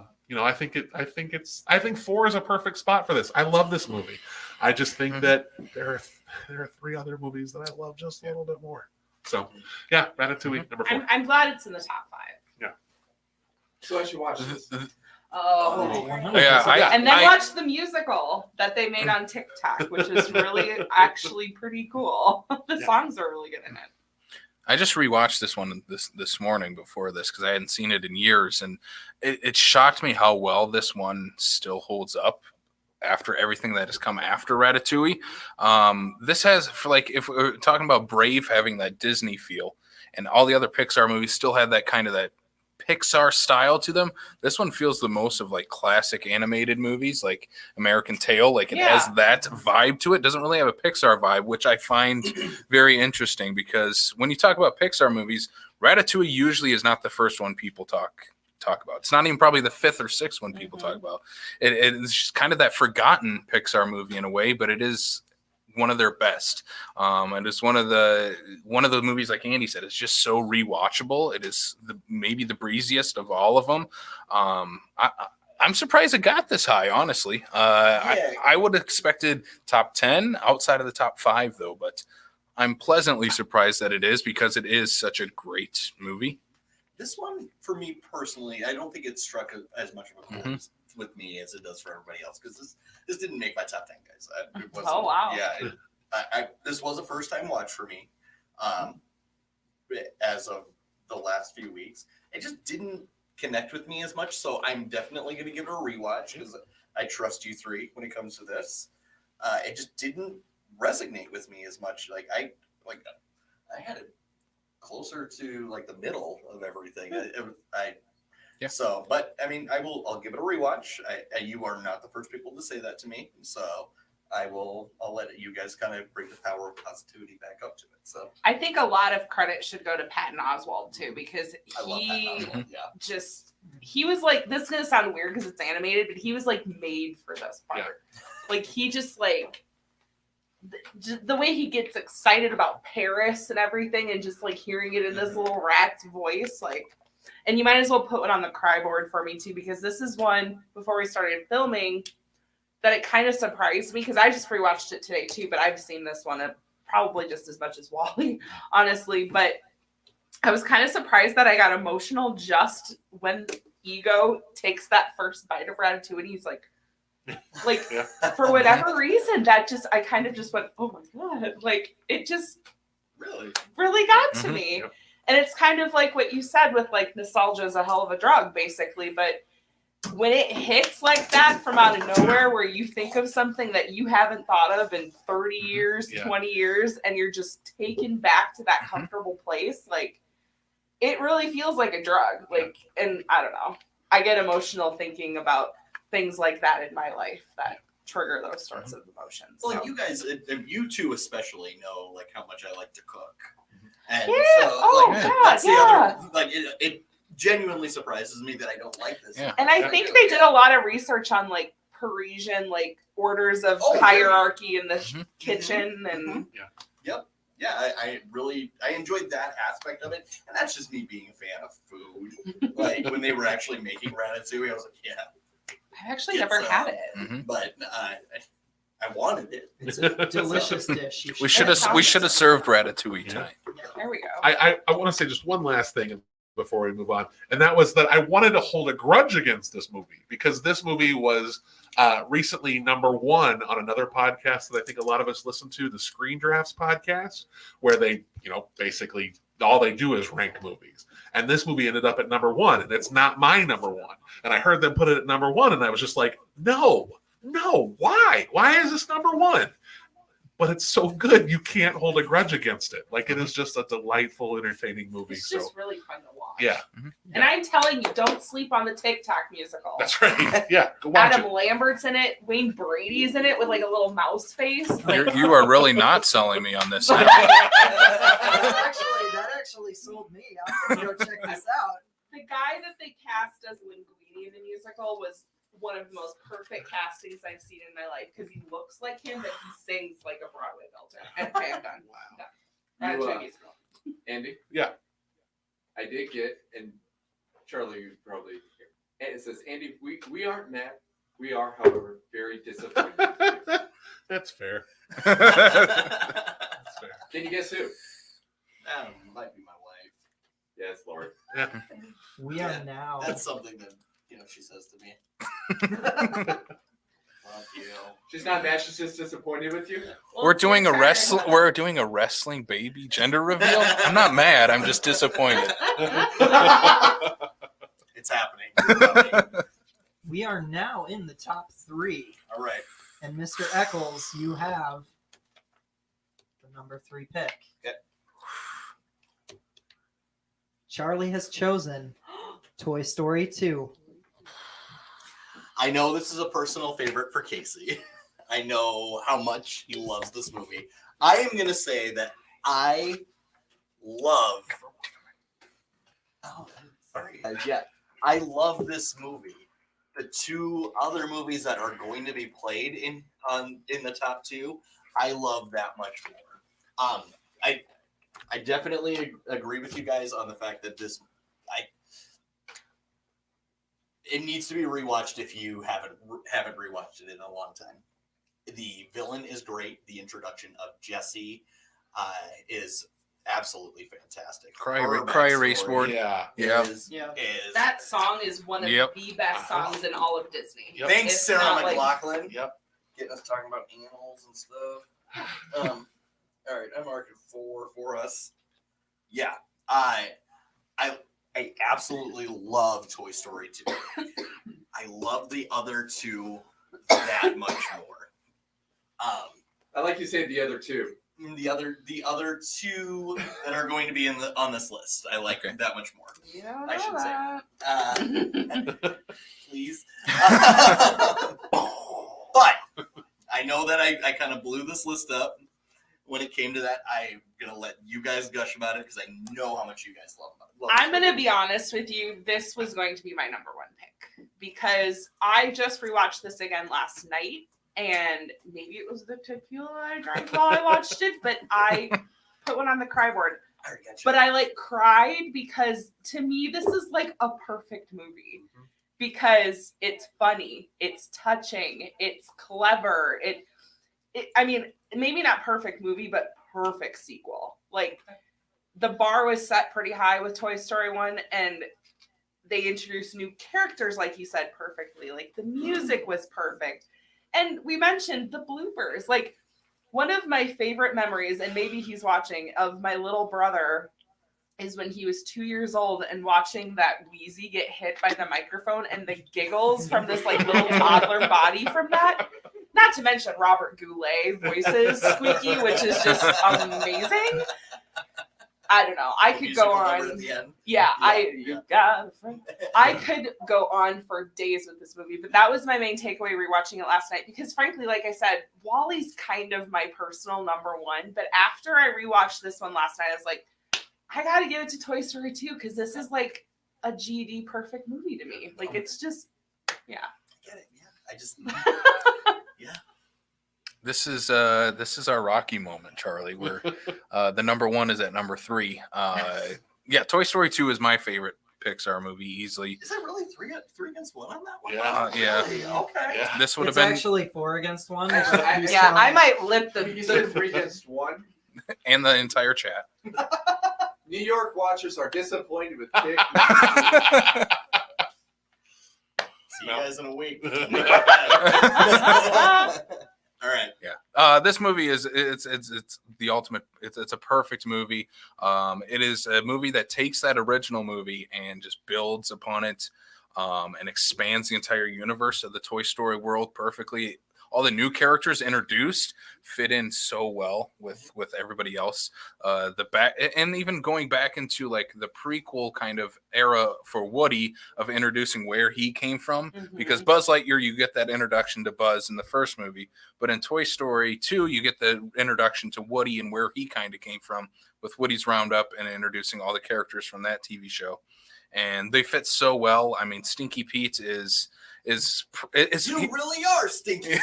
D: think 4 is a perfect spot for this. I love this movie. I just think that there are 3 other movies that I love just a little bit more. So yeah, Ratatouille, number 4.
E: I'm glad it's in the top 5.
D: Yeah.
G: So I should watch this.
E: Oh.
C: Yeah,
E: and then watch the musical that they made on TikTok, which is really actually pretty cool. The songs are really good in it.
C: I just rewatched this one this morning before this, because I hadn't seen it in years, and it shocked me how well this one still holds up after everything that has come after Ratatouille. This has, for like, if we're talking about Brave having that Disney feel, and all the other Pixar movies still had that kind of that Pixar style to them, this one feels the most of like classic animated movies like American Tail. Like it has that vibe to it. Doesn't really have a Pixar vibe, which I find very interesting, because when you talk about Pixar movies, Ratatouille usually is not the first one people talk about. It's not even probably the fifth or sixth one people talk about. It's just kind of that forgotten Pixar movie in a way, but it is one of their best. And it's one of the movies, like Andy said, it's just so rewatchable. It is maybe the breeziest of all of them. I'm surprised it got this high, honestly. I would have expected top 10 outside of the top 5, though, but I'm pleasantly surprised that it is, because it is such a great movie.
F: This one, for me personally, I don't think it struck as much of a chord with me as it does for everybody else, because this didn't make my top 10, guys. It wasn't,
E: oh wow!
F: Yeah, this was a first time watch for me. As of the last few weeks, it just didn't connect with me as much. So I'm definitely going to give it a rewatch, because I trust you three when it comes to this. It just didn't resonate with me as much. I had it closer to like the middle of everything. So, but I mean, I'll give it a rewatch. You are not the first people to say that to me, so I'll let you guys kind of bring the power of positivity back up to it. So
E: I think a lot of credit should go to Patton Oswalt too, because he was like, this is gonna sound weird because it's animated, but he was like made for this part. Yeah. Like he just like the way he gets excited about Paris and everything, and just like hearing it in this little rat's voice, like. And you might as well put one on the cry board for me too, because this is one, before we started filming, that it kind of surprised me, because I just rewatched it today too, but I've seen this one probably just as much as Wally, honestly. But I was kind of surprised that I got emotional just when Ego takes that first bite of Ratatouille, and he's like for whatever reason, that just, I kind of just went, oh my God, like it just really got to me. Yep. And it's kind of like what you said with like nostalgia is a hell of a drug, basically. But when it hits like that from out of nowhere, where you think of something that you haven't thought of in 30 years, 20 years, and you're just taken back to that comfortable place, like it really feels like a drug. Like, and I don't know, I get emotional thinking about things like that in my life that trigger those sorts of emotions.
F: Well, you guys, you two especially know like how much I like to cook. And that's the other, like, it genuinely surprises me that I don't like this. Yeah.
E: And I think they did a lot of research on like Parisian like orders of hierarchy in the kitchen and
F: I really enjoyed that aspect of it, and that's just me being a fan of food. Like when they were actually making Ratatouille, I was like,
E: I've actually never had it,
F: but I wanted it.
B: It's a delicious dish.
C: We should have served Ratatouille tonight.
E: There we go.
D: I want to say just one last thing before we move on, and that was that I wanted to hold a grudge against this movie, because this movie was recently number 1 on another podcast that I think a lot of us listen to, the Screen Drafts podcast, where they, basically all they do is rank movies. And this movie ended up at number 1, and it's not my number 1. And I heard them put it at number 1, and I was just like, no, why? Why is this number 1? But it's so good, you can't hold a grudge against it. Like, it is just a delightful, entertaining movie.
E: It's just really fun to watch.
D: Yeah.
E: And I'm telling you, don't sleep on the TikTok musical.
D: That's right. Yeah, go watch
E: Adam Lambert's in it. Wayne Brady's in it with like a little mouse face.
C: You are really not selling me on this.
B: That actually sold me. I'm going to go check this out.
E: The guy that they cast as Linguini in the musical was one of the most perfect castings I've seen in my life, because he looks like him, but he sings like a Broadway belter. Okay, I'm done. Wow.
G: Andy?
D: Yeah.
G: I did get, and Charlie, you probably hear, and it says, Andy, we aren't mad. We are, however, very disappointed.
D: That's fair.
G: That's fair. Can you guess who?
F: Might be my wife.
G: Yes, Lord.
D: Yeah.
B: We are now.
F: That's something that she says to me. Love you.
G: She's not mad. She's just disappointed with you.
C: We're doing a wrestling baby gender reveal. I'm not mad. I'm just disappointed.
F: It's happening.
B: We are now in the top 3.
F: All right.
B: And Mr. Eccles, you have the number 3 pick.
F: Okay.
B: Charlie has chosen Toy Story 2.
F: I know this is a personal favorite for Casey. I know how much he loves this movie. I am going to say that I love. Oh, sorry. Yeah, I love this movie. The 2 other movies that are going to be played in the top 2, I love that much more. I definitely agree with you guys on the fact that it needs to be rewatched if you haven't rewatched it in a long time. The villain is great. The introduction of Jessie is absolutely fantastic.
C: Cry
F: Her
C: erase
F: backstory
C: board.
D: Yeah.
F: is
E: That song is one of
C: Yep.
E: the best songs in all of Disney.
D: Yep.
F: Thanks,
E: It's
F: Sarah
E: not like-
F: McLachlan.
D: Yep.
F: Getting us talking about animals and stuff. All right, I'm marking 4 for us. Yeah, I absolutely love Toy Story 2. I love the other 2 that much more.
G: I like you say the other 2.
F: The other 2 that are going to be on this list, I like
C: Okay.
F: that much more.
E: You don't
F: I should
E: know
F: say.
E: that.
F: Please. But I know that I kind of blew this list up when it came to that. I'm gonna let you guys gush about it because I know how much you guys love it.
E: I'm going to be honest with you. This was going to be my number 1 pick because I just rewatched this again last night, and maybe it was the tequila I drank while I watched it, but I put one on the cry board.
F: I already got you.
E: But I cried because to me this is like a perfect movie because it's funny, it's touching, it's clever. I mean, maybe not perfect movie, but perfect sequel. Like the bar was set pretty high with Toy Story 1, and they introduced new characters, like you said, perfectly. Like the music was perfect. And we mentioned the bloopers. Like one of my favorite memories, and maybe he's watching, of my little brother is when he was 2 years old and watching that Wheezy get hit by the microphone and the giggles from this like little toddler body from that. Not to mention Robert Goulet voices Squeaky, which is just amazing. I don't know. I could go on. Yeah, you got a friend. I could go on for days with this movie, but that was my main takeaway rewatching it last night because frankly, like I said, WALL-E's kind of my personal number 1, but after I rewatched this one last night, I was like, I got to give it to Toy Story 2 because this is like a GD perfect movie to me. Like it's just, yeah.
F: I get it. Yeah, I just yeah.
C: This is our Rocky moment, Charlie, where the number 1 is at number 3. Yeah, Toy Story 2 is my favorite Pixar movie easily.
F: Is that really 3 against 1 on that one?
D: Yeah.
C: Yeah.
F: Really? Okay.
D: Yeah.
C: This would have
B: It's
C: been
B: actually 4 against 1.
G: Actually,
E: Yeah, I might lip
G: You
E: the
G: said 3 against 1.
C: and the entire chat.
G: New York watchers are disappointed with Dick.
F: See you guys in a week. All right.
C: Yeah. This movie is it's the ultimate. It's a perfect movie. It is a movie that takes that original movie and just builds upon it, and expands the entire universe of the Toy Story world perfectly. All the new characters introduced fit in so well with everybody else. And even going back into like the prequel kind of era for Woody of introducing where he came from, because Buzz Lightyear, you get that introduction to Buzz in the first movie, but in Toy Story 2, you get the introduction to Woody and where he kind of came from with Woody's Roundup and introducing all the characters from that TV show. And they fit so well. I mean, Stinky Pete is
F: You really are stinky.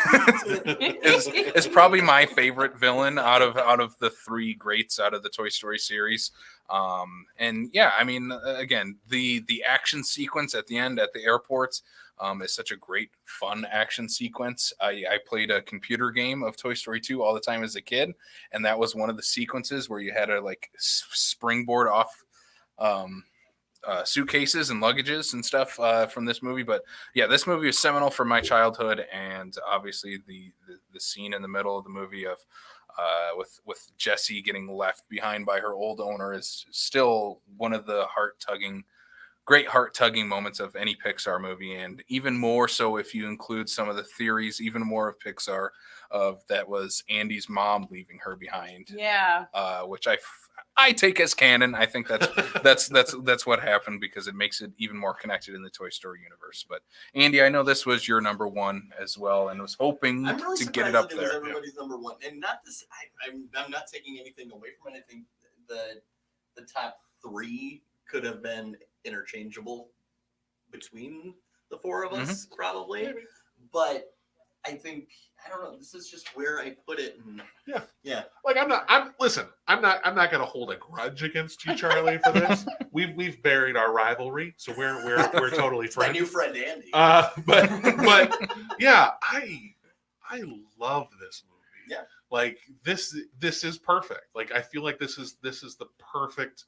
C: is probably my favorite villain out of the 3 greats out of the Toy Story series. And yeah, I mean, again, the action sequence at the end at the airports is such a great, fun action sequence. I played a computer game of Toy Story 2 all the time as a kid, and that was one of the sequences where you had to like springboard off suitcases and luggages and stuff from this movie. But yeah, this movie is seminal for my childhood, and obviously the scene in the middle of the movie of with Jessie getting left behind by her old owner is still one of the heart-tugging great heart-tugging moments of any Pixar movie, and even more so if you include some of the theories, even more of Pixar, of that was Andy's mom leaving her behind,
E: Yeah.
C: which I take as canon. I think that's what happened because it makes it even more connected in the Toy Story universe. But Andy, I know this was your number one as well, and was hoping
F: I'm really
C: to
F: surprised
C: get it up
F: that it was
C: there.
F: everybody's number one, and not this. I'm not taking anything away from it. I think the top three could have been interchangeable between the four of us, probably. But I think I don't know. This is just where I put it. And yeah.
D: Like I'm not going to hold a grudge against you, Charlie, for this. We've buried our rivalry, so we're totally
F: It's my
D: friends.
F: new friend Andy.
D: But yeah, I love this movie.
F: Yeah.
D: Like this is perfect. Like I feel like this is the perfect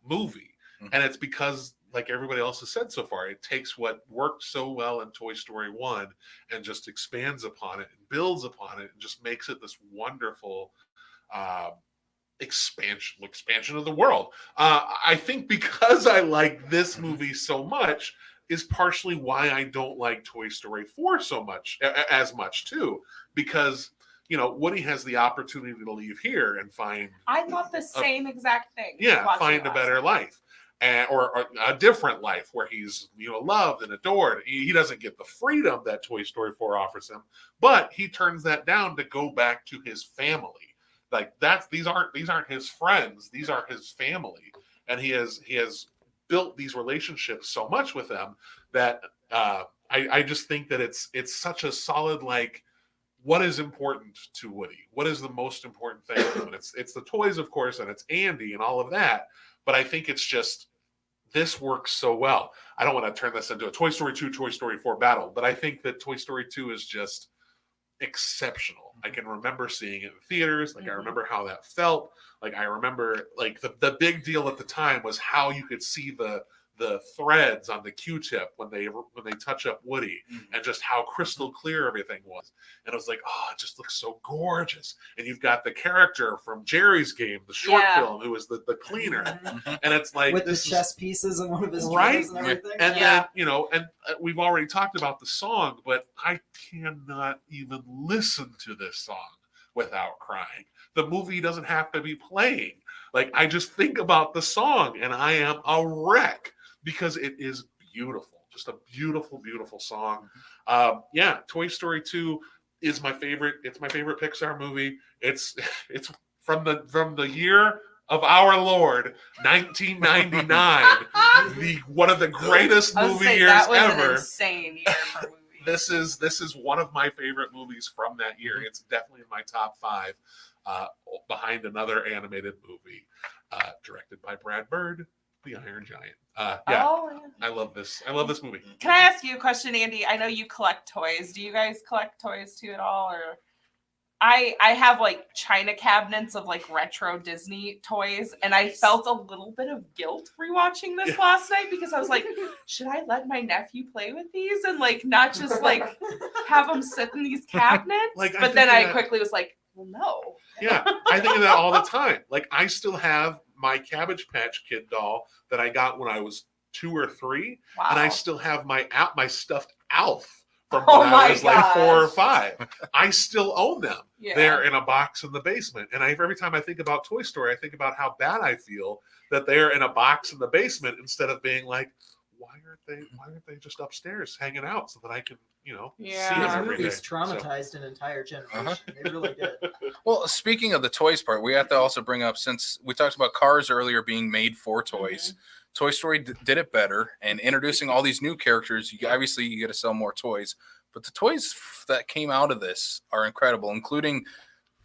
D: movie, and it's because, like everybody else has said so far, it takes what worked so well in Toy Story 1 and just expands upon it and builds upon it and just makes it this wonderful expansion of the world. I think because I like this movie so much is partially why I don't like Toy Story 4 so much, as much too, because Woody has the opportunity to leave here and find.
E: I thought the same exact thing.
D: Yeah,
E: watching
D: find a better life. Or a different life where he's loved and adored. He doesn't get the freedom that Toy Story 4 offers him, but he turns that down to go back to his family. Like these aren't his friends; these are his family, and he has built these relationships so much with them that I just think that it's such a solid, like, what is important to Woody? What is the most important thing to him? And it's the toys, of course, and it's Andy and all of that. But I think it's just, this works so well. I don't want to turn this into a Toy Story 2, Toy Story 4 battle, but I think that Toy Story 2 is just exceptional. I can remember seeing it in theaters. Like I remember how that felt. Like I remember, like the big deal at the time was how you could see the threads on the Q-tip when they touch up Woody, and just how crystal clear everything was. And it was like, oh, it just looks so gorgeous. And you've got the character from Jerry's Game, the short film, who is the cleaner. And it's like
B: with the chess pieces and one of his
D: right,
B: drawers and everything.
D: and then and we've already talked about the song, but I cannot even listen to this song without crying. The movie doesn't have to be playing. Like I just think about the song and I am a wreck because it is beautiful. Just a beautiful, beautiful song. Toy Story 2 is my favorite. It's my favorite Pixar movie. It's from the year of our Lord, 1999, one of the greatest movie years
E: that was
D: ever.
E: An insane year for movies.
D: This is one of my favorite movies from that year. It's definitely in my top 5, behind another animated movie, directed by Brad Bird, The Iron Giant. I love this. I love this movie.
E: Can I ask you a question, Andy? I know you collect toys. Do you guys collect toys too at all, or? I have like china cabinets of like retro Disney toys, and I felt a little bit of guilt rewatching this last night because I was like, should I let my nephew play with these and like not just like have them sit in these cabinets? But then I quickly was like, well, no.
D: Yeah, I think of that all the time. Like I still have my Cabbage Patch Kid doll that I got when I was 2 or 3, and I still have my stuffed Alf from when I was like 4 or 5. I still own them. They're in a box in the basement. And every time I think about Toy Story, I think about how bad I feel that they're in a box in the basement instead of being like, why aren't they just upstairs hanging out so that I can, see them every day?
B: Movies traumatized an entire generation. They really did.
C: Well, speaking of the toys part, we have to also bring up, since we talked about cars earlier being made for toys, Toy Story did it better, and introducing all these new characters. Obviously, you got to sell more toys, but the toys that came out of this are incredible, including,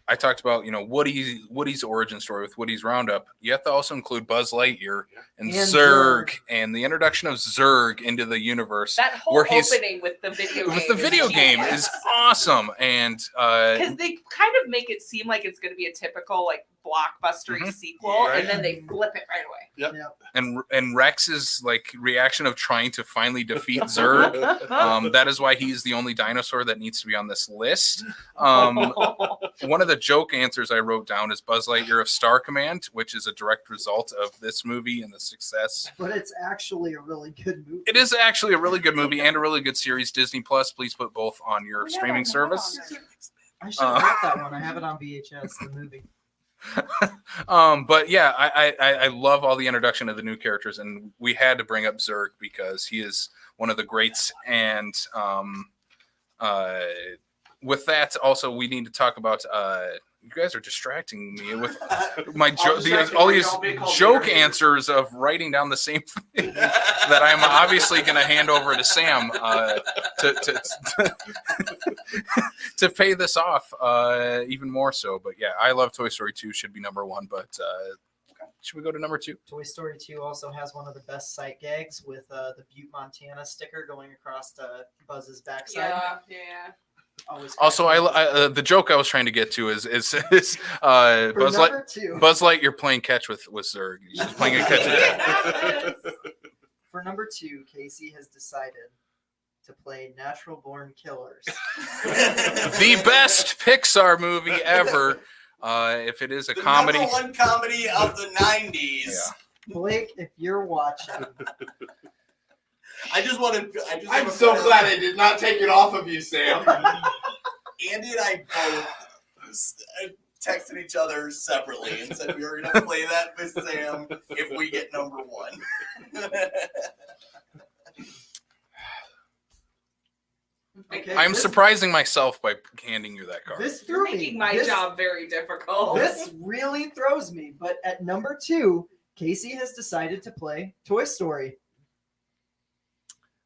C: I talked about, Woody's origin story with Woody's Roundup. You have to also include Buzz Lightyear and Zurg, and the introduction of Zurg into the universe.
E: That whole opening with the video game
C: is awesome, and
E: because they kind of make it seem like it's going to be a typical like blockbustery sequel,
D: Right.
E: and then they flip it right away.
C: And Rex's like reaction of trying to finally defeat Zurg. That is why he's the only dinosaur that needs to be on this list. One of the joke answers I wrote down is Buzz Lightyear of Star Command, which is a direct result of this movie and the success.
B: But it's actually a really good movie.
C: It is actually a really good movie and a really good series. Disney Plus, please put both on your streaming service.
B: I should have got that one. I have it on VHS, the movie.
C: But yeah, I love all the introduction of the new characters, and we had to bring up Zurg because he is one of the greats. And with that, also we need to talk about. You guys are distracting me with my all these joke answers of writing down the same thing that I'm obviously going to hand over to Sam to pay this off even more so. But yeah, I love Toy Story 2, should be number one. But should we go to number 2?
B: Toy Story 2 also has one of the best sight gags with the Butte, Montana sticker going across the Buzz's backside.
E: Yeah.
C: Also, I the joke I was trying to get to is Buzz Lightyear playing catch with Zurg. He's just playing a catch.
B: For number 2, Casey has decided to play Natural Born Killers.
C: The best Pixar movie ever. If it is a comedy,
F: number one comedy of the 90s.
C: Yeah.
B: Blake, if you're watching,
H: I'm so glad I did not take it off of you, Sam.
F: Andy and I both texted each other separately and said we were going to play that with Sam if we get number 1.
B: okay,
C: I'm surprising myself by handing you that card.
B: This
E: You're
B: threw me.
E: making my job very difficult.
B: This really throws me. But at number 2, Casey has decided to play Toy Story.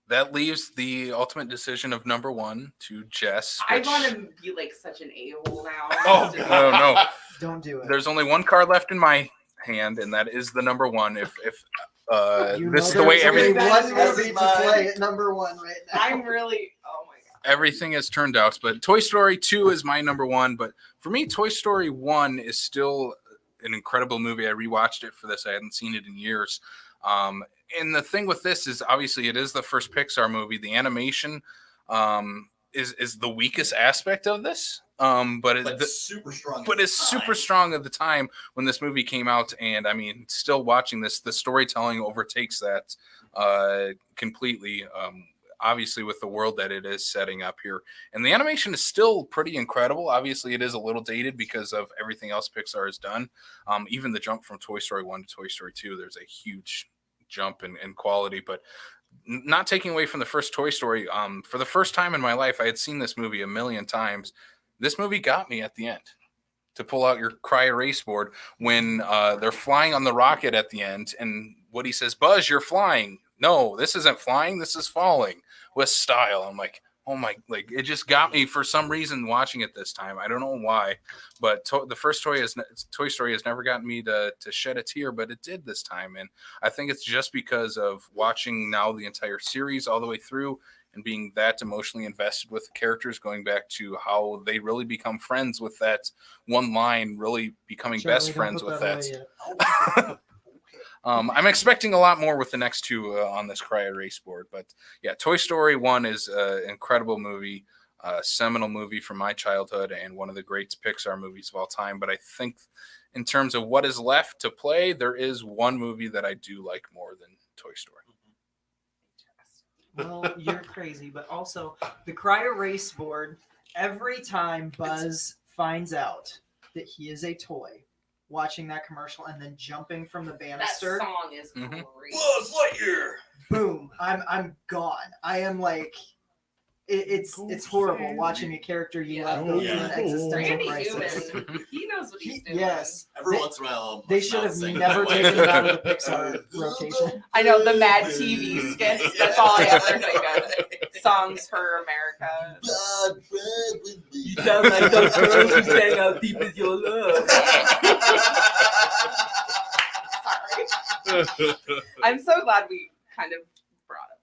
C: That leaves the ultimate decision of number 1 to Jess.
E: I
C: which-
E: want to be like such an a-hole now.
C: Oh no!
B: Don't do it.
C: There's only one card left in my hand, and that is the number 1. If
B: You
C: this is
B: know
C: the way
B: there's only
C: everything
B: one
F: This is
B: movie to
F: mine.
B: play at number 1 right now.
E: I'm really. Oh my god.
C: everything has turned out. But Toy Story 2 is my number 1. But for me, Toy Story 1 is still an incredible movie. I rewatched it for this. I hadn't seen it in years. And the thing with this is obviously it is the first Pixar movie. The animation is the weakest aspect of this. But
F: it's super strong.
C: But it's super strong at the time when this movie came out. And I mean, still watching this, the storytelling overtakes that completely. Obviously with the world that it is setting up here. And the animation is still pretty incredible. Obviously it is a little dated because of everything else Pixar has done. Even the jump from Toy Story 1 to Toy Story 2, there's a huge jump in quality, but not taking away from the first Toy Story. For the first time in my life, I had seen this movie a million times. This movie got me at the end to pull out your cry erase board when they're flying on the rocket at the end. And Woody says, "Buzz, you're flying." No, this isn't flying. This is falling with style. I'm like, oh my, like it just got me for some reason watching it this time. I don't know why, but the first Toy Story has never gotten me to shed a tear, but it did this time. And I think it's just because of watching now the entire series all the way through and being that emotionally invested with the characters, going back to how they really become friends with that one line, really becoming
B: Charlie,
C: best
B: don't
C: friends
B: put
C: with
B: that
C: that.
B: away yet.
C: I'm expecting a lot more with the next 2 on this cry erase board, but yeah, Toy Story 1 is an incredible movie, seminal movie from my childhood and one of the great Pixar movies of all time. But I think in terms of what is left to play, there is one movie that I do like more than Toy Story.
B: Well, you're crazy, but also the cry erase board, every time Buzz finds out that he is a toy, watching that commercial and then jumping from the
E: That
B: banister,
E: song is
C: Mhm.
E: great.
F: Buzz Lightyear.
B: boom, I'm gone. I am like, it's horrible watching a character you love go through an existential
E: Randy
B: crisis.
E: Newman, he knows what he's doing.
B: Yes,
F: Every once in a while,
B: they
F: I'm
B: should
F: not
B: have
F: singing
B: never
F: that way.
B: taken him out of the Pixar rotation.
E: I know the Mad TV skits. That's all I ever think of. Songs for America.
F: You
E: sound like those girls who sang "How Deep Is Your Love." Sorry. I'm so glad we kind of brought up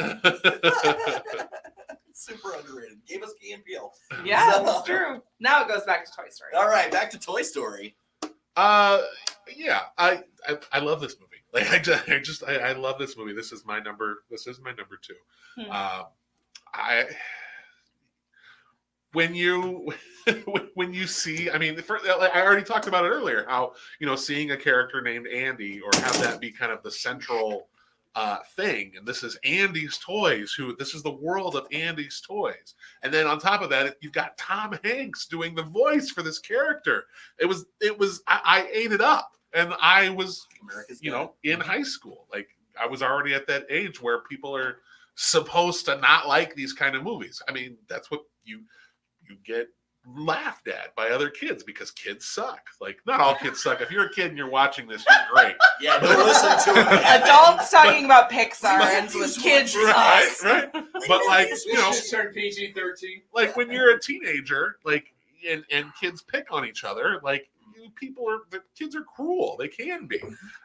E: Mad TV.
F: Super underrated. Gave us Key and Peele.
E: Yeah,
F: So-
E: that's true. Now it goes back to Toy Story.
F: All right, back to Toy Story.
D: Yeah, I love this movie. Like I love this movie. This is my number 2. I when you see, I mean, I already talked about it earlier, how, seeing a character named Andy, or have that be kind of the central thing, and this is Andy's toys. This is the world of Andy's toys, and then on top of that, you've got Tom Hanks doing the voice for this character. I ate it up, and I was, in high school. Like, I was already at that age where people are supposed to not like these kind of movies. I mean, that's what you get laughed at by other kids, because kids suck. Like, not all kids suck. If you're a kid and you're watching this, you're great.
F: Yeah, don't listen to it.
E: Adults talking about Pixar ends with kids.
D: Right. But like,
G: turn PG-13.
D: like when you're a teenager, like, and kids pick on each other, like, the kids are cruel. They can be.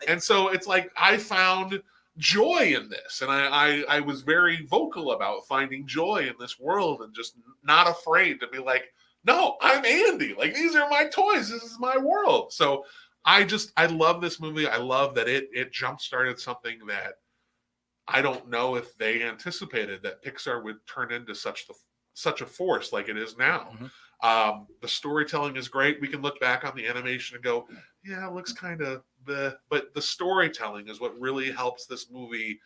D: And so it's like, I found joy in this, and I was very vocal about finding joy in this world, and just not afraid to be like, no, I'm Andy. Like, these are my toys. This is my world. So I love this movie. I love that it jump-started something that I don't know if they anticipated, that Pixar would turn into such a force like it is now. Mm-hmm. The storytelling is great. We can look back on the animation and go, yeah, it looks kind of but the storytelling is what really helps this movie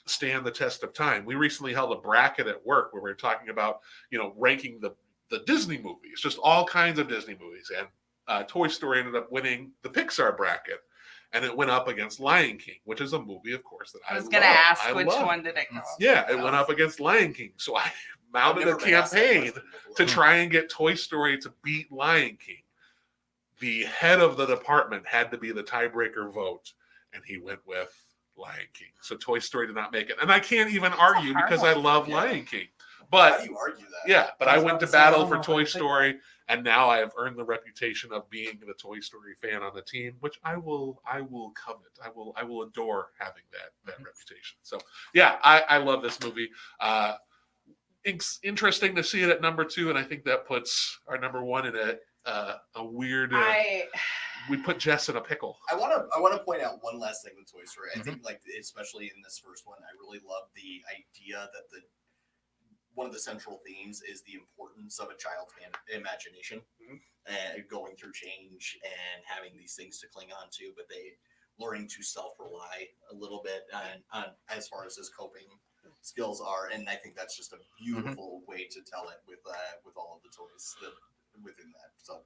D: stand the test of time. We recently held a bracket at work where we were talking about, ranking the Disney movies, just all kinds of Disney movies. And Toy Story ended up winning the Pixar bracket. And it went up against Lion King, which is a movie, of course, that I was going to ask which one did it go. Yeah, it went up against Lion King. So I mounted a campaign to try and get Toy Story to beat Lion King. The head of the department had to be the tiebreaker vote, and he went with Lion King. So Toy Story did not make it. And I can't even argue, because I love Lion King. But
F: how do you argue that?
D: Yeah, but I went to battle for Toy Story, and now I have earned the reputation of being the Toy Story fan on the team, which I will covet. I will adore having that reputation. So yeah, I love this movie. It's interesting to see it at number 2, and I think that puts our number 1 in a weird. We put Jess in a pickle.
F: I want to point out one last thing with Toy Story. I think, like, especially in this first one, I really love the idea that one of the central themes is the importance of a child's imagination, and going through change and having these things to cling on to, but they learning to self-rely a little bit on as far as his coping skills are. And I think that's just a beautiful way to tell it with all of the toys within that. So,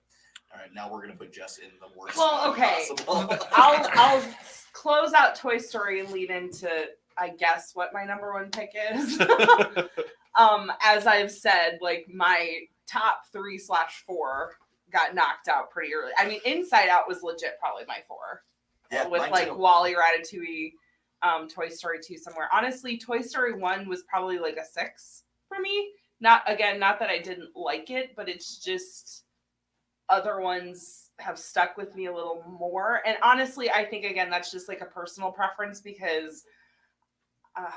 F: all right, now we're going to put Jess in the worst possible.
E: I'll close out Toy Story and lead into, I guess, what my number 1 pick is. As I've said, like, my top 3/4 got knocked out pretty early. I mean, Inside Out was legit probably my 4. Yeah, with like WALL-E, Ratatouille, Toy Story 2 somewhere. Honestly, Toy Story 1 was probably like a 6 for me. Not that I didn't like it, but it's just other ones have stuck with me a little more. And honestly, I think, again, that's just like a personal preference, because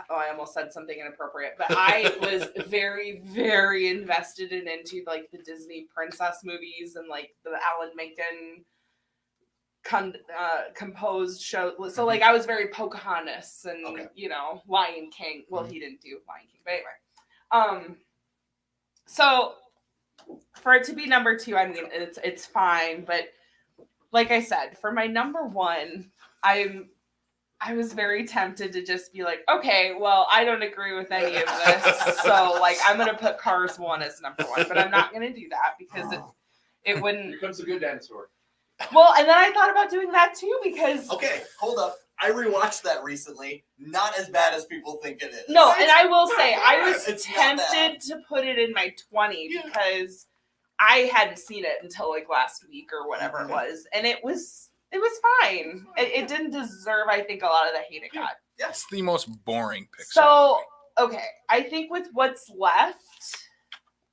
E: I almost said something inappropriate, but I was very, very invested into like the Disney princess movies and like the Alan Menken composed show. So like I was very Pocahontas and Lion King. Well, he didn't do Lion King, but anyway. So for it to be number 2, I mean, it's fine, but like I said, for my number 1, I was very tempted to just be like, okay, well, I don't agree with any of this, so like I'm gonna put Cars 1 as number 1, but I'm not gonna do that because it wouldn't.
G: Here comes a good dinosaur.
E: Well, and then I thought about doing that too, because
F: okay, hold up. I rewatched that recently. Not as bad as people think it is.
E: No, and I will say I was tempted to put it in my 20 because I hadn't seen it until like last week or whatever it was, and it was fine. It didn't deserve, I think, a lot of the hate it got.
C: It's the most boring Pixar.
E: So, okay, I think with what's left,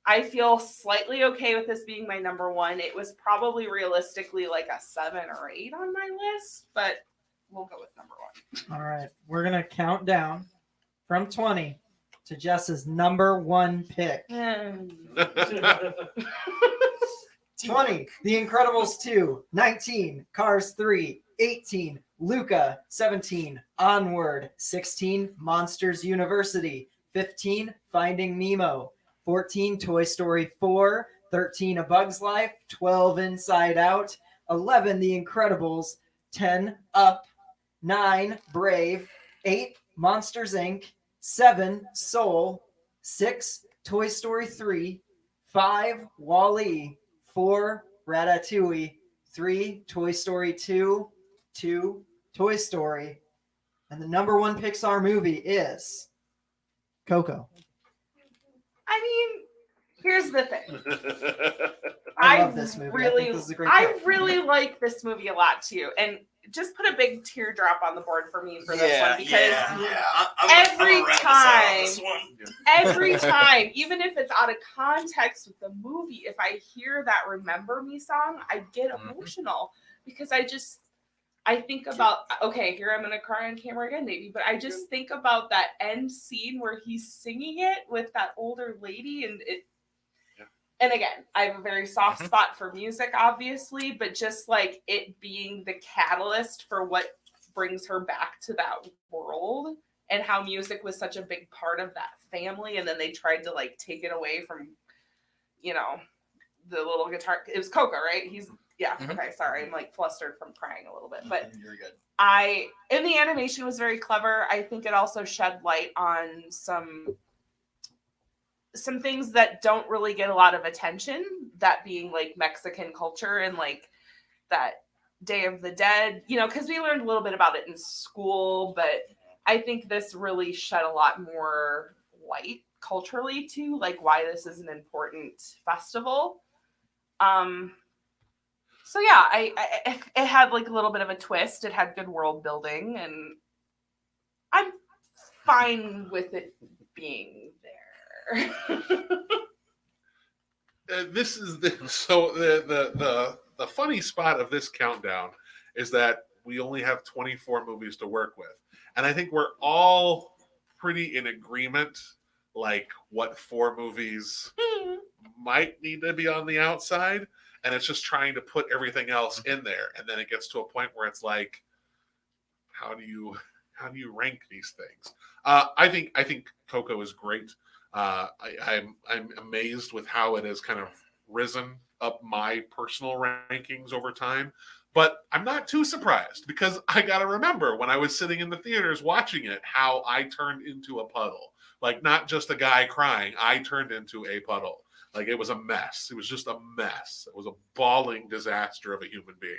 E: I feel slightly okay with this being my number 1. It was probably realistically like a 7 or 8 on my list, but we'll go with number 1.
B: All right, we're going to count down from 20 to Jess's number 1 pick. 20, The Incredibles 2, 19, Cars 3, 18, Luca, 17, Onward, 16, Monsters University, 15, Finding Nemo, 14, Toy Story 4, 13, A Bug's Life, 12, Inside Out, 11, The Incredibles, 10, Up, 9, Brave, 8, Monsters Inc., 7, Soul, 6, Toy Story 3, 5, Wall-E, 4, Ratatouille, 3, Toy Story 2, 2, Toy Story, and the number one Pixar movie is Coco.
E: I mean, here's the thing.
B: I love this movie. I think this is a great
E: I
B: pick.
E: really like this movie a lot too, and just put a big teardrop on the board for me for this one because every time, even if it's out of context with the movie, if I hear that "Remember Me" song, I get emotional because I think about, okay, here I'm gonna cry on camera again, maybe, but I just think about that end scene where he's singing it with that older lady, and it. And again, I have a very soft spot for music, obviously, but just like it being the catalyst for what brings her back to that world and how music was such a big part of that family. And then they tried to like take it away from, you know, the little guitar. It was Coco, right? Okay, sorry. I'm like flustered from crying a little bit, but
F: You're good.
E: and the animation was very clever. I think it also shed light on some things that don't really get a lot of attention, that being like Mexican culture and like that Day of the Dead, you know, because we learned a little bit about it in school, but I think this really shed a lot more light culturally to like why this is an important festival. So yeah, it had like a little bit of a twist. It had good world building, and I'm fine with it being there.
D: This is the funny spot of this countdown is that we only have 24 movies to work with, and I think we're all pretty in agreement like what 4 movies might need to be on the outside, and it's just trying to put everything else in there, and then it gets to a point where it's like, how do you rank these things? I think Coco is great. I'm amazed with how it has kind of risen up my personal rankings over time, but I'm not too surprised because I got to remember when I was sitting in the theaters watching it, how I turned into a puddle. Like not just a guy crying, I turned into a puddle. Like it was a mess. It was just a mess. It was a bawling disaster of a human being.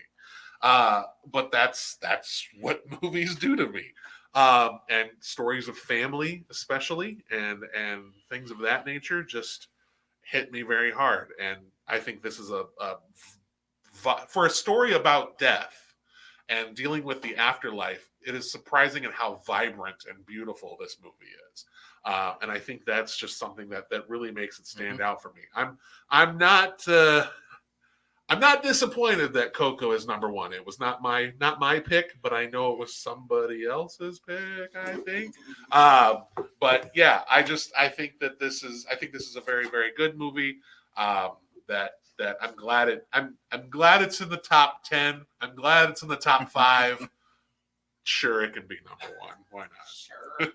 D: But that's what movies do to me. And stories of family, especially, and things of that nature, just hit me very hard. And I think this is for a story about death and dealing with the afterlife. It is surprising at how vibrant and beautiful this movie is. And I think that's just something that really makes it stand out for me. I'm not disappointed that Coco is number 1. It was not my pick, but I know it was somebody else's pick, I think. But yeah, I think this is a very, very good movie. That I'm glad it's in the top 10. I'm glad it's in the top 5. Sure, it can be number 1. Why not?
F: Sure.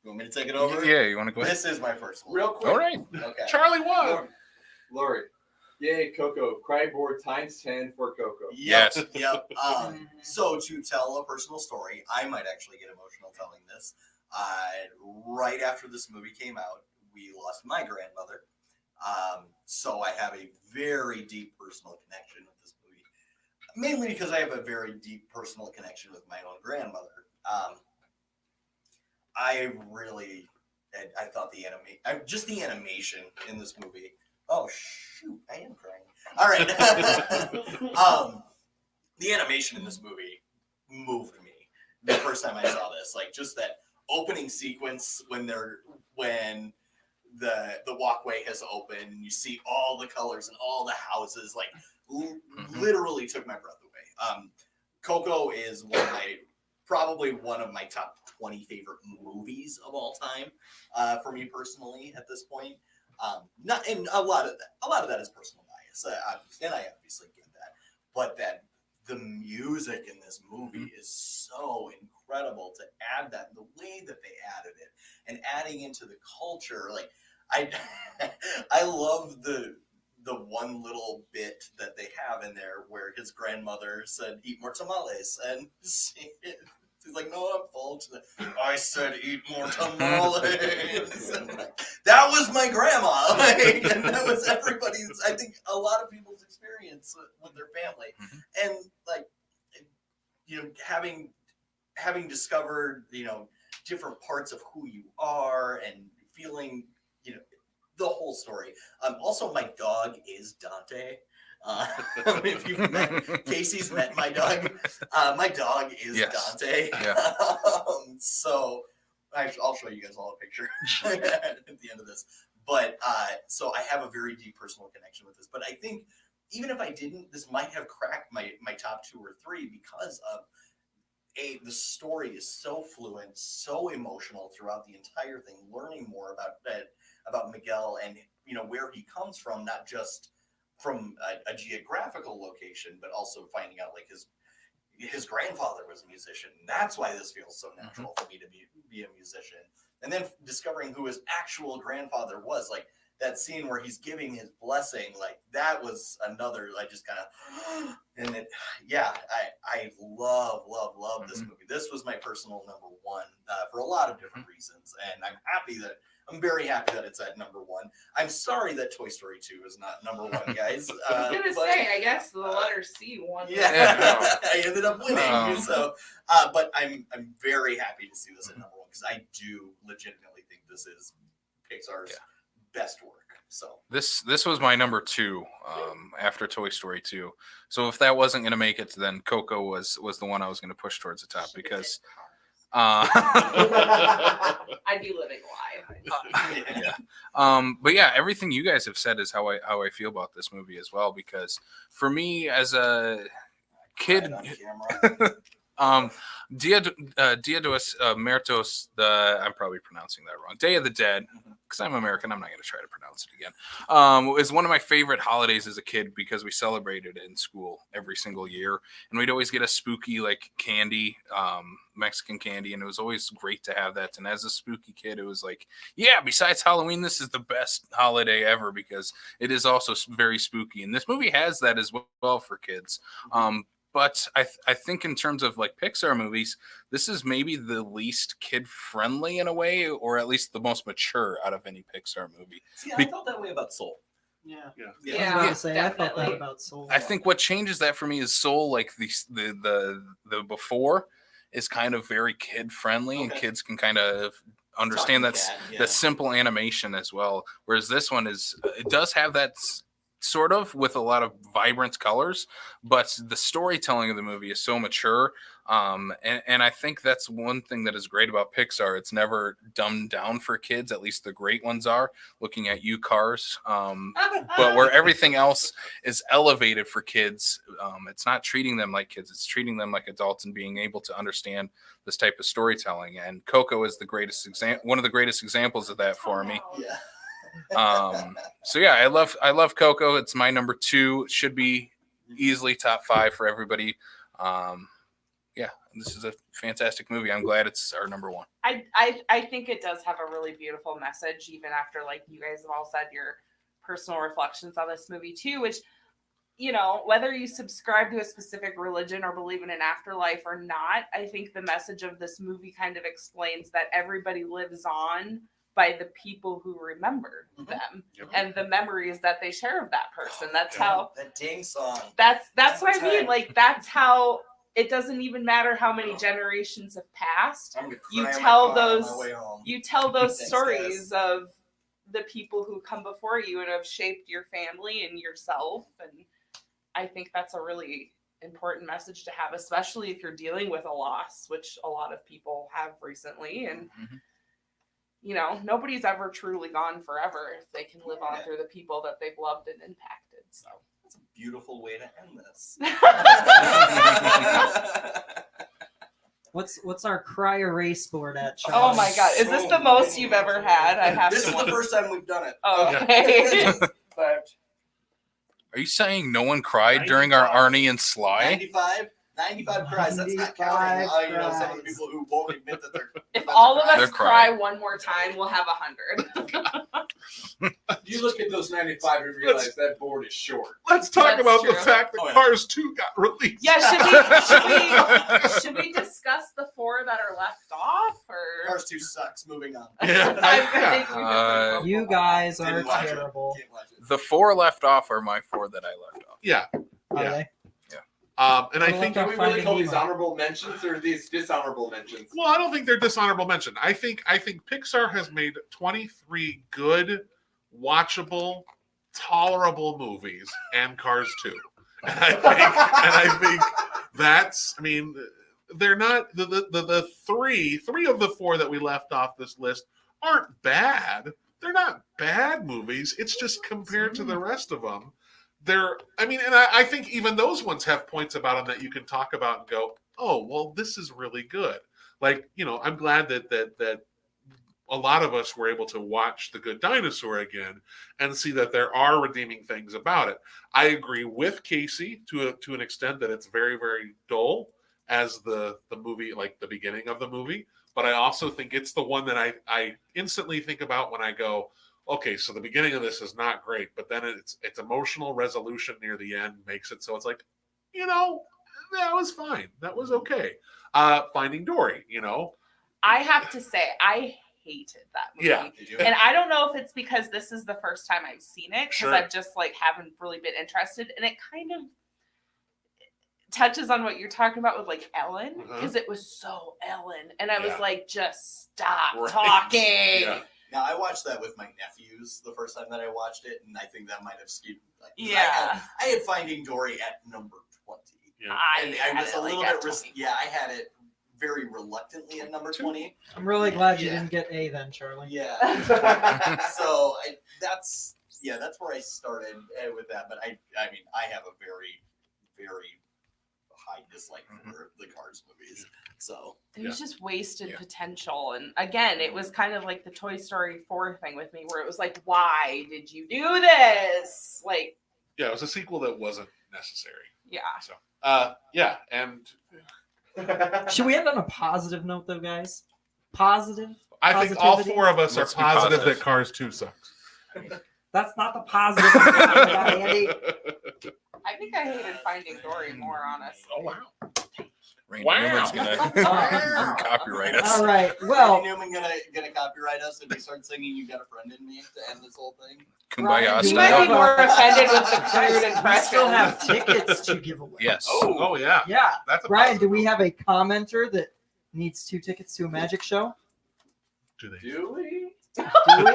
F: You want me to take it over?
C: Yeah, you want to go ahead?
F: This is my first one.
G: Real quick.
C: All right.
F: Okay.
D: Charlie won.
G: Lori. Yay, Coco. Cryboard times 10 for Coco.
C: Yes.
F: Yep. So to tell a personal story, I might actually get emotional telling this. Right after this movie came out, we lost my grandmother. So I have a very deep personal connection with this movie. Mainly because I have a very deep personal connection with my own grandmother. I thought the animation in this movie. Oh shoot, I am crying. All right. The animation in this movie moved me the first time I saw this. Like just that opening sequence when the walkway has opened, you see all the colors and all the houses, like literally took my breath away. Coco is probably one of my top 20 favorite movies of all time, for me personally at this point. Not and a lot of that is personal bias, and I obviously get that. But that the music in this movie is so incredible to add that, the way that they added it, and adding into the culture. Like I love the one little bit that they have in there where his grandmother said, "Eat more tamales," and he's like, "No, I'm full." I said, "Eat more tamales." And that was my grandma, and that was everybody's. I think a lot of people's experience with their family, and having discovered different parts of who you are and feeling the whole story. Also, my dog is Dante. If you've met Casey's met my dog is Dante. Yeah. So I'll show you guys all a picture at the end of this. But so I have a very deep personal connection with this. But I think even if I didn't, this might have cracked my top 2 or 3 because of the story is so fluent, so emotional throughout the entire thing. Learning more about Miguel and where he comes from, not just from a geographical location, but also finding out like his grandfather was a musician. That's why this feels so natural for me to be a musician. And then discovering who his actual grandfather was, like that scene where he's giving his blessing, like that was another. I just kind of, and it, yeah, I love this movie. This was my personal number 1 for a lot of different reasons, and I'm very happy that it's at number 1. I'm sorry that Toy Story 2 is not number 1, guys.
E: I was gonna say, I guess the letter C won.
F: Yeah, I ended up winning. So, but I'm very happy to see this at number 1 because I do legitimately think this is Pixar's best work. So
C: this was my number 2 after Toy Story 2. So if that wasn't going to make it, then Coco was the one I was going to push towards the top because
E: I'd be living live.
C: But yeah, everything you guys have said is how I feel about this movie as well. Because for me as a kid, Dia dos Muertos, I'm probably pronouncing that wrong. Day of the Dead, because I'm American, I'm not going to try to pronounce it again. Is one of my favorite holidays as a kid because we celebrated it in school every single year, and we'd always get a spooky like candy, Mexican candy, and it was always great to have that. And as a spooky kid, it was like, yeah, besides Halloween, this is the best holiday ever because it is also very spooky, and this movie has that as well for kids. But I think in terms of like Pixar movies, this is maybe the least kid-friendly in a way, or at least the most mature out of any Pixar movie.
F: See, I felt that way about Soul.
B: Yeah.
E: Yeah,
B: I felt that
E: definitely.
B: about Soul.
C: I think what changes that for me is Soul, like the before, is kind of very kid-friendly, and kids can kind of understand that simple animation as well. Whereas this one it does have that sort of with a lot of vibrant colors, but the storytelling of the movie is so mature. And I think that's one thing that is great about Pixar. It's never dumbed down for kids, at least the great ones are. Looking at you, Cars. But where everything else is elevated for kids, it's not treating them like kids. It's treating them like adults and being able to understand this type of storytelling. And Coco is the greatest one of the greatest examples of that for me.
F: Yeah.
C: So yeah, I love Coco. It's my number 2. It should be easily top 5 for everybody. Yeah, this is a fantastic movie. I'm glad it's our number 1.
E: I think it does have a really beautiful message, even after like you guys have all said your personal reflections on this movie too, which, whether you subscribe to a specific religion or believe in an afterlife or not, I think the message of this movie kind of explains that everybody lives on by the people who remembered them and the memories that they share of that person. That's how
F: that ding song.
E: That's what I mean. Like that's how it doesn't even matter how many generations have passed. You tell those stories of the people who come before you and have shaped your family and yourself. And I think that's a really important message to have, especially if you're dealing with a loss, which a lot of people have recently. And nobody's ever truly gone forever if they can live on through the people that they've loved and impacted. So
F: that's a beautiful way to end this.
B: What's our cry erase board at?
E: Oh
B: Charles?
E: my god, is this the most you've ever had? I have
F: This
E: to
F: is the
E: wonder.
F: first time we've done it.
E: Okay. But
C: Are you saying no one cried during our Arnie and Sly?
F: 95 cries. That's not counting.
B: 95
F: You know, some of the
B: cries.
F: people who won't admit that they're.
E: if all of
C: They're
E: us cry
C: crying.
E: one more time, we'll have 100.
H: You look at those 95 and realize that board is short.
D: Let's talk
E: That's
D: about the
E: true.
D: fact that
F: Oh, yeah.
D: Cars 2 got released.
E: Yeah, should we discuss the 4 that are left off, or
F: Cars 2 sucks. Moving on.
D: Yeah.
E: I
D: Yeah.
E: think we've been
B: You guys are
F: Didn't watch it.
B: terrible.
F: Can't watch it.
C: The 4 left off are my 4 that I left off.
D: Yeah.
B: Are
D: Yeah.
B: they?
D: And I
B: Well,
D: think
H: Can we really
B: Finding
H: call these
B: Nemo.
H: honorable mentions or these dishonorable mentions?
D: Well, I don't think they're dishonorable mention. I think Pixar has made 23 good, watchable, tolerable movies, and Cars 2. And I think that's. I mean, they're not the three of the 4 that we left off this list aren't bad. They're not bad movies. It's just compared to the rest of them. I think even those ones have points about them that you can talk about and go, oh, well, this is really good. Like, I'm glad that a lot of us were able to watch The Good Dinosaur again and see that there are redeeming things about it. I agree with Casey to an extent that it's very, very dull as the movie, like the beginning of the movie. But I also think it's the one that I instantly think about when I go, okay, so the beginning of this is not great, but then its emotional resolution near the end makes it so it's like, that was fine. That was okay. Finding Dory,
E: I have to say, I hated that movie.
D: Yeah.
F: Did you?
E: And I don't know if it's because this is the first time I've seen it, because
D: Sure.
E: I've just haven't really been interested. And it kind of touches on what you're talking about with Ellen, because it was so Ellen. And I was
D: Yeah.
E: like, just stop
D: Right.
E: talking.
D: Yeah.
F: Now, I watched that with my nephews the first time that I watched it, and I think that might have skewed.
E: Yeah.
F: I had Finding Dory at number 20.
D: Yeah.
F: And I
E: had
F: was
E: it,
F: a little
E: at
F: bit.
E: 20.
F: I had it very reluctantly at number 20.
B: I'm really glad you
F: Yeah.
B: didn't get A then, Charlie.
F: Yeah. So that's where I started with that. But I mean, I have a very, very high dislike for the Cars movies. So
E: It was just wasted
C: Yeah.
E: potential. And again, it was kind of like the Toy Story 4 thing with me, where it was like, why did you do this?
D: Yeah, it was a sequel that wasn't necessary.
E: Yeah.
D: So, yeah, and
B: Should we end on a positive note, though, guys? Positive?
D: I think all
B: Positivity?
D: 4 of us
C: Let's
D: are
C: be
D: positive
C: positive.
D: that Cars 2 sucks.
B: That's not the positive. we're talking about, Andy.
E: I think I hated Finding Dory more, honestly.
D: Oh, wow.
C: Randy
D: Wow.
C: Newman's gonna copyright us.
B: All right.
F: Randy
B: Well,
F: Newman gonna copyright us if we start singing "You Got a Friend in Me" to end this whole thing.
C: Kumbaya
B: You
E: You might be
C: style.
E: more offended with the
B: guys,
E: crude
B: we
E: impression.
B: still have tickets to give away.
C: Yes.
D: Oh, yeah.
B: Yeah.
D: That's a
B: Brian, do
D: positive
B: we
D: note.
B: have a commenter that needs 2 tickets to a magic show?
D: Do they?
H: Do we?
B: Do we?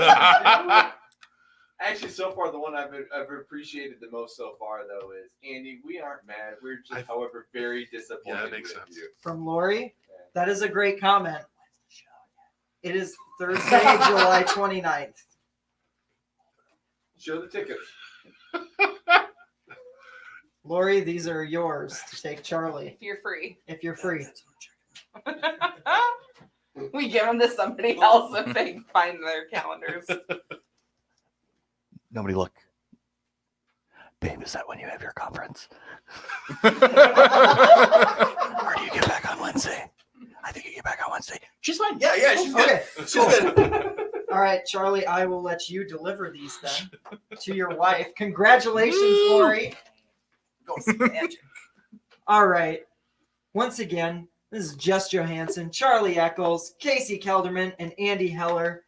H: Actually, so far, the one I've appreciated the most so far, though, is Andy. We aren't mad. We're just, however, very disappointed.
D: Yeah, that makes
H: with
D: sense.
H: you.
B: From Lori? That is a great comment. It is Thursday, July 29th.
H: Show the tickets.
B: Lori, these are yours to take Charlie
E: If you're free.
B: if you're free.
E: We give them to somebody else if they find their calendars.
F: Nobody look. Babe, is that when you have your conference? Or do you get back on Wednesday? I think you get back on Wednesday. She's fine. Yeah, she's good.
B: Okay.
F: She's good.
B: All right, Charlie, I will let you deliver these then to your wife. Congratulations, Lori.
F: Go see magic.
B: All right. Once again, this is Jess Johannsen, Charlie Eccles, Casey Kelderman, and Andy Heller.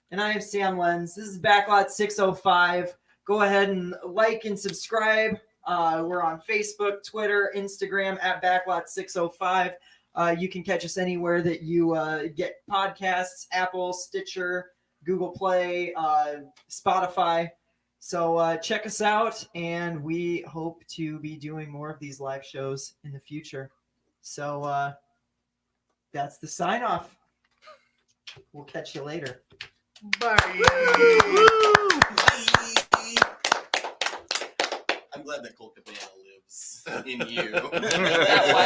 B: And I am Sam Lenz. This is Backlot 605. Go ahead and like and subscribe. We're on Facebook, Twitter, Instagram at Backlot 605. You can catch us anywhere that you get podcasts, Apple, Stitcher, Google Play, Spotify. So check us out, and we hope to be doing more of these live shows in the future. So that's the sign off. We'll catch you later.
D: Bye.
F: I'm glad that Cole Cabana lives in you.
E: That